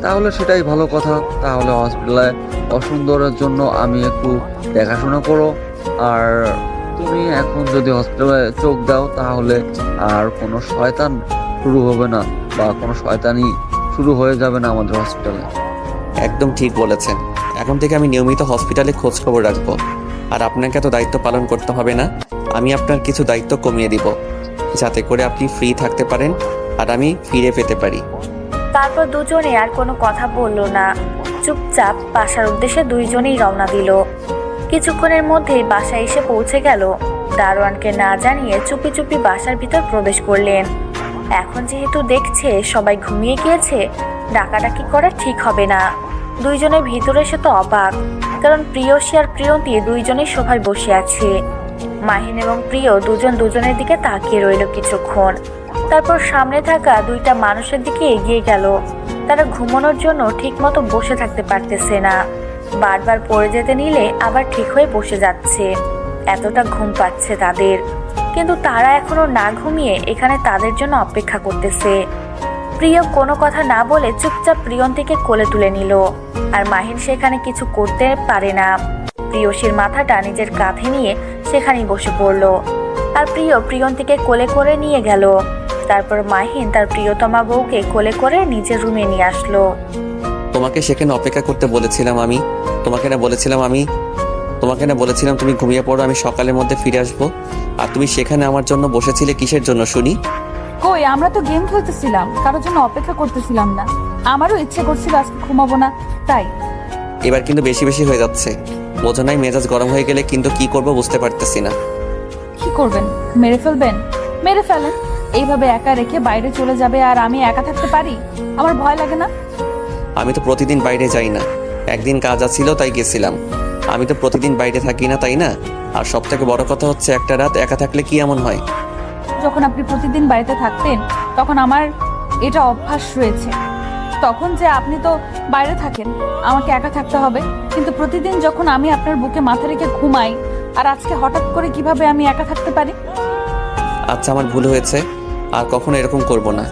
তাহলে সেটাই ভালো কথা। তাহলে হসপিটালে অসুন্দরের জন্য আমি একটু দেখাশোনা করো। আর তুমি এখন যদি হসপিটালে চোখ দাও তাহলে আর কোনো শয়তান শুরু হবে না, বা কোনো শয়তানি শুরু হয়ে যাবে না আমাদের হসপিটালে। একদম ঠিক বলেছেন। এখন থেকে আমি নিয়মিত হসপিটালে খোঁজ খবর রাখবো। আর আপনাকে এত দায়িত্ব পালন করতে হবে না, আমি আপনার কিছু দায়িত্ব কমিয়ে দিব, যাতে করে আপনি ফ্রি থাকতে পারেন আর আমি ফিরে পেতে পারি। তারপর দুজনে আর কোনো কথা বলল না, চুপচাপ বাসার উদ্দেশ্যে দুইজনেই রওনা দিল। কিছুক্ষণের মধ্যেই বাসায় এসে পৌঁছে গেল। দারোয়ানকে না জানিয়ে চুপি চুপি বাসার ভিতর প্রবেশ করলেন। এখন যেহেতু দেখছে সবাই ঘুমিয়ে গিয়েছে, ডাকাডাকি করা ঠিক হবে না। দুইজনের ভিতরে এসে তো অবাক, কারণ প্রিয়সী আর প্রিয়ন্তী দুইজনেই সোফায় বসে আছে। মাহিন এবং প্রিয় দুজন দুজনের দিকে তাকিয়ে রইল কিছুক্ষণ, তারপর সামনে থাকা দুইটা মানুষের দিকে এগিয়ে গেল। তারা ঘুমানোর জন্য ঠিক মতো বসে থাকতে পারতেছে না, বারবার পড়ে যেতে নিলে আবার ঠিক হয়ে বসে যাচ্ছে। এতটা ঘুম পাচ্ছে তাদের, কিন্তু তারা এখনো না ঘুমিয়ে এখানে তাদের জন্য অপেক্ষা করতেছে। প্রিয় কোনো কথা না বলে চুপচাপ প্রিয়ন্তীকে কোলে তুলে নিল। আর মাহিন সেখানে কিছু করতে পারে না, প্রিয়সীর মাথাটা নিজের কাঁধে নিয়ে সেখানেই বসে পড়ল। আর প্রিয় প্রিয়ন্তীকে কোলে করে নিয়ে গেল। তারপর মাহিন তার প্রিয়তমা বউকে কোলে করে নিজের রুমে নিয়ে আসলো। তোমাকে সেখানে অপেক্ষা করতে বলেছিলাম আমি। তোমাকে না বলেছিলাম তুমি ঘুমিয়ে পড়ো, আমি সকালের মধ্যে ফিরে আসবো। আর তুমি সেখানে আমার জন্য বসেছিলে কিসের জন্য শুনি? কই, আমরা তো গেম খেলতেছিলাম, কারোর জন্য অপেক্ষা করতেছিলাম না। আমারও ইচ্ছে করছিল আজকে ঘুমাবো না, তাই। এবার কিন্তু বেশি বেশি হয়ে যাচ্ছে, বোঝো নাই? মেজাজ গরম হয়ে গেলে কিন্তু কি করবো বুঝতে পারতেছি না। কি করবেন? মেরে ফেলবেন? মেরে ফেলেন। এইভাবে একা রেখে বাইরে চলে যাবে আর আমি একা থাকতে পারি? আমার ভয় লাগে না? আমি তো প্রতিদিন বাইরে যাই না, একদিন কাজ আছিল তাই গেছিলাম। আমি তো প্রতিদিন বাইরে থাকি না, তাই না? আর সব থেকে বড় কথা হচ্ছে, একটা রাত একা থাকলে কি এমন হয়? যখন আপনি প্রতিদিন বাড়িতে থাকতেন তখন আমার এটা অভ্যাস রয়েছে। তখন যে আপনি তো বাইরে থাকেন, আমাকে একা থাকতে হবে। কিন্তু প্রতিদিন যখন আমি আপনার বুকে মাথা রেখে ঘুমাই, আর আজকে হঠাৎ করে কিভাবে আমি একা থাকতে পারি? আচ্ছা, আমার ভুল হয়েছে, আর কখনো এরকম করব না।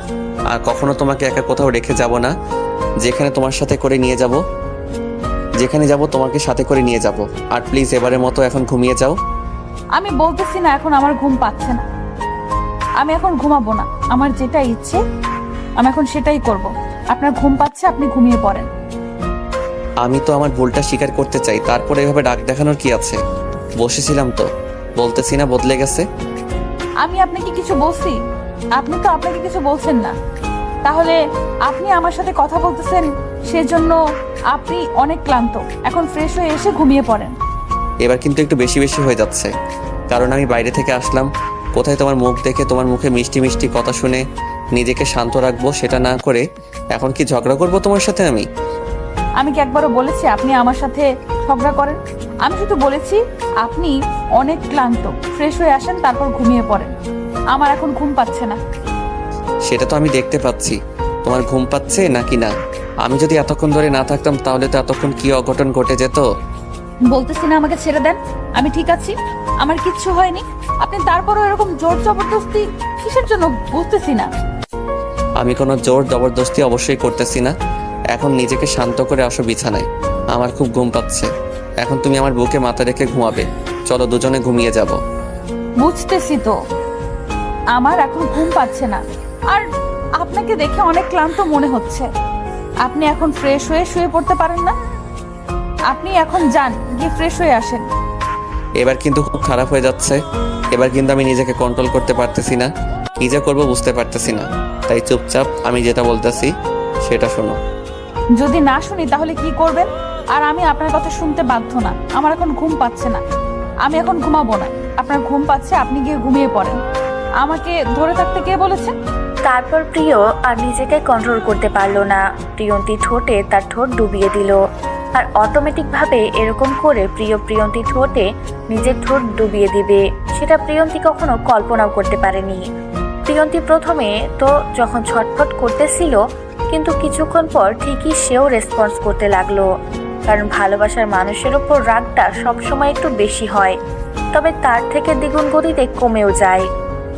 আর কখনো তোমাকে একা কোথাও রেখে যাব না। যেখানে তোমার সাথে করে নিয়ে যাব, যেখানে যাব তোমাকে সাথে করে নিয়ে যাব। আর প্লিজ এবারের মতো এখন ঘুমিয়ে যাও। আমি বলতেছি না এখন আমার ঘুম পাচ্ছে না, আমি এখন ঘুমাবো না। আমার যেটা ইচ্ছে আমি এখন সেটাই করব। আপনার ঘুম পাচ্ছে, আপনি ঘুমিয়ে পড়েন। আমি তো আমার ভুলটা স্বীকার করতে চাই, তারপরে এভাবে ডাক দেখানোর কি আছে? বসেছিলাম তো, বলতেছি না বদলে গেছে। আমি আপনাকে কিছু বলছি? আপনি তো আপনাকে কিছু বলছেন না। তাহলে আপনি আমার সাথে কথা বলতেছেন, সেজন্য আপনি অনেক ক্লান্ত। এখন ফ্রেশ হয়ে এসে ঘুমিয়ে পড়েন। এবার কিন্তু একটু বেশি বেশি হয়ে যাচ্ছে, কারণ আমি বাইরে থেকে আসলাম। কোথায় তোমার মুখ দেখে, তোমার মুখে মিষ্টি মিষ্টি কথা শুনে নিজেকে শান্ত রাখবো, সেটা না করে এখন কি ঝগড়া করবো তোমার সাথে? আমি কি একবারও বলেছি আপনি আমার সাথে ঝগড়া করেন? আমি শুধু বলেছি আপনি অনেক ক্লান্ত, ফ্রেশ হয়ে আসেন, তারপর ঘুমিয়ে পড়েন। আমার এখন ঘুম পাচ্ছে না। সেটা তো আমি দেখতে পাচ্ছি তোমার ঘুম পাচ্ছে নাকি না। আমি যদি এতক্ষণ ধরে না থাকতাম তাহলে তো এতক্ষণ কি অঘটন ঘটে যেত। বলতেছি না আমাকে ছেড়ে দেন, আমি ঠিক আছি, আমার কিচ্ছু হয়নি। আপনি তারপরও এরকম জোর জবরদস্তি কিসের জন্য বুঝতেছি না। আমি কোনো জোর জবরদস্তি অবশ্যই করতেছি না। এখন নিজেকে শান্ত করে আসো বিছানায়। আমার খুব ঘুম পাচ্ছে। এখন তুমি আমার বুকে মাথা রেখে ঘুমাবে। চলো দুজনে ঘুমিয়ে যাব। বুঝতেছি তো, আমার এখন ঘুম পাচ্ছে না। আর আপনাকে দেখে অনেক ক্লান্ত মনে হচ্ছে। আপনি এখন ফ্রেশ হয়ে শুয়ে পড়তে পারেন না? আপনি এখন যান, গিয়ে ফ্রেশ হয়ে আসেন। এবার কিন্তু খুব খারাপ হয়ে যাচ্ছে। এবার কিন্তু আমি নিজেকে কন্ট্রোল করতে পারতেছি না। কি যে করবো বুঝতে পারতেছি না। তাই চুপচাপ আমি যেটা বলতেছি সেটা শোনো। যদি না শুনি তাহলে কি করবেন? আর আমি আপনার কথা শুনতে বাধ্য না। আমার এখন ঘুম পাচ্ছে না, আমি এখন ঘুমাবো না। আপনার ঘুম পাচ্ছে, আপনি গিয়ে ঘুমিয়ে পড়েন। আমাকে ধরে থাকতে কে বলেছে? তারপর প্রিয় আর নিজেকে কন্ট্রোল করতে পারলো না। প্রিয়ন্তী ঠোঁটে তার ঠোঁট ডুবিয়ে দিল। আর অটোমেটিকভাবে এরকম করে প্রিয়ন্তী ঠোঁটে নিজের ঠোঁট ডুবিয়ে দিবে, সেটা প্রিয়ন্তী কখনো কল্পনাও করতে পারেনি। প্রিয়ন্তী প্রথমে তো যখন ছটফট করতেছিল, কিন্তু কিছুক্ষণ পর ঠিকই সেও রেসপন্স করতে লাগলো। কারণ ভালোবাসার মানুষের ওপর রাগটা সবসময় একটু বেশি হয়, তবে তার থেকে দ্বিগুণ গতিতে কমেও যায়।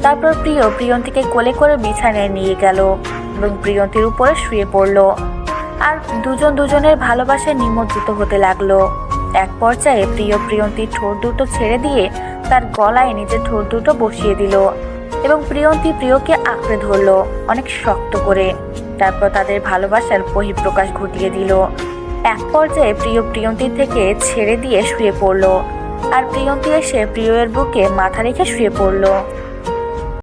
তারপর প্রিয়ন্তীকে কোলে করে বিছানায় নিয়ে গেল এবং প্রিয়ন্তীর উপরে শুয়ে পড়ল। আর দুজনের ভালোবাসায় নিমজ্জিত হতে লাগলো। এক পর্যায়ে প্রিয়ন্তীর ঠোঁট দুটো ছেড়ে দিয়ে তার গলায় নিজের ঠোঁট দুটো বসিয়ে দিল এবং প্রিয়ন্তী প্রিয়কে আঁকড়ে ধরলো অনেক শক্ত করে। তারপর তাদের ভালোবাসার বহিঃপ্রকাশ ঘটিয়ে দিল। এক পর্যায়ে প্রিয়ন্তীর থেকে ছেড়ে দিয়ে শুয়ে পড়ল। আর প্রিয়ন্তী এসে প্রিয়ের বুকে মাথা রেখে শুয়ে পড়ল।